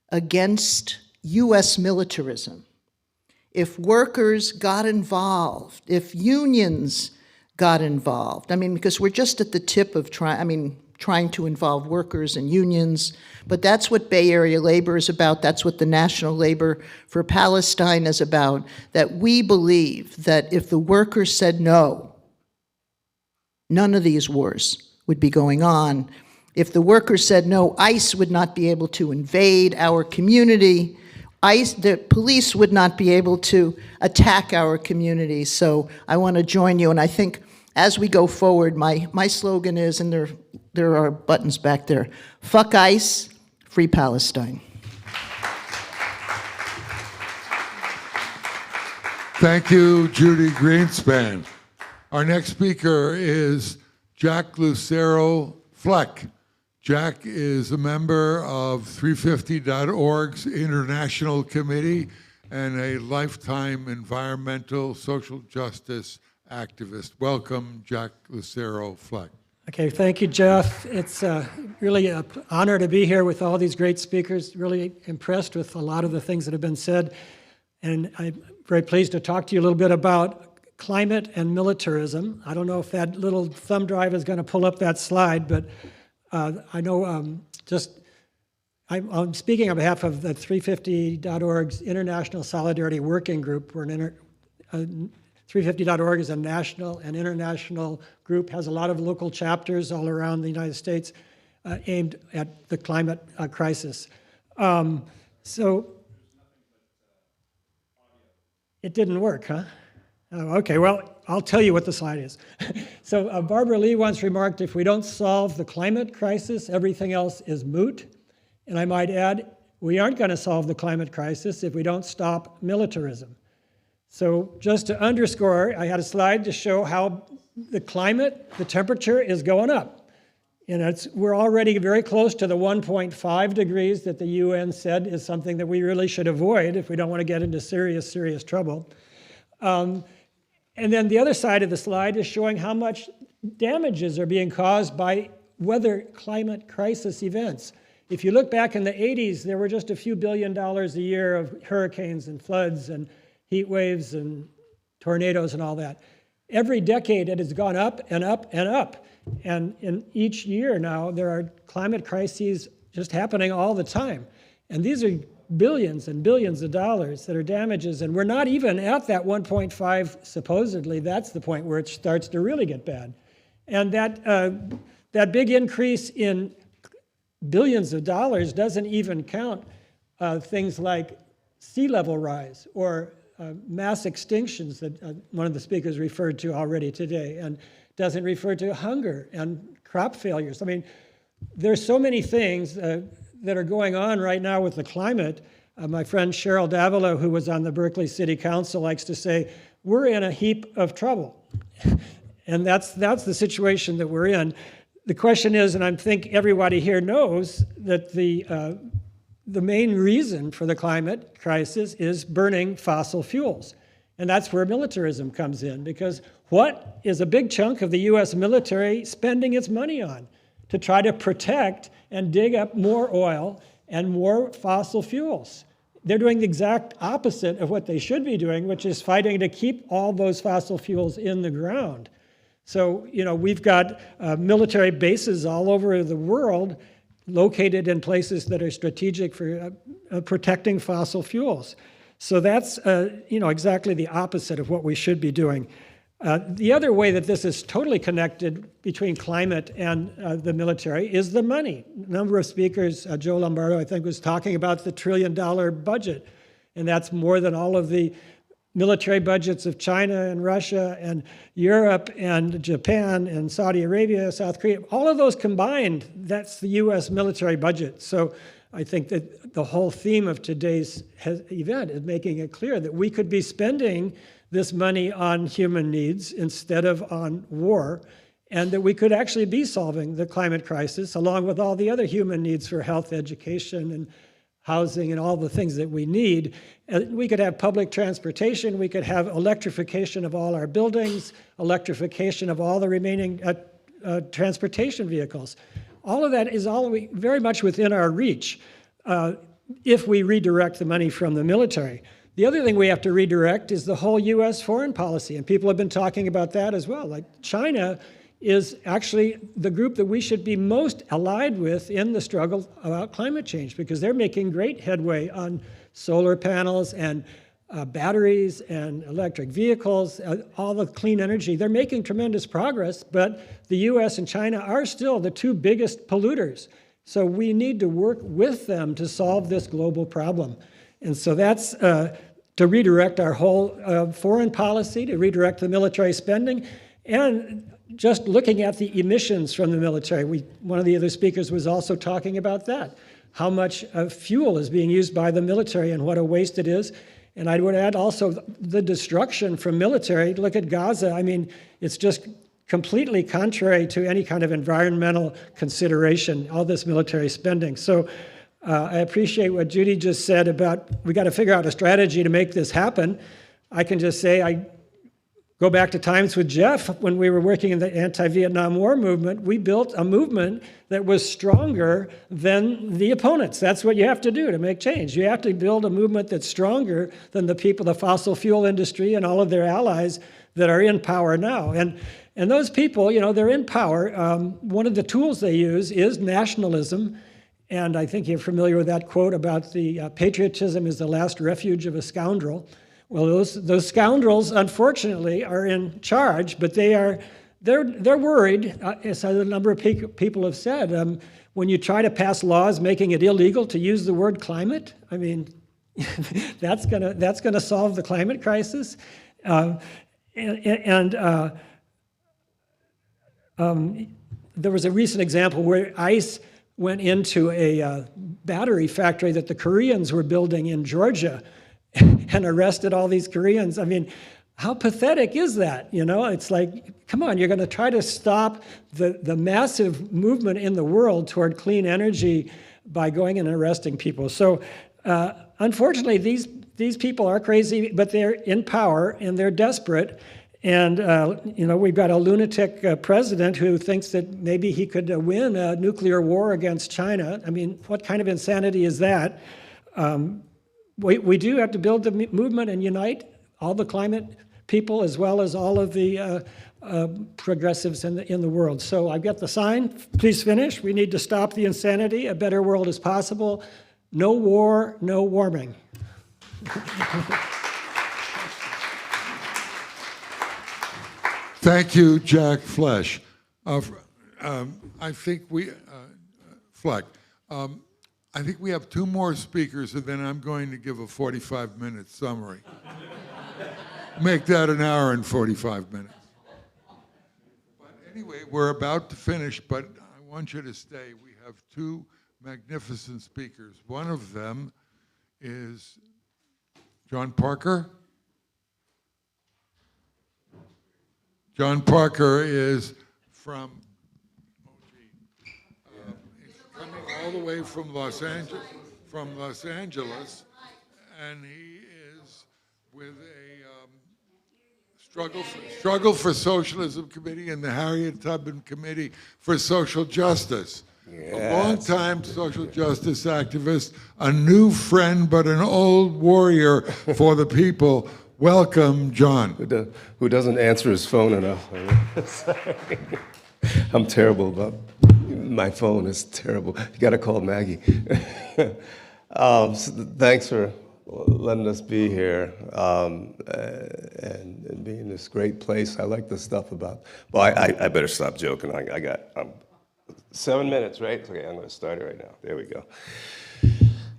against US militarism, if workers got involved, if unions got involved, because we're just at the tip of trying to involve workers and unions, but that's what Bay Area labor is about. That's what the National Labor for Palestine is about, that we believe that if the workers said no, none of these wars would be going on. If the workers said no, ICE would not be able to invade our community. The police would not be able to attack our community. So I want to join you, and I think as we go forward, my slogan is, and there are buttons back there, fuck ICE, free Palestine. Thank you, Judy Greenspan. Our next speaker is Jack Lucero Fleck. Jack is a member of 350.org's International Committee and a lifetime environmental social justice activist. Welcome, Jack Lucero Fleck. Okay, thank you, Jeff. It's really an honor to be here with all these great speakers. Really impressed with a lot of the things that have been said. And I'm very pleased to talk to you a little bit about climate and militarism. I don't know if that little thumb drive is going to pull up that slide, but I know I'm speaking on behalf of the 350.org's International Solidarity Working Group. We're 350.org is a national and international group, has a lot of local chapters all around the United States aimed at the climate crisis. So it didn't work, huh? Oh, okay, well, I'll tell you what the slide is. So Barbara Lee once remarked, if we don't solve the climate crisis, everything else is moot. And I might add, we aren't going to solve the climate crisis if we don't stop militarism. So just to underscore, I had a slide to show how the climate, the temperature is going up. And we're already very close to the 1.5 degrees that the UN said is something that we really should avoid if we don't want to get into serious, serious trouble. And then the other side of the slide is showing how much damages are being caused by weather climate crisis events. If you look back in the 80s, there were just a few $1 billion a year of hurricanes and floods and heat waves and tornadoes and all that. Every decade it has gone up and up and up. And in each year now, there are climate crises just happening all the time. And these are billions and billions of dollars that are damages, and we're not even at that 1.5 supposedly. That's the point where it starts to really get bad. And that big increase in billions of dollars doesn't even count things like sea level rise or mass extinctions that one of the speakers referred to already today, and doesn't refer to hunger and crop failures. I mean, there's so many things that are going on right now with the climate. My friend Cheryl Davila, who was on the Berkeley City Council, likes to say, we're in a heap of trouble. And that's the situation that we're in. The question is, and I think everybody here knows, that the main reason for the climate crisis is burning fossil fuels. And that's where militarism comes in, because what is a big chunk of the US military spending its money on? To try to protect and dig up more oil and more fossil fuels. They're doing the exact opposite of what they should be doing, which is fighting to keep all those fossil fuels in the ground. So, we've got military bases all over the world located in places that are strategic for protecting fossil fuels. So that's, exactly the opposite of what we should be doing. The other way that this is totally connected between climate and the military is the money. A number of speakers, Joe Lombardo, I think, was talking about the $1 trillion budget. And that's more than all of the military budgets of China and Russia and Europe and Japan and Saudi Arabia, South Korea. All of those combined, that's the US military budget. So I think that the whole theme of today's event is making it clear that we could be spending this money on human needs instead of on war, and that we could actually be solving the climate crisis along with all the other human needs for health, education, and housing, and all the things that we need. We could have public transportation, we could have electrification of all our buildings, electrification of all the remaining transportation vehicles. All of that is very much within our reach if we redirect the money from the military. The other thing we have to redirect is the whole US foreign policy, and people have been talking about that as well. Like China is actually the group that we should be most allied with in the struggle about climate change, because they're making great headway on solar panels and batteries and electric vehicles, all the clean energy. They're making tremendous progress, but the US and China are still the two biggest polluters. So we need to work with them to solve this global problem. And so that's to redirect our whole foreign policy, to redirect the military spending, and just looking at the emissions from the military. One of the other speakers was also talking about that, how much fuel is being used by the military and what a waste it is. And I would add also the destruction from military. Look at Gaza. I mean, it's just completely contrary to any kind of environmental consideration, all this military spending. So I appreciate what Judy just said about we got to figure out a strategy to make this happen. I can just say I go back to times with Jeff when we were working in the anti-Vietnam War movement. We built a movement that was stronger than the opponents. That's what you have to do to make change. You have to build a movement that's stronger than the people, the fossil fuel industry and all of their allies that are in power now. And those people, you know, they're in power. One of the tools they use is nationalism. And I think you're familiar with that quote about the patriotism is the last refuge of a scoundrel. Well, those scoundrels, unfortunately, are in charge, but they're worried, as a number of people have said. When you try to pass laws making it illegal to use the word climate, I mean, that's gonna solve the climate crisis. There was a recent example where ICE went into a battery factory that the Koreans were building in Georgia and arrested all these Koreans. I mean, how pathetic is that? You know, it's like, come on, you're going to try to stop the massive movement in the world toward clean energy by going and arresting people. So unfortunately, these people are crazy, but they're in power and they're desperate. And, you know, we've got a lunatic president who thinks that maybe he could win a nuclear war against China. I mean, what kind of insanity is that? We do have to build the movement and unite all the climate people as well as all of the progressives in the world. So I've got the sign, please finish. We need to stop the insanity. A better world is possible. No war, no warming. Thank you, Jack Flesch. I think Fleck. I think we have two more speakers, and then I'm going to give a 45-minute summary. Make that an hour and 45 minutes. But anyway, we're about to finish, but I want you to stay. We have two magnificent speakers. One of them is John Parker. John Parker is from all the way from Los Angeles, and he is with a Struggle for Socialism Committee and the Harriet Tubman Committee for Social Justice. Yes. A long-time social justice activist, a new friend, but an old warrior for the people. Welcome, John. Who doesn't answer his phone enough. Sorry. I'm terrible about my phone. It's terrible. You got to call Maggie. So thanks for letting us be here and be in this great place. I like the stuff about. Well, I better stop joking. I got 7 minutes, right? Okay, I'm going to start it right now. There we go.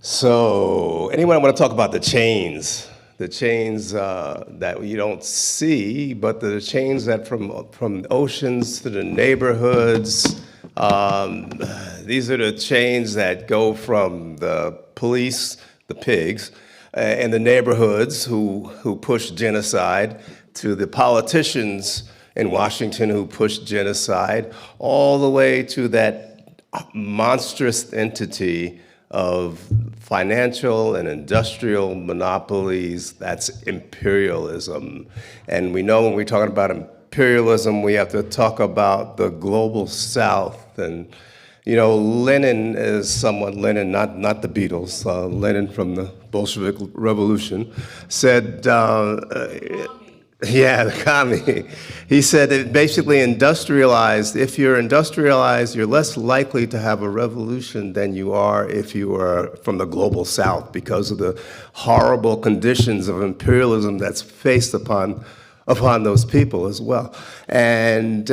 So, anyone want to talk about the chains? The chains that you don't see, but the chains that from oceans to the neighborhoods, These are the chains that go from the police, the pigs, in the neighborhoods who push genocide, to the politicians in Washington who push genocide, all the way to that monstrous entity of financial and industrial monopolies. That's imperialism. And we know when we're talking about imperialism, we have to talk about the global South. And you know, Lenin is someone, Lenin, not the Beatles, Lenin from the Bolshevik Revolution, said, yeah, the commie. He said that basically industrialized, if you're industrialized, you're less likely to have a revolution than you are if you are from the global South, because of the horrible conditions of imperialism that's faced upon those people as well. And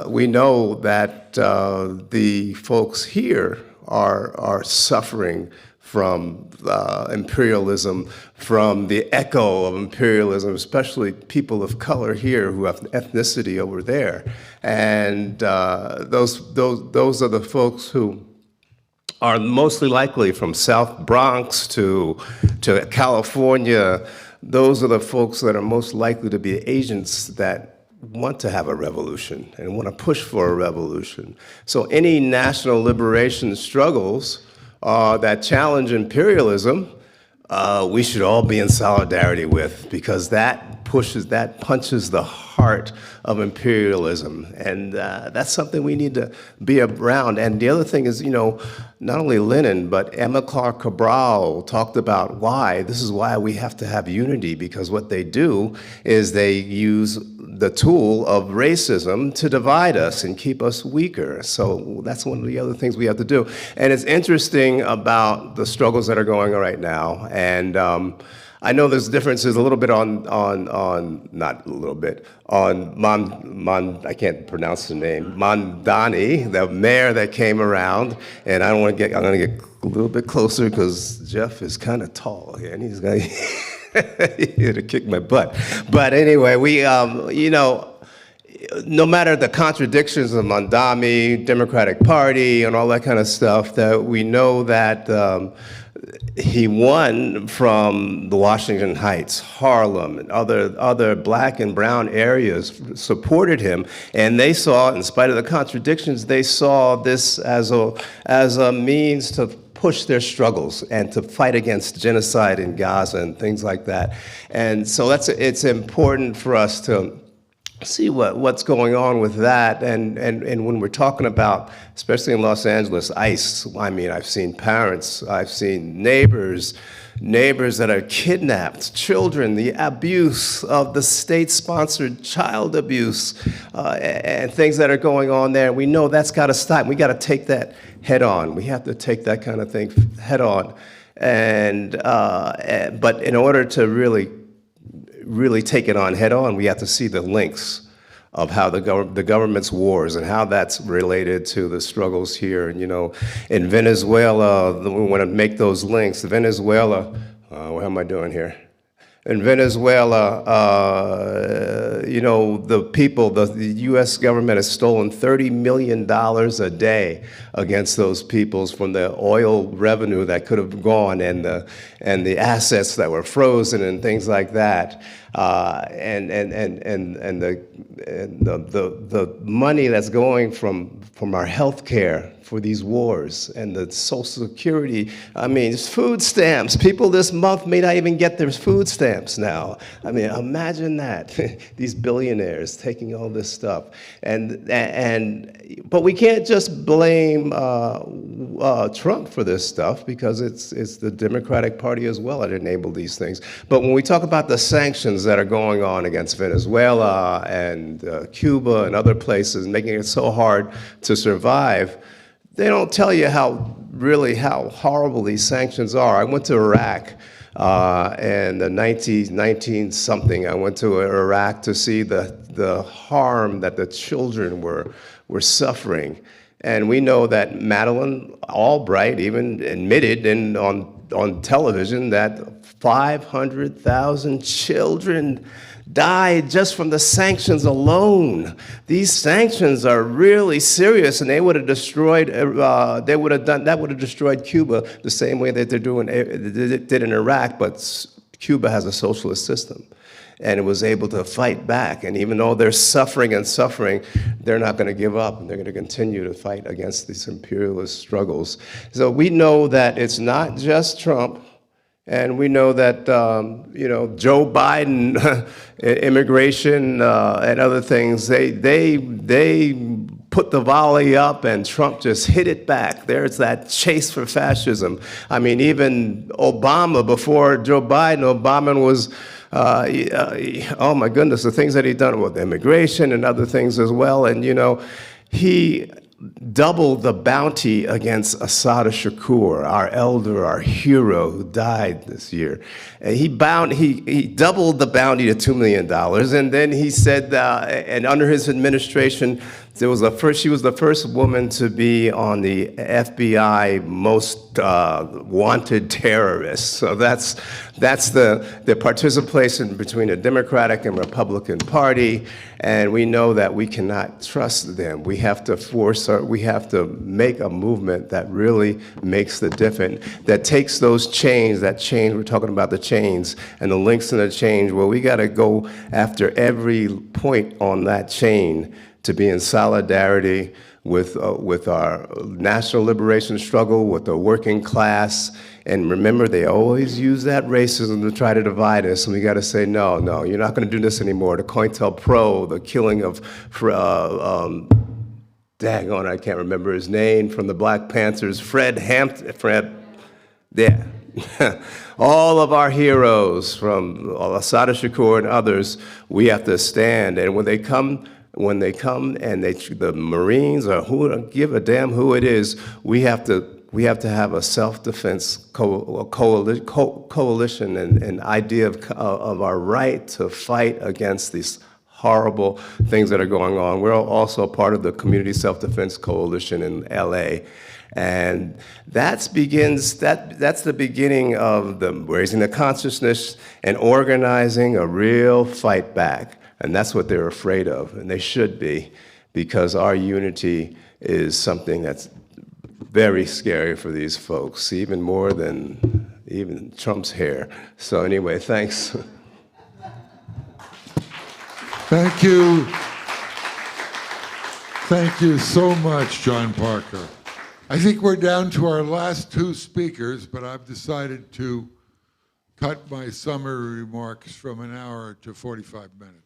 we know that the folks here are suffering from imperialism, from the echo of imperialism, especially people of color here who have ethnicity over there. And those are the folks who are mostly likely from South Bronx to California. Those are the folks that are most likely to be agents that want to have a revolution and want to push for a revolution. So any national liberation struggles that challenge imperialism, we should all be in solidarity with, because that punches the heart of imperialism. And that's something we need to be around. And the other thing is, you know, not only Lenin, but Amilcar Cabral talked about this is why we have to have unity, because what they do is they use the tool of racism to divide us and keep us weaker. So that's one of the other things we have to do. And it's interesting about the struggles that are going on right now. And I know there's differences a little bit on not a little bit, on I can't pronounce the name, Mondani, the mayor that came around. And I'm gonna get a little bit closer because Jeff is kind of tall here and he's gonna, here to kick my butt. But anyway, we, you know, no matter the contradictions of Mondani, Democratic Party, and all that kind of stuff, that we know that he won from the Washington Heights, Harlem, and other black and brown areas supported him, and they saw, in spite of the contradictions, they saw this as a means to push their struggles and to fight against genocide in Gaza and things like that. And so it's important for us to see what's going on with that. And when we're talking about, especially in Los Angeles, ICE, I mean, I've seen parents, I've seen neighbors that are kidnapped, children, the abuse of the state-sponsored child abuse, and things that are going on there. We know that's got to stop. We got to take that head on. We have to take that kind of thing head on. But in order to really take it on head on, we have to see the links of how the government's wars and how that's related to the struggles here. And, you know, in Venezuela, we want to make those links. Venezuela, what am I doing here? In Venezuela, you know, the U.S. government has stolen $30 million a day against those peoples from the oil revenue that could have gone, and the assets that were frozen and things like that, and the money that's going from our health care for these wars, and the Social Security. I mean, it's food stamps. People this month may not even get their food stamps now. I mean, imagine that. These billionaires taking all this stuff. But we can't just blame Trump for this stuff, because it's the Democratic Party as well that enabled these things. But when we talk about the sanctions that are going on against Venezuela and Cuba and other places, making it so hard to survive, they don't tell you how horrible these sanctions are. I went to Iraq in the 19-something. I went to Iraq to see the harm that the children were suffering. And we know that Madeleine Albright even admitted on on television that 500,000 children died just from the sanctions alone. These sanctions are really serious, and they would have destroyed. That would have destroyed Cuba the same way that they did in Iraq. But Cuba has a socialist system, and it was able to fight back. And even though they're suffering and suffering, they're not going to give up, and they're going to continue to fight against these imperialist struggles. So we know that it's not just Trump. And we know that, Joe Biden, immigration and other things, they put the volley up and Trump just hit it back. There's that chase for fascism. I mean, even Obama, before Joe Biden, Obama was, oh my goodness, the things that he'd done with immigration and other things as well. And, he doubled the bounty against Assad Shakur, our elder, our hero who died this year. And he doubled the bounty to $2 million. And then he said, and under his administration, she was the first woman to be on the FBI most wanted terrorists. So that's the participation between the Democratic and Republican Party. And we know that we cannot trust them. We have to make a movement that really makes the difference, that takes those chains, we're talking about the chains and the links in the chain, well, we got to go after every point on that chain to be in solidarity with our national liberation struggle, with the working class. And remember, they always use that racism to try to divide us, and we got to say, no, you're not going to do this anymore. The COINTELPRO, the killing of, daggone, I can't remember his name, from the Black Panthers, Fred, yeah. All of our heroes, from Assad Shakur and others, we have to stand. And when they come and the Marines, or who, give a damn who it is, we have to have a self-defense coalition and idea of our right to fight against these horrible things that are going on. We're also part of the Community Self-Defense Coalition in LA. And that's the beginning of raising the consciousness and organizing a real fight back. And that's what they're afraid of, and they should be, because our unity is something that's very scary for these folks, even more than even Trump's hair. So anyway, thanks. Thank you. Thank you so much, John Parker. I think we're down to our last two speakers, but I've decided to cut my summary remarks from an hour to 45 minutes.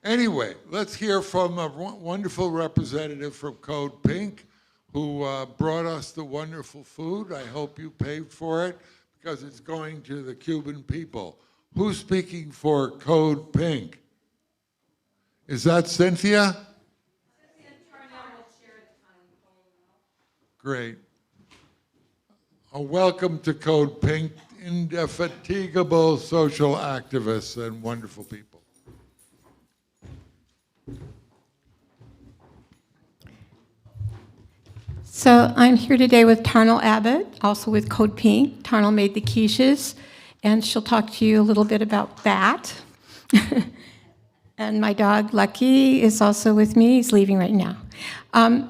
Anyway, let's hear from a wonderful representative from Code Pink who brought us the wonderful food. I hope you paid for it because it's going to the Cuban people. Who's speaking for Code Pink? Is that Cynthia? Great. A welcome to Code Pink, indefatigable social activists and wonderful people. So I'm here today with Tarnal Abbott, also with Code Pink. Tarnal made the quiches, and she'll talk to you a little bit about that. And my dog, Lucky, is also with me. He's leaving right now.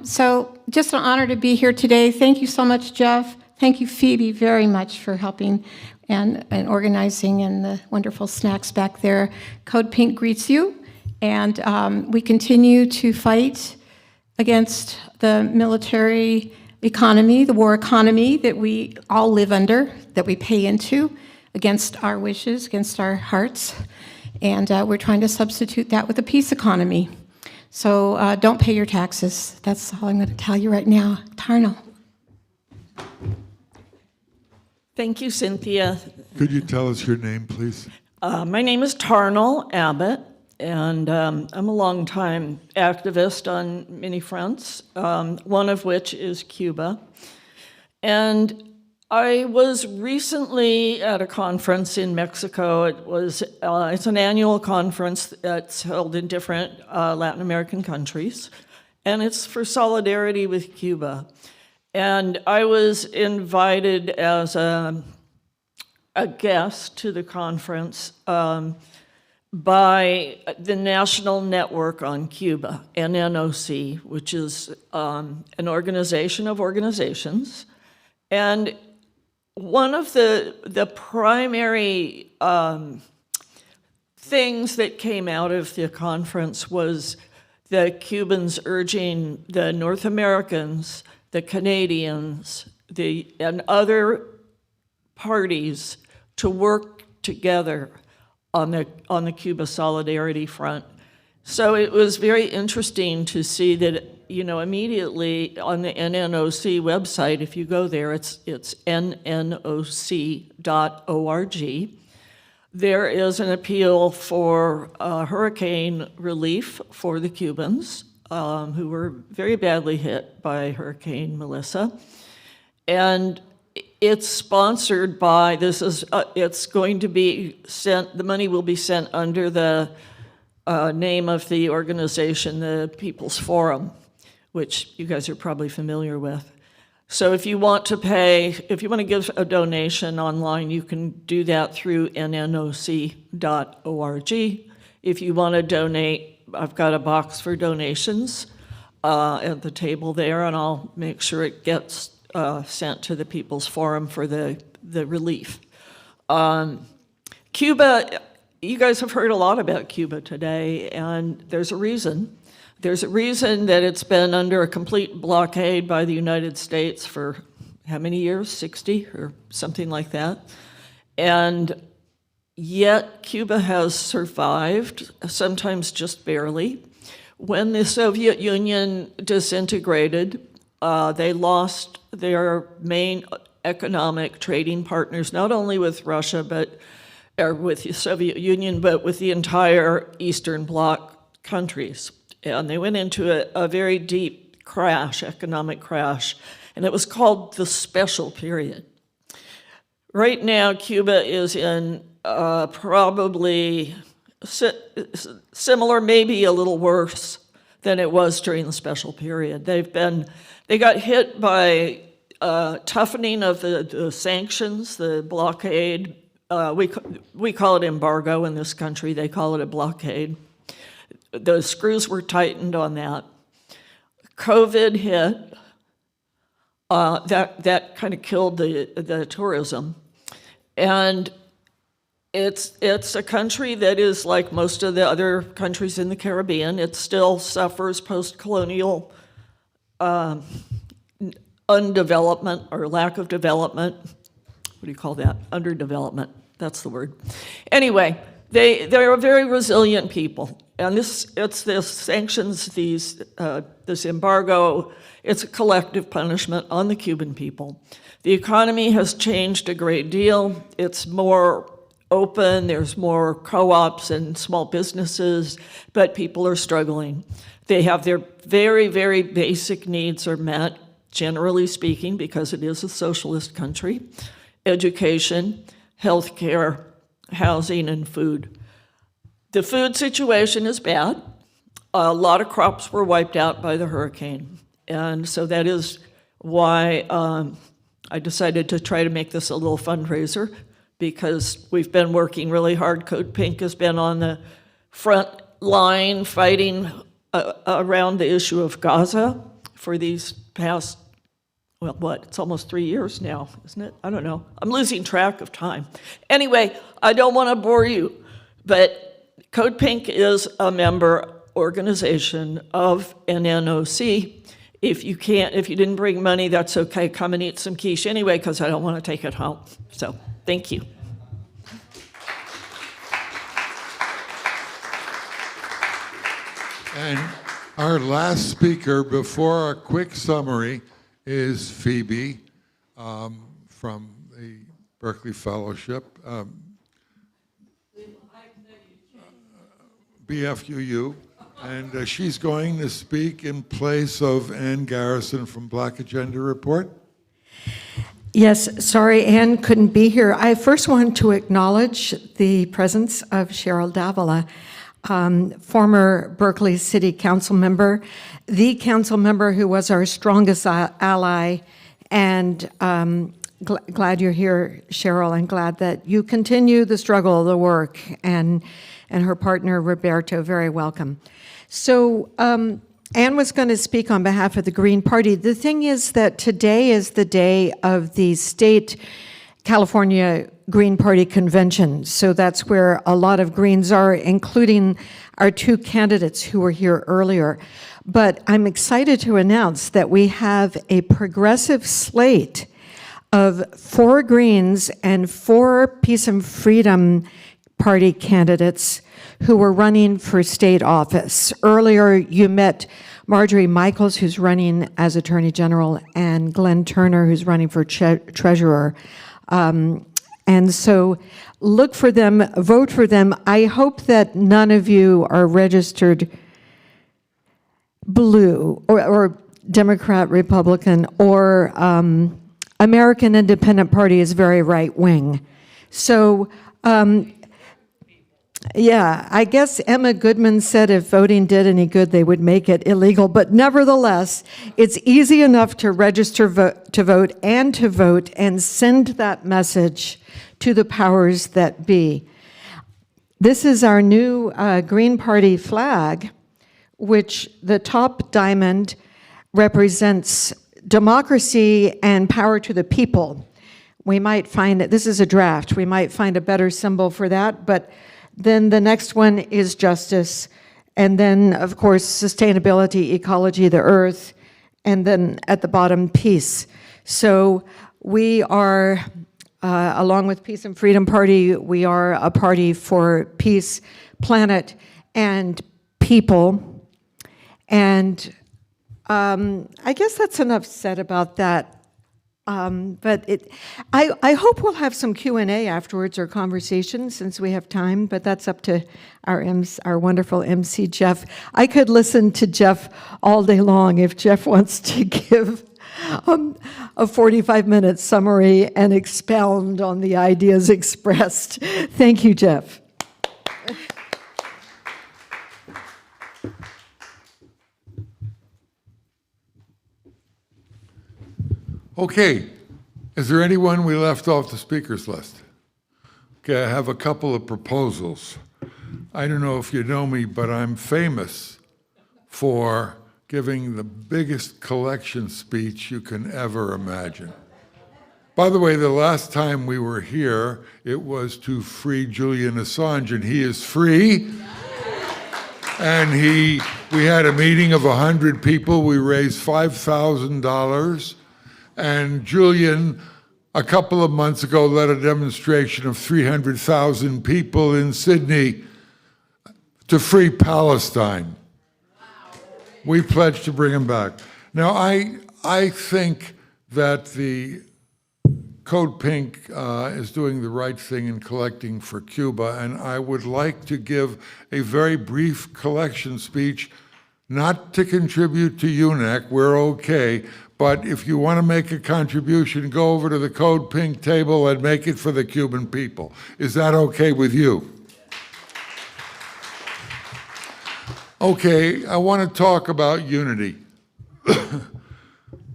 So just an honor to be here today. Thank you so much, Jeff. Thank you, Phoebe, very much for helping and organizing and the wonderful snacks back there. Code Pink greets you, and we continue to fight against the military economy, the war economy that we all live under, that we pay into, against our wishes, against our hearts. And we're trying to substitute that with a peace economy. So don't pay your taxes. That's all I'm going to tell you right now. Tarnal. Thank you, Cynthia. Could you tell us your name, please? My name is Tarnal Abbott, and I'm a longtime activist on many fronts, one of which is Cuba. And I was recently at a conference in Mexico. It's an annual conference that's held in different Latin American countries, and it's for solidarity with Cuba. And I was invited as a guest to the conference by the National Network on Cuba, NNOC, which is an organization of organizations. And one of the primary things that came out of the conference was the Cubans urging the North Americans, the Canadians, and other parties to work together on the Cuba Solidarity Front. So it was very interesting to see that, you know, immediately on the NNOC website, if you go there, it's nnOC.org. There is an appeal for hurricane relief for the Cubans who were very badly hit by Hurricane Melissa. And it's sponsored by, it's going to be sent, the money will be sent under the name of the organization, the People's Forum, which you guys are probably familiar with. So if you want to give a donation online, you can do that through nnOC.org. If you want to donate, I've got a box for donations at the table there, and I'll make sure it gets sent to the People's Forum for the relief. Cuba, you guys have heard a lot about Cuba today, and there's a reason. There's a reason that it's been under a complete blockade by the United States for how many years? 60 or something like that. And yet Cuba has survived, sometimes just barely. When the Soviet Union disintegrated, they lost their main economic trading partners, not only with Russia, or with the Soviet Union, but with the entire Eastern Bloc countries. And they went into a very deep crash, economic crash, and it was called the Special Period. Right now, Cuba is in probably similar, maybe a little worse than it was during the Special Period. They got hit by toughening of the sanctions, the blockade. We call it embargo in this country. They call it a blockade. The screws were tightened on that. COVID hit. That kind of killed the tourism. And it's a country that is like most of the other countries in the Caribbean. It still suffers post-colonial undevelopment or lack of development. What do you call that? Underdevelopment. That's the word. Anyway, they're a very resilient people. And this sanctions, this embargo, it's a collective punishment on the Cuban people. The economy has changed a great deal. It's more open, there's more co-ops and small businesses, but people are struggling. They have their very, very basic needs are met, generally speaking, because it is a socialist country. Education, healthcare, housing, and food. The food situation is bad. A lot of crops were wiped out by the hurricane. And so that is why I decided to try to make this a little fundraiser, because we've been working really hard. Code Pink has been on the front line fighting around the issue of Gaza for these past, it's almost 3 years now, isn't it? I don't know. I'm losing track of time. Anyway, I don't want to bore you, but Code Pink is a member organization of NNOC. If you didn't bring money, that's okay. Come and eat some quiche anyway, because I don't want to take it home. So, thank you. And our last speaker before a quick summary is Phoebe from the Berkeley Fellowship. BFUU, and she's going to speak in place of Ann Garrison from Black Agenda Report. Yes, sorry, Ann couldn't be here. I first want to acknowledge the presence of Cheryl Davila, former Berkeley City Council member, the council member who was our strongest ally And glad you're here, Cheryl, and glad that you continue the struggle, the work, and her partner, Roberto, very welcome. So Anne was going to speak on behalf of the Green Party. The thing is that today is the day of the state California Green Party convention. So that's where a lot of Greens are, including our two candidates who were here earlier. But I'm excited to announce that we have a progressive slate of 4 Greens and 4 Peace and Freedom Party candidates who were running for state office. Earlier, you met Marjorie Michaels, who's running as Attorney General, and Glenn Turner, who's running for Treasurer. And so look for them, vote for them. I hope that none of you are registered blue or Democrat, Republican, or American Independent Party is very right-wing. So, yeah, I guess Emma Goodman said if voting did any good, they would make it illegal. But nevertheless, it's easy enough to register to vote and send that message to the powers that be. This is our new Green Party flag, which the top diamond represents democracy and power to the people. We might find that this is a draft. We might find a better symbol for that, but then the next one is justice, and then, of course, sustainability, ecology, the earth, and then at the bottom, peace. So we are, along with Peace and Freedom Party, we are a party for peace, planet, and people. And I guess that's enough said about that. But I hope we'll have some Q&A afterwards or conversation since we have time, but that's up to our wonderful MC, Jeff. I could listen to Jeff all day long if Jeff wants to give a 45-minute summary and expound on the ideas expressed. Thank you, Jeff. Okay, is there anyone we left off the speakers list? Okay, I have a couple of proposals. I don't know if you know me, but I'm famous for giving the biggest collection speech you can ever imagine. By the way, the last time we were here, it was to free Julian Assange, and he is free. And we had a meeting of 100 people. We raised $5,000. And Julian, a couple of months ago, led a demonstration of 300,000 people in Sydney to free Palestine. We pledged to bring him back. Now, I think that the Code Pink is doing the right thing in collecting for Cuba, and I would like to give a very brief collection speech, not to contribute to UNEC, we're okay, but if you want to make a contribution, go over to the Code Pink table and make it for the Cuban people. Is that okay with you? Okay, I want to talk about unity.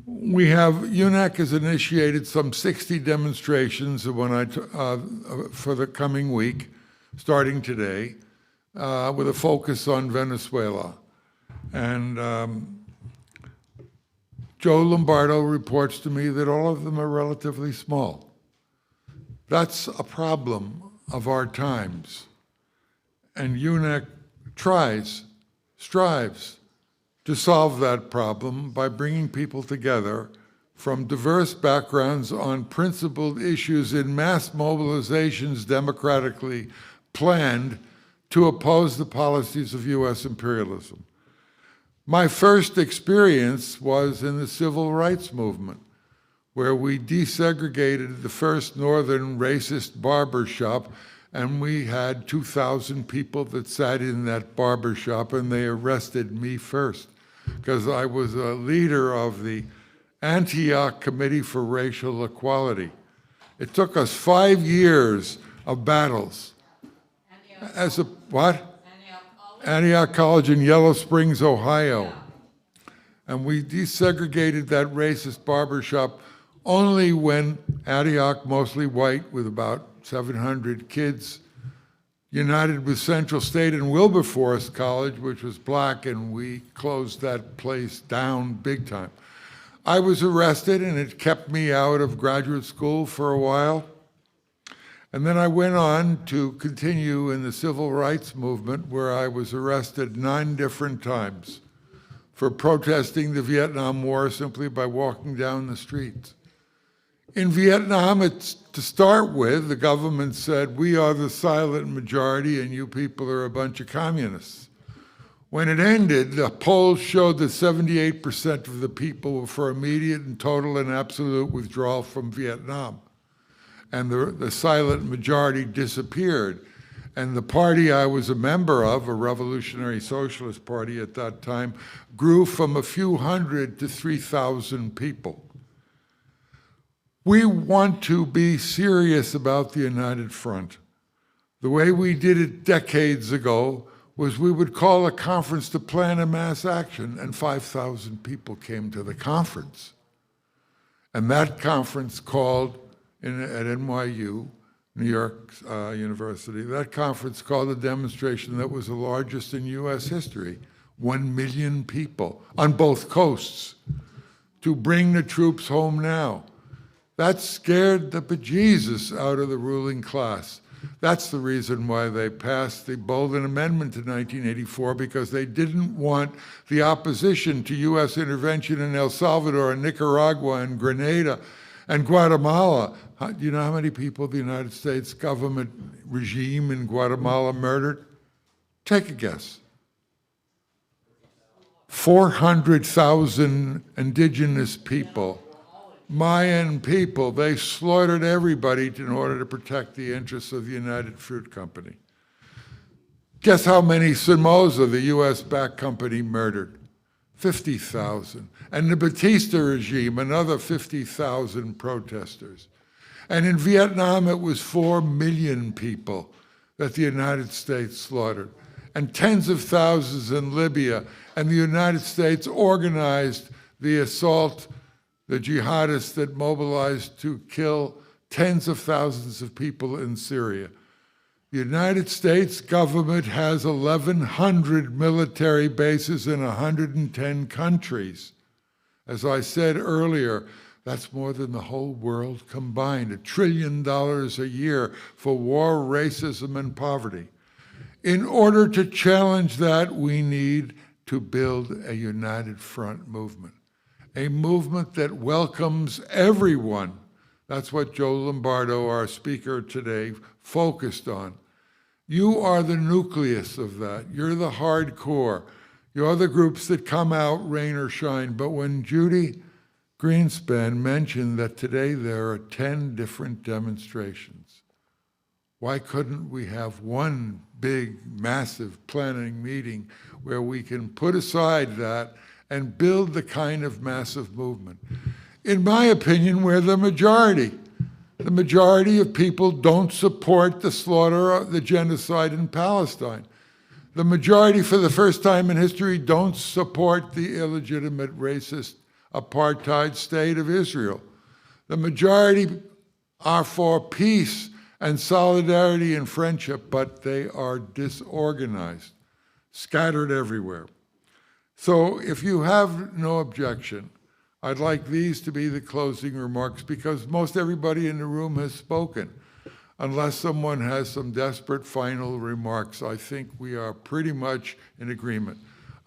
UNEC has initiated some 60 demonstrations for the coming week, starting today, with a focus on Venezuela. And Joe Lombardo reports to me that all of them are relatively small. That's a problem of our times. And UNEC strives to solve that problem by bringing people together from diverse backgrounds on principled issues in mass mobilizations democratically planned to oppose the policies of U.S. imperialism. My first experience was in the civil rights movement, where we desegregated the first northern racist barber shop, and we had 2,000 people that sat in that barber shop, and they arrested me first, because I was a leader of the Antioch Committee for Racial Equality. It took us 5 years of battles. As a, what? Antioch College in Yellow Springs, Ohio. And we desegregated that racist barbershop Only when Antioch, mostly white, with about 700 kids, united with Central State and Wilberforce College, which was black, and we closed that place down big time. I was arrested, and it kept me out of graduate school for a while. And then I went on to continue in the civil rights movement, where I was arrested 9 different times for protesting the Vietnam War simply by walking down the streets. In Vietnam, to start with, the government said, we are the silent majority and you people are a bunch of communists. When it ended, the polls showed that 78% of the people were for immediate and total and absolute withdrawal from Vietnam. And the silent majority disappeared. And the party I was a member of, a revolutionary socialist party at that time, grew from a few hundred to 3,000 people. We want to be serious about the United Front. The way we did it decades ago was we would call a conference to plan a mass action, and 5,000 people came to the conference. And that conference called, at NYU, New York University, that conference called a demonstration that was the largest in US history, 1 million people on both coasts, to bring the troops home now. That scared the bejesus out of the ruling class. That's the reason why they passed the Bolden Amendment to 1984, because they didn't want the opposition to US intervention in El Salvador and Nicaragua and Grenada and Guatemala. Do you know how many people the United States government regime in Guatemala murdered? Take a guess. 400,000 indigenous people. Mayan people, they slaughtered everybody in order to protect the interests of the United Fruit Company. Guess how many Somoza the US-backed company murdered? 50,000. And the Batista regime, another 50,000 protesters. And in Vietnam, it was 4 million people that the United States slaughtered. And tens of thousands in Libya. And the United States organized the assault, the jihadists that mobilized to kill tens of thousands of people in Syria. The United States government has 1,100 military bases in 110 countries. As I said earlier, that's more than the whole world combined, $1 trillion a year for war, racism, and poverty. In order to challenge that, we need to build a united front movement. A movement that welcomes everyone. That's what Joe Lombardo, our speaker today, focused on. You are the nucleus of that. You're the hardcore. You're the groups that come out, rain or shine. But when Judy Greenspan mentioned that today there are 10 different demonstrations, why couldn't we have one big, massive planning meeting where we can put aside that and build the kind of massive movement? In my opinion, we're the majority. The majority of people don't support the slaughter, the genocide in Palestine. The majority, for the first time in history, don't support the illegitimate racist apartheid state of Israel. The majority are for peace and solidarity and friendship, but they are disorganized, scattered everywhere. So if you have no objection, I'd like these to be the closing remarks, because most everybody in the room has spoken. Unless someone has some desperate final remarks, I think we are pretty much in agreement.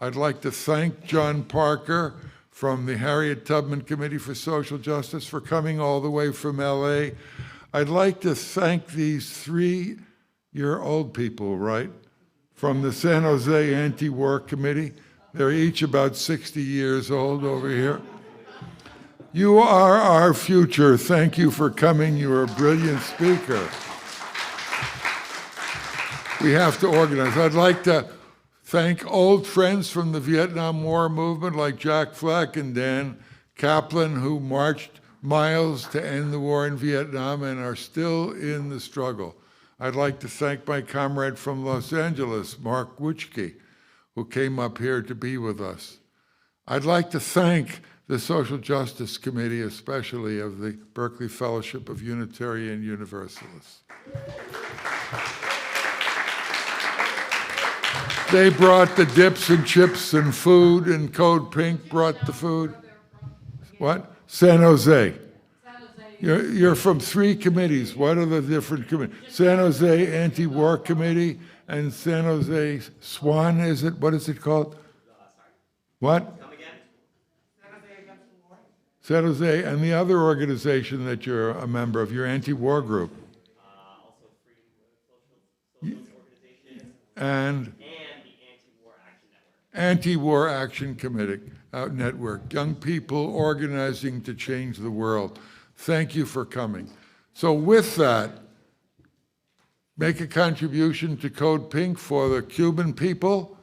I'd like to thank John Parker from the Harriet Tubman Committee for Social Justice for coming all the way from LA. I'd like to thank these 3-year-old people, right, from the San Jose Anti-War Committee. They're each about 60 years old over here. You are our future. Thank you for coming. You're a brilliant speaker. We have to organize. I'd like to thank old friends from the Vietnam War movement like Jack Fleck and Dan Kaplan, who marched miles to end the war in Vietnam and are still in the struggle. I'd like to thank my comrade from Los Angeles, Mark Wuchke, who came up here to be with us. I'd like to thank the Social Justice Committee, especially of the Berkeley Fellowship of Unitarian Universalists. They brought the dips and chips and food, and Code Pink brought the food. What? San Jose. You're from 3 committees. What are the different committees? San Jose Anti-War Committee and San Jose SWAN, is it? What is it called? What? San Jose, and the other organization that you're a member of, your anti-war group. And Anti-War Action Committee Network, young people organizing to change the world. Thank you for coming. So with that, make a contribution to Code Pink for the Cuban people,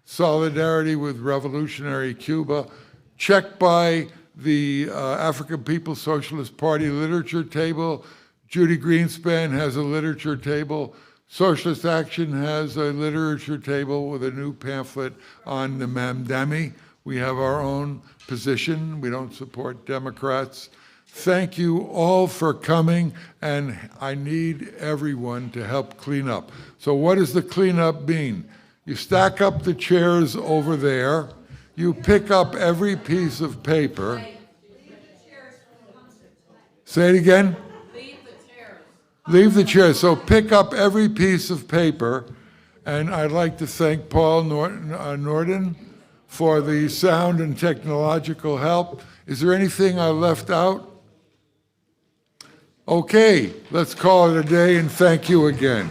solidarity with revolutionary Cuba. Check by the African People's Socialist Party literature table. Judy Greenspan has a literature table. Socialist Action has a literature table with a new pamphlet on the Mamdani. We have our own position. We don't support Democrats. Thank you all for coming, and I need everyone to help clean up. So what does the cleanup mean? You stack up the chairs over there. You pick up every piece of paper. Say it again? Leave the chairs. So pick up every piece of paper, and I'd like to thank Paul Norden for the sound and technological help. Is there anything I left out? Okay, let's call it a day, and thank you again.